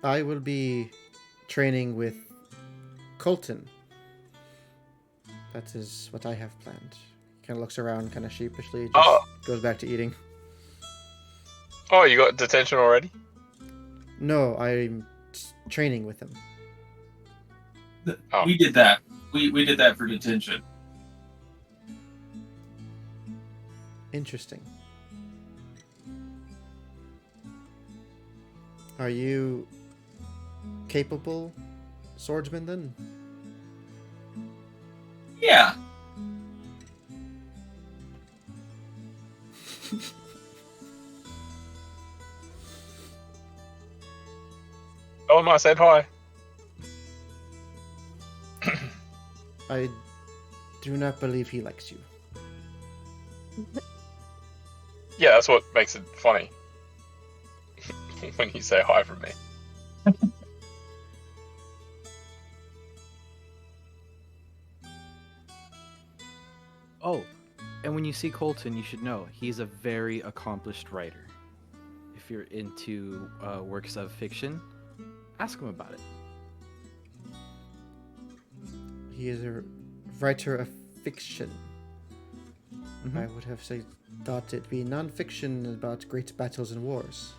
A: I will be training with Colton. That is what I have planned. He kind of looks around, kind of sheepishly, just
D: Oh.
A: goes back to eating.
D: Oh, you got detention already?
A: No, I'm training with him.
D: Oh.
E: We did that. We did that for detention.
A: Interesting. Are you capable swordsman then?
E: Yeah.
D: Oh, I said hi.
A: I do not believe he likes you.
D: Yeah, that's what makes it funny. When you say hi from me.
F: Oh, and when you see Colton, you should know he's a very accomplished writer. If you're into works of fiction, ask him about it.
A: He is a writer of fiction.
F: Mhm.
A: I would have thought it'd be non-fiction about great battles and wars.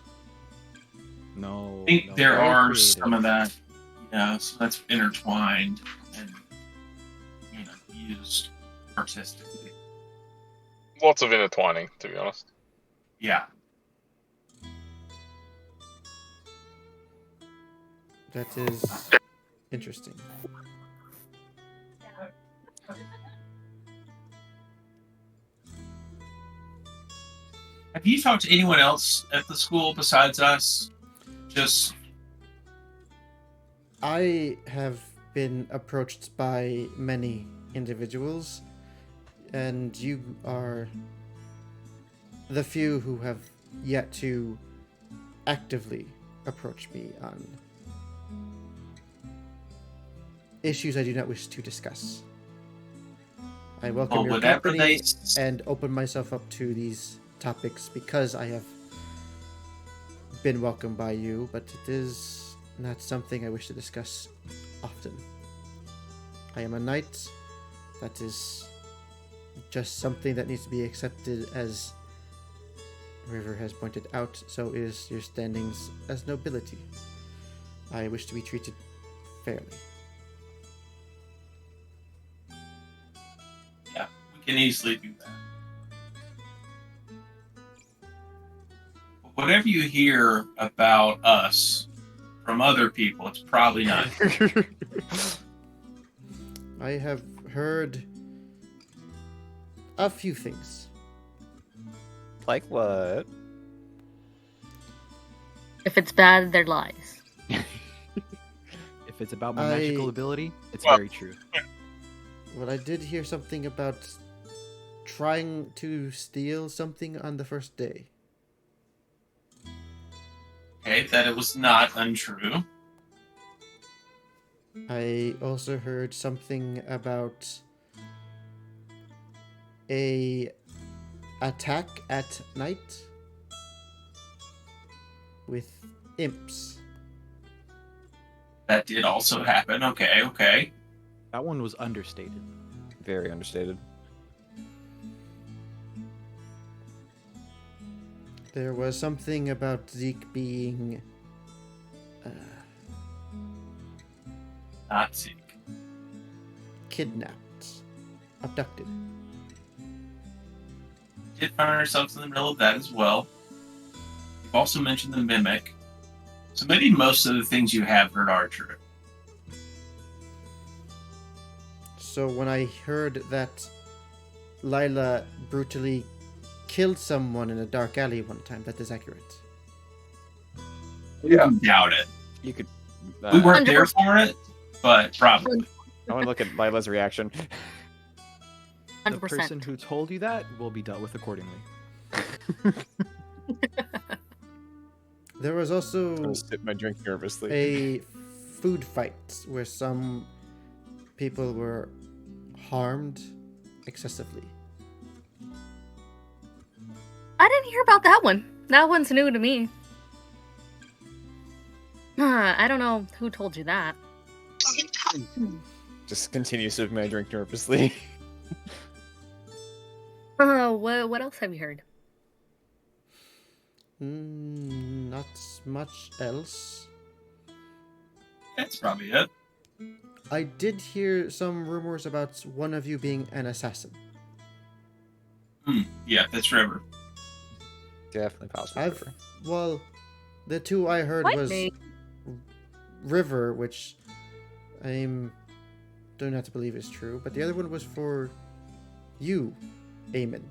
F: No,
E: I think
F: no,
E: there
F: very
E: are
F: creative.
E: some of that. Yeah, so that's intertwined and used artistically.
D: Lots of intertwining, to be honest.
E: Yeah.
A: That is interesting.
E: Have you talked to anyone else at the school besides us? Just
A: I have been approached by many individuals, and you are the few who have yet to actively approach me on issues I do not wish to discuss. I welcome
E: well,
A: your
E: whatever
A: company
E: they
A: and open myself up to these topics because I have been welcomed by you, but it is not something I wish to discuss often. I am a knight. That is just something that needs to be accepted, as River has pointed out. So is your standings as nobility. I wish to be treated fairly.
E: Yeah, we can easily do that. But whatever you hear about us from other people, it's probably not.
A: I have heard a few things.
G: Like what?
B: If it's bad, they're lies.
F: If it's about my magical
A: I-
F: ability, it's
D: Well-
F: very true.
A: Well, I did hear something about trying to steal something on the first day.
E: Okay, that it was not untrue.
A: I also heard something about a attack at night with imps.
E: That did also happen. Okay.
F: That one was understated.
G: Very understated.
A: There was something about Zeke being
E: Not Zeke.
A: kidnapped, abducted.
E: Did find ourselves in the middle of that as well. You've also mentioned the mimic. So maybe most of the things you have heard are true.
A: So when I heard that Lila brutally killed someone in a dark alley one time, that is accurate.
E: You can doubt it.
G: You could.
E: We weren't there
B: 100%.
E: for it, but probably.
G: I want to look at Lila's reaction.
F: The
B: 100%.
F: person who told you that will be dealt with accordingly.
A: There was also
G: I'm gonna sip my drink nervously.
A: a food fights where some people were harmed excessively.
J: I didn't hear about that one. That one's new to me. I don't know who told you that.
G: Just continue sipping my drink nervously.
J: What else have you heard?
A: Not much else.
E: That's probably it.
A: I did hear some rumors about one of you being an assassin.
E: Yeah, that's River.
G: Definitely possible.
A: Well, the two I heard
J: What?
A: was River, which I'm don't have to believe is true, but the other one was for you, Eamon.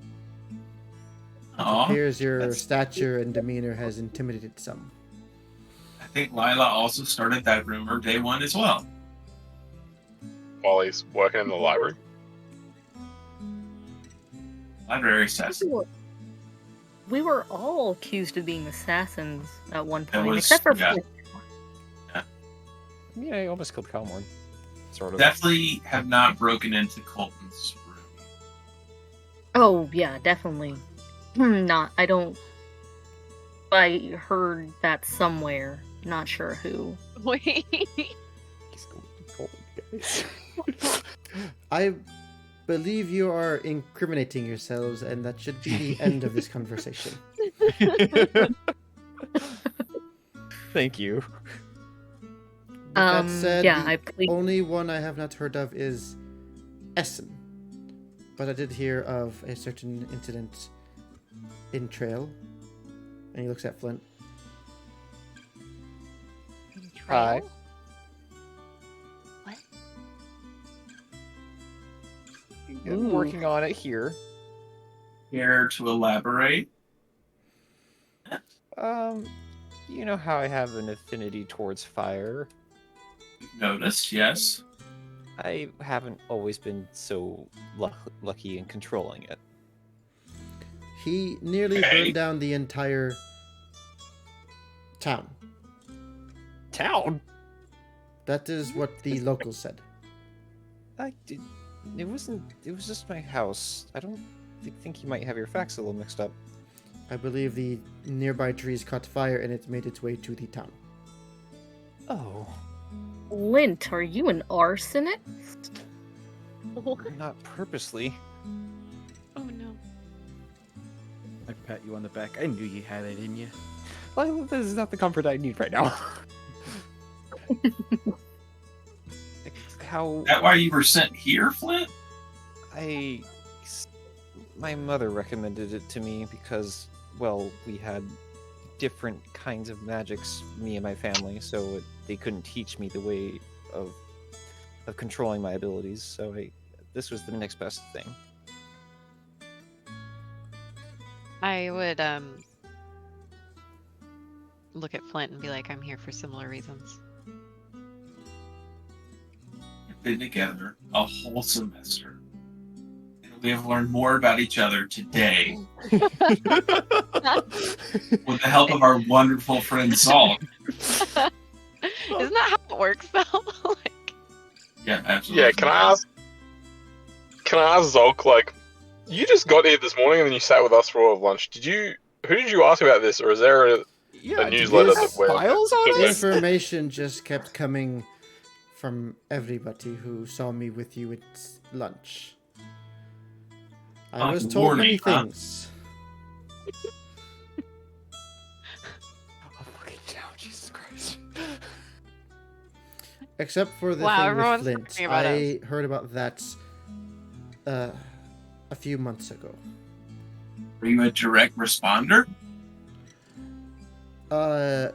A: It appears your stature and demeanor has intimidated some.
E: I think Lila also started that rumor day one as well.
D: While he's working in the library.
E: Library assassin.
J: We were all accused of being assassins at one point,
E: was-
J: except for
E: yeah.
J: Flint.
G: Yeah, I almost killed Calmorn. Sort of.
E: Definitely have not broken into Colton's room.
J: Oh yeah, definitely. Not. I don't. I heard that somewhere. Not sure who.
I: Wait.
G: He's going to cold, guys.
A: I believe you are incriminating yourselves, and that should be the end of this conversation.
G: Thank you.
A: With that said,
J: yeah,
A: the
J: I plead.
A: only one I have not heard of is Essen. But I did hear of a certain incident in Trail. And he looks at Flint.
G: Hi.
I: What?
G: I'm
J: Ooh.
G: working on it here.
E: Care to elaborate?
G: You know how I have an affinity towards fire?
E: Noticed, yes.
G: I haven't always been so lucky in controlling it.
A: He nearly
E: Okay.
A: burned down the entire town.
G: Town?
A: That is what the locals said.
G: I did. It wasn't. It was just my house. I don't think you might have your facts a little mixed up.
A: I believe the nearby trees caught fire and it made its way to the town.
G: Oh,
J: Lint, are you an arsonist?
G: not purposely.
I: Oh no.
F: I pat you on the back. I knew you had it in you.
G: Well, this is not the comfort I need right now. How
E: That why you were sent here, Flint?
G: my mother recommended it to me because, well, we had different kinds of magics, me and my family, so they couldn't teach me the way of controlling my abilities. So this was the next best thing.
I: I would look at Flint and be like, I'm here for similar reasons.
E: We've been together a whole semester. And we have learned more about each other today with the help of our wonderful friend Saul.
I: Isn't that how it works though? Like,
E: Yeah, absolutely.
D: Yeah, can I ask Zolk, like, you just got here this morning and then you sat with us for all of lunch. Who did you ask about this, or is there a newsletter that we're
G: files on
A: The
G: it?
A: information just kept coming from everybody who saw me with you at lunch. I
E: On
A: was
E: the
A: told many
E: morning, huh?
A: things.
G: Oh, fucking down, Jesus Christ.
A: Except for the
I: Wow,
A: thing with
I: everyone's
A: Flint.
I: talking about
A: I heard about that a few months ago.
E: Were you a direct responder?
A: A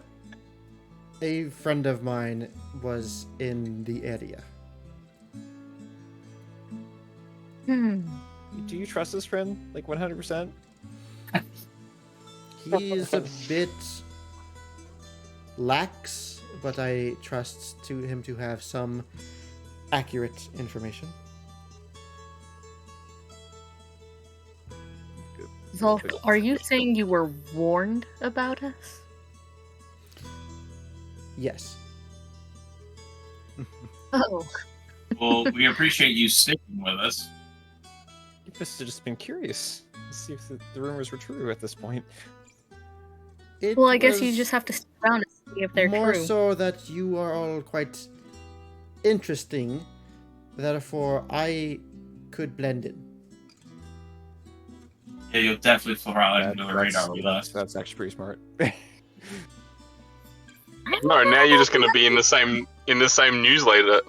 A: friend of mine was in the area.
G: Do you trust this friend? Like 100%?
A: He's a bit lax, but I trust him to have some accurate information.
J: Zolk, are you saying you were warned about us?
A: Yes.
J: Oh,
E: Well, we appreciate you sticking with us.
G: You must have just been curious to see if the rumors were true at this point.
A: It
J: well, I guess you
A: was
J: just have to stick around and see if they're
A: more
J: true.
A: so that you are all quite interesting, therefore I could blend in.
E: Yeah, you'll definitely fly right
G: That-
E: under the
G: that's,
E: radar with us.
G: that's actually pretty smart.
D: No, now you're just going to be in the same newsletter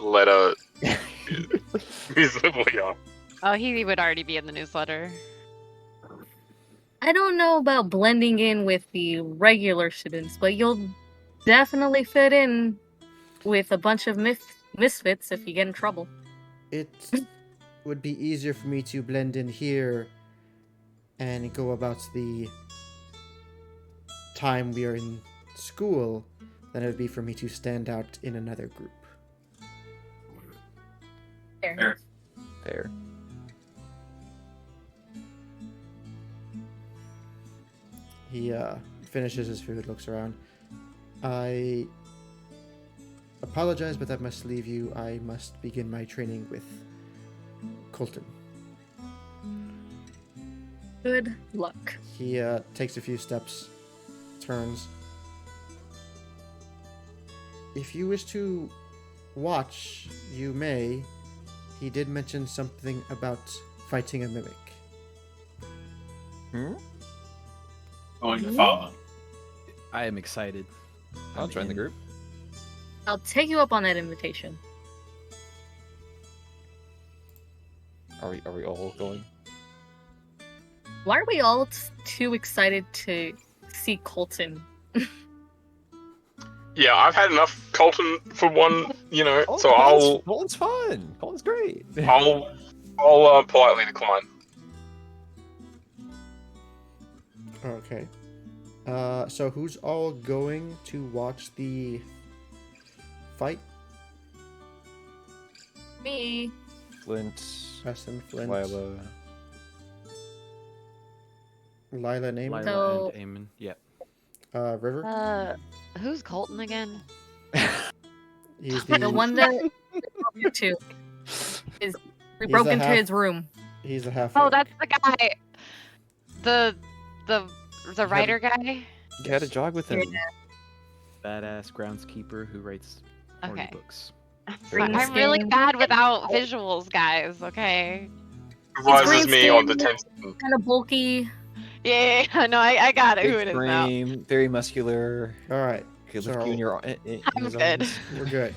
D: as we are.
I: Oh, he would already be in the newsletter.
J: I don't know about blending in with the regular students, but you'll definitely fit in with a bunch of misfits if you get in trouble.
A: It would be easier for me to blend in here and go about the time we are in school than it would be for me to stand out in another group.
E: Fair.
G: Fair.
A: He finishes his food, looks around. I apologize, but that must leave you. I must begin my training with Colton.
J: Good luck.
A: He takes a few steps, turns. If you wish to watch, you may. He did mention something about fighting a mimic.
E: Going to follow.
F: I am excited.
G: I'll
F: I'm
G: join the
F: in.
G: group.
J: I'll take you up on that invitation.
G: Are we all going?
J: Why are we all too excited to see Colton?
D: Yeah, I've had enough Colton for one,
G: Oh,
D: so I'll
G: Colton's fun. Colton's great.
D: I'll politely decline.
A: Okay. So who's all going to watch the fight?
J: Me.
G: Flint,
A: Preston, Flint,
G: Lila.
A: Lila, name,
F: Lila
J: So-
F: and Eamon. Yep.
A: River.
I: Who's Colton again?
A: He's
J: The one that we broke into. We
A: He's
J: broke
A: the
J: into
A: half-
J: his room.
A: He's the half.
I: Oh, that's the guy. The writer guy.
G: You had to jog with him.
F: Badass groundskeeper who writes horny
I: Okay.
F: books.
J: Green
I: I'm really
J: skin.
I: bad without visuals, guys. Okay.
D: Rises me on the
J: green
D: 10th.
J: Kind of bulky.
I: Yeah. No, I got it. Who
G: Big
I: it is now.
G: frame, very muscular.
A: All right.
G: Could
A: So-
G: lift you in your in
I: I'm
G: his
I: good.
G: arms.
A: We're good.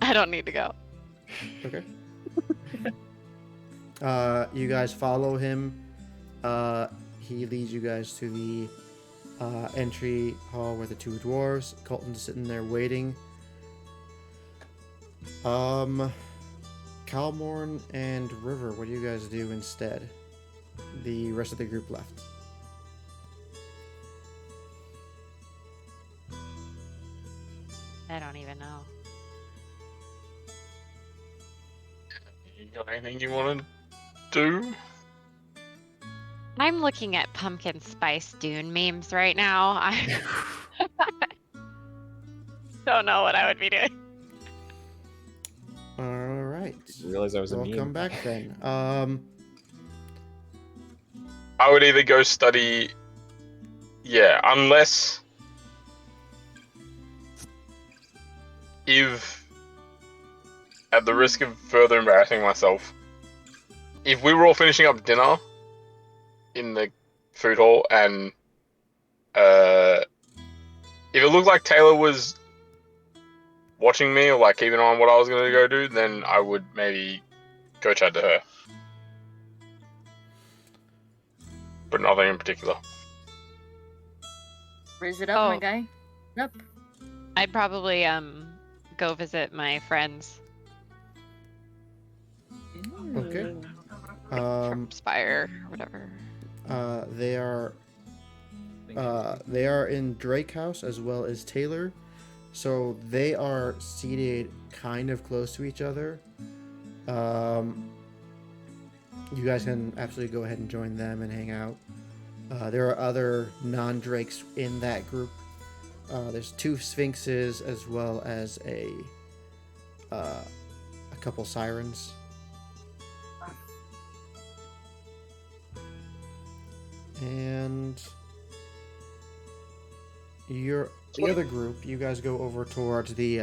I: I don't need to go.
A: Okay. You guys follow him. He leads you guys to the entry hall where the two dwarves. Colton's sitting there waiting. Calmorn and River, what do you guys do instead? The rest of the group left.
I: I don't even know.
D: You got anything you want to do?
I: I'm looking at pumpkin spice dune memes right now. I don't know what I would be doing.
A: All right.
G: Didn't realize I was a meme.
A: Welcome back then.
D: I would either go study. Yeah, unless if, at the risk of further embarrassing myself, if we were all finishing up dinner in the food hall and if it looked like Taylor was watching me or like keeping an eye on what I was going to go do, then I would maybe go chat to her. But nothing in particular.
J: Raise it up, my
I: Oh.
J: guy. Up.
I: I'd probably go visit my friends
A: Okay.
I: from Spire or whatever.
A: They are in Drake House as well as Taylor, so they are seated kind of close to each other. You guys can absolutely go ahead and join them and hang out. There are other non-Drakes in that group. There's two Sphinxes as well as a a couple sirens. And the other group, you guys go over towards the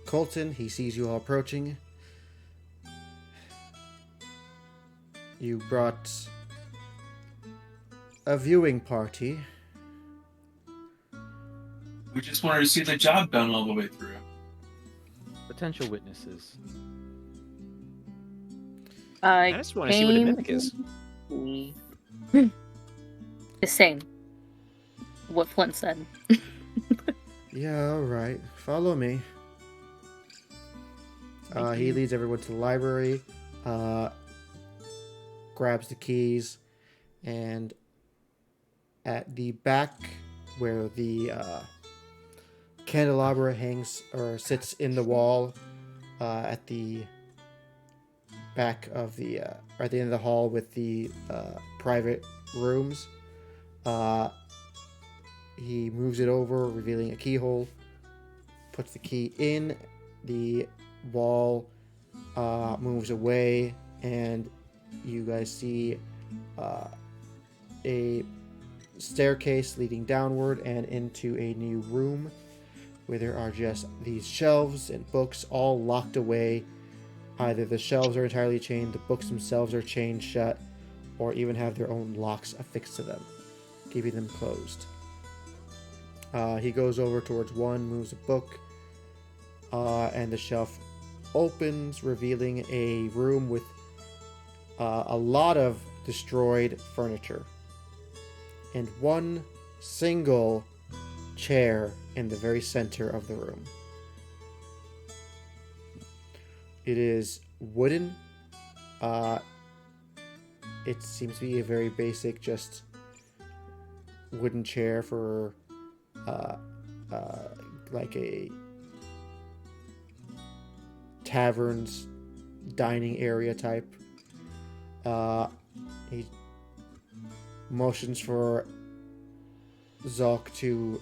A: Colton. He sees you all approaching. You brought a viewing party.
E: We just wanted to see the job done all the way through.
F: Potential witnesses.
G: I just want to see what a mimic is.
J: The same. What Flint said.
A: Yeah, alright. Follow me. He leads everyone to the library, grabs the keys, and at the back where the candelabra hangs or sits in the wall, at the back of the or at the end of the hall with the private rooms, he moves it over, revealing a keyhole, puts the key in, the wall moves away, and you guys see a staircase leading downward and into a new room where there are just these shelves and books all locked away. Either the shelves are entirely chained, the books themselves are chained shut, or even have their own locks affixed to them, keeping them closed. He goes over towards one, moves a book, and the shelf opens, revealing a room with a lot of destroyed furniture and one single chair in the very center of the room. It is wooden. It seems to be a very basic, just wooden chair for like a tavern's dining area type. He motions for Zalk to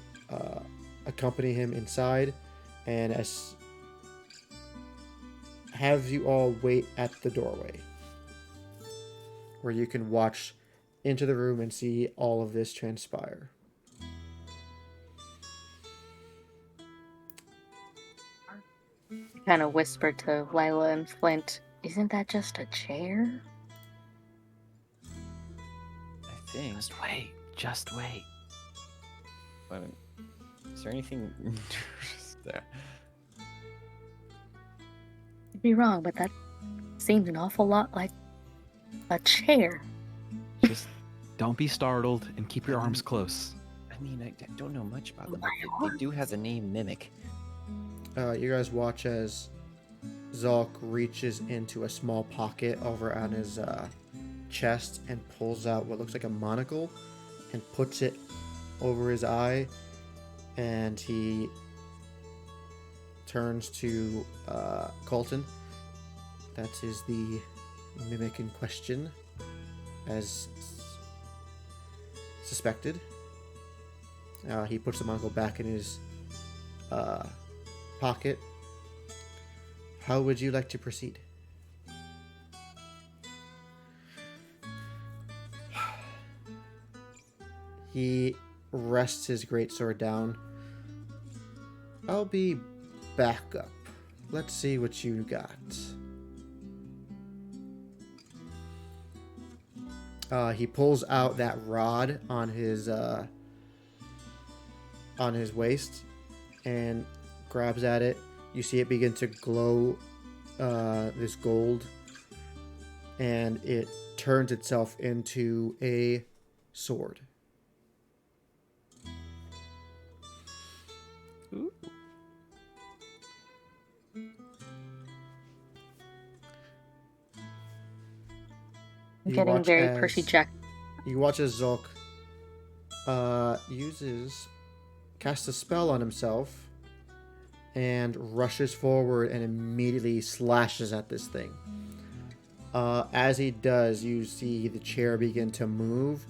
A: accompany him inside, and have you all wait at the doorway, where you can watch into the room and see all of this transpire.
J: Kind of whispered to Lila and Flint, "Isn't that just a chair?"
G: I think.
F: Just wait.
G: But, is there anything there?
J: Could be wrong, but that seems an awful lot like a chair.
F: Just don't be startled and keep your arms close.
G: I mean, I don't know much about them, but they do have the name Mimic.
A: You guys watch as Zalk reaches into a small pocket over on his chest and pulls out what looks like a monocle and puts it over his eye, and he turns to Colton. That is the mimic in question, as suspected. He puts the monocle back in his pocket. How would you like to proceed? He rests his greatsword down. I'll be back up. Let's see what you got. He pulls out that rod on his waist and grabs at it. You see it begin to glow this gold, and it turns itself into a sword.
G: Ooh.
J: I'm getting very Percy Jack.
A: You watch as Zulk casts a spell on himself and rushes forward and immediately slashes at this thing. As he does, you see the chair begin to move.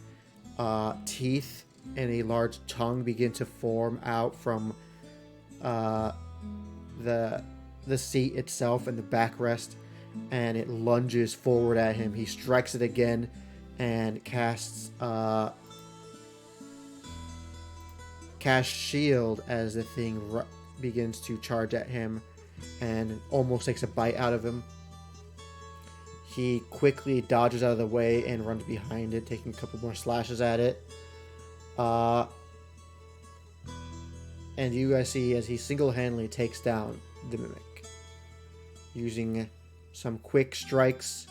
A: Teeth and a large tongue begin to form out from the seat itself and the backrest, and it lunges forward at him. He strikes it again and casts shield as the thing begins to charge at him and almost takes a bite out of him. He quickly dodges out of the way and runs behind it, taking a couple more slashes at it. And you guys see as he single-handedly takes down the Mimic, using some quick strikes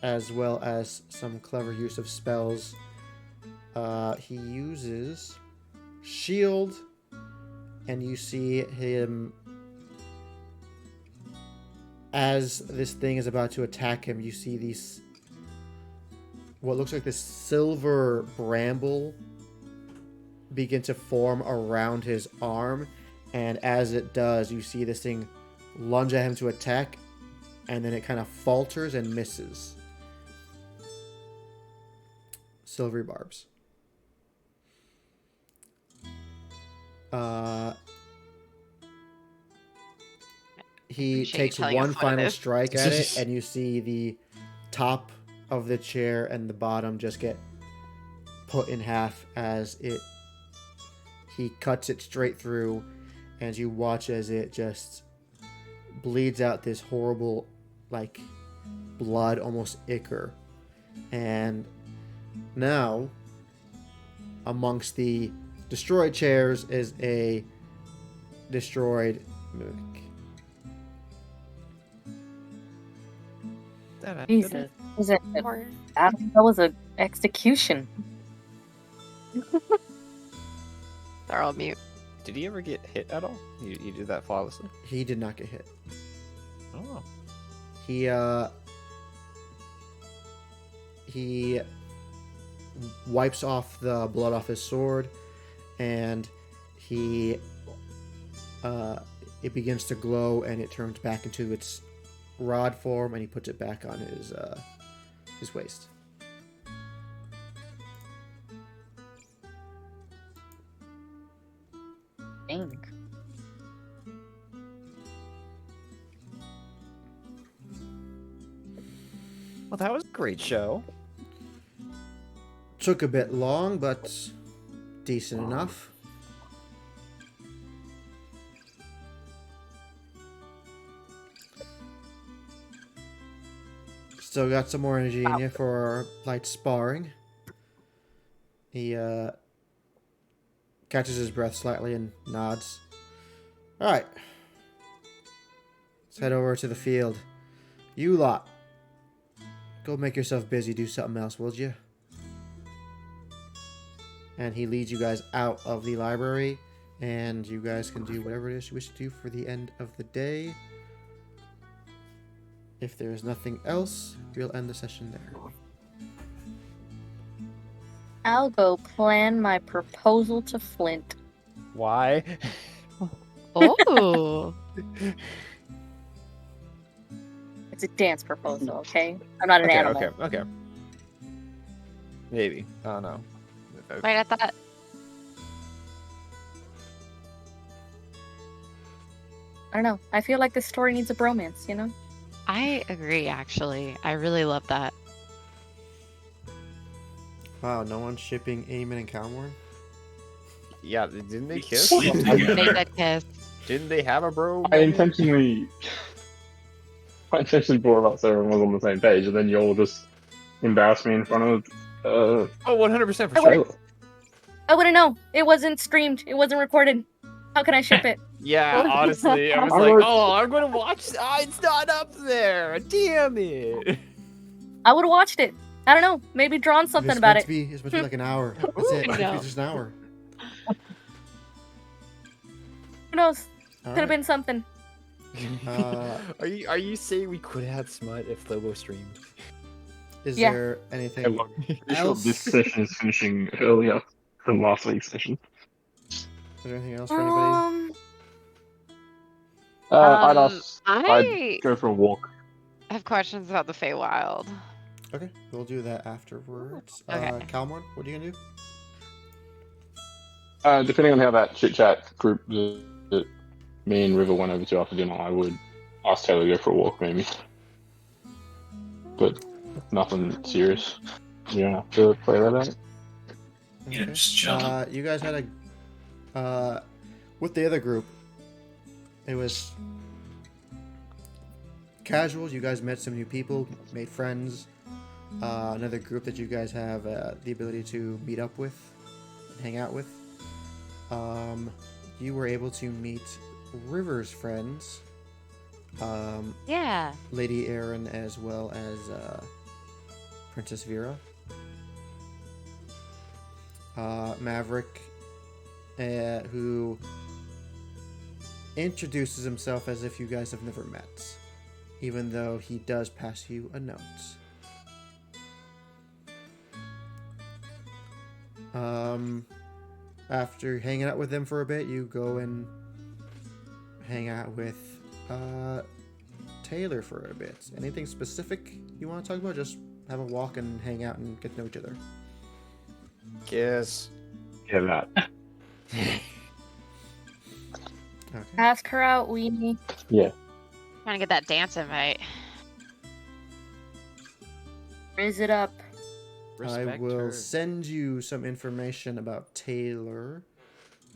A: as well as some clever use of spells. He uses shield, and you see him as this thing is about to attack him. You see these, what looks like this silver bramble begin to form around his arm, and as it does, you see this thing lunge at him to attack, and then it kind of falters and misses. Silvery barbs. He
I: Appreciate you
A: takes
I: telling us
A: one
I: what it
A: final
I: is.
A: strike at it, and you see the top of the chair and the bottom just get put in half as he cuts it straight through, and you watch as it just bleeds out this horrible, like, blood, almost ichor. And now, amongst the destroyed chairs is a destroyed Mimic.
J: Jesus. That was an execution.
I: They're all mute.
G: Did he ever get hit at all? You did that flawlessly?
A: He did not get hit.
G: Oh.
A: He wipes off the blood off his sword, and it begins to glow, and it turns back into its rod form, and he puts it back on his waist.
J: Dang.
G: Well, that was a great show.
A: Took a bit long, but decent enough. Still got some more energy in you for light sparring. He catches his breath slightly and nods. Alright. Let's head over to the field. You lot, go make yourself busy, do something else, would you? And he leads you guys out of the library, and you guys can do whatever it is you wish to do for the end of the day. If there is nothing else, we'll end the session there.
J: I'll go plan my proposal to Flint.
G: Why?
I: Oh.
J: It's a dance proposal, okay? I'm not an animal.
G: Okay. Maybe. I don't know.
I: Wait, I thought.
J: I don't know. I feel like this story needs a bromance, you know?
I: I agree, actually. I really love that.
A: Wow, no one's shipping Eamon and Calmore?
G: Yeah, didn't they kiss?
E: Sleep
I: They
E: together.
I: did kiss.
G: Didn't they have a bro?
D: I intentionally brought it up so everyone was on the same page, and then you all just embarrassed me in front of
G: Oh, 100% for
J: I
G: sure.
J: would've- I wouldn't know. It wasn't streamed. It wasn't recorded. How can I ship it?
G: Yeah, honestly, I was
D: I
G: like,
D: would-
G: oh, I'm gonna watch. It's not up there. Damn it.
J: I would have watched it. I don't know. Maybe drawn something about it.
A: It's meant to be like an hour. That's it.
I: I know.
A: It's just an hour.
J: Who knows?
A: All
J: Could have
A: right.
J: been something.
G: Are you saying we could have smut if Lobo streamed?
A: Is
J: Yeah.
A: there anything
D: Hey, look, pretty sure
A: else?
D: this session is finishing earlier than last week's session.
A: Is there anything else for anybody?
D: I'd
I: Um,
D: ask.
I: I
D: I'd go for a walk.
I: have questions about the Feywild.
A: Okay, we'll do that afterwards.
I: Okay.
A: Calmore, what are you gonna do?
D: Depending on how that chit chat group me and River went over to after dinner, I would ask Taylor to go for a walk, maybe. But nothing serious. You don't have to play that out.
E: Yeah, just chilling.
A: You guys had with the other group, it was casual. You guys met some new people, made friends. Another group that you guys have the ability to meet up with, and hang out with. You were able to meet River's friends,
I: Yeah.
A: Lady Erin as well as Princess Vera. Maverick, who introduces himself as if you guys have never met, even though he does pass you a note. After hanging out with them for a bit, you go and hang out with Taylor for a bit. Anything specific you want to talk about? Just have a walk and hang out and get to know each other.
G: Kiss.
D: Yeah, that.
A: Okay.
J: Ask her out, Weenie.
D: Yeah.
I: Trying to get that dance invite.
J: Raise it up.
A: I
F: Respect
A: will
F: her.
A: send you some information about Taylor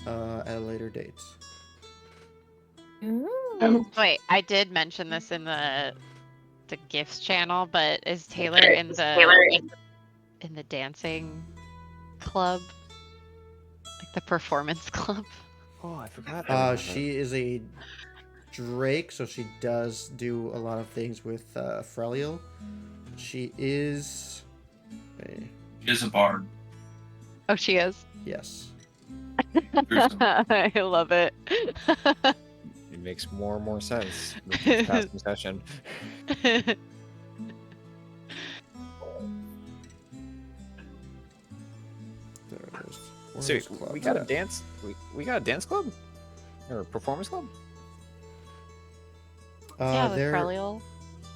A: at a later date.
J: Ooh.
I: Wait, I did mention this in the gifts channel, but is Taylor in the dancing club? Like the performance club?
G: Oh, I forgot. about
A: She is a Drake, so she does do a lot of things with Freliel. She is
E: She is a bard.
I: Oh, she is.
A: yes.
I: I love it.
G: it. It makes more and more sense with each passing session.
A: There it is.
G: So
A: Where's club?
G: we got a dance. We got a dance club or a performance club.
I: Yeah, with
A: there,
I: Freliel.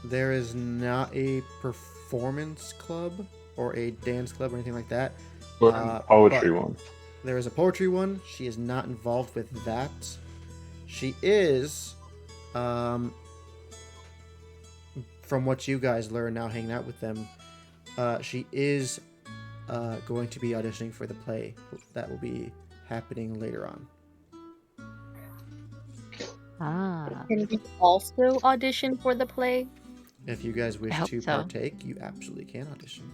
A: there is not a performance club or a dance club or anything like that.
D: Or a poetry
A: but
D: one.
A: There is a poetry one. She is not involved with that. She is, from what you guys learn now hanging out with them, she is going to be auditioning for the play that will be happening later on.
I: Ah.
J: Can we also audition for the play?
A: If you guys wish
I: hope
A: to
I: so.
A: partake, you absolutely can audition.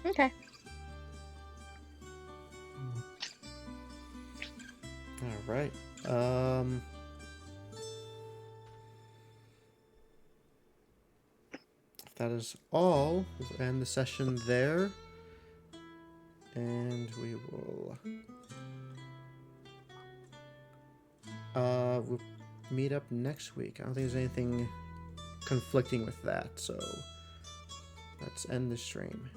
J: Okay.
A: All right. If that is all, we'll end the session there. And we will we'll meet up next week. I don't think there's anything conflicting with that, so let's end the stream.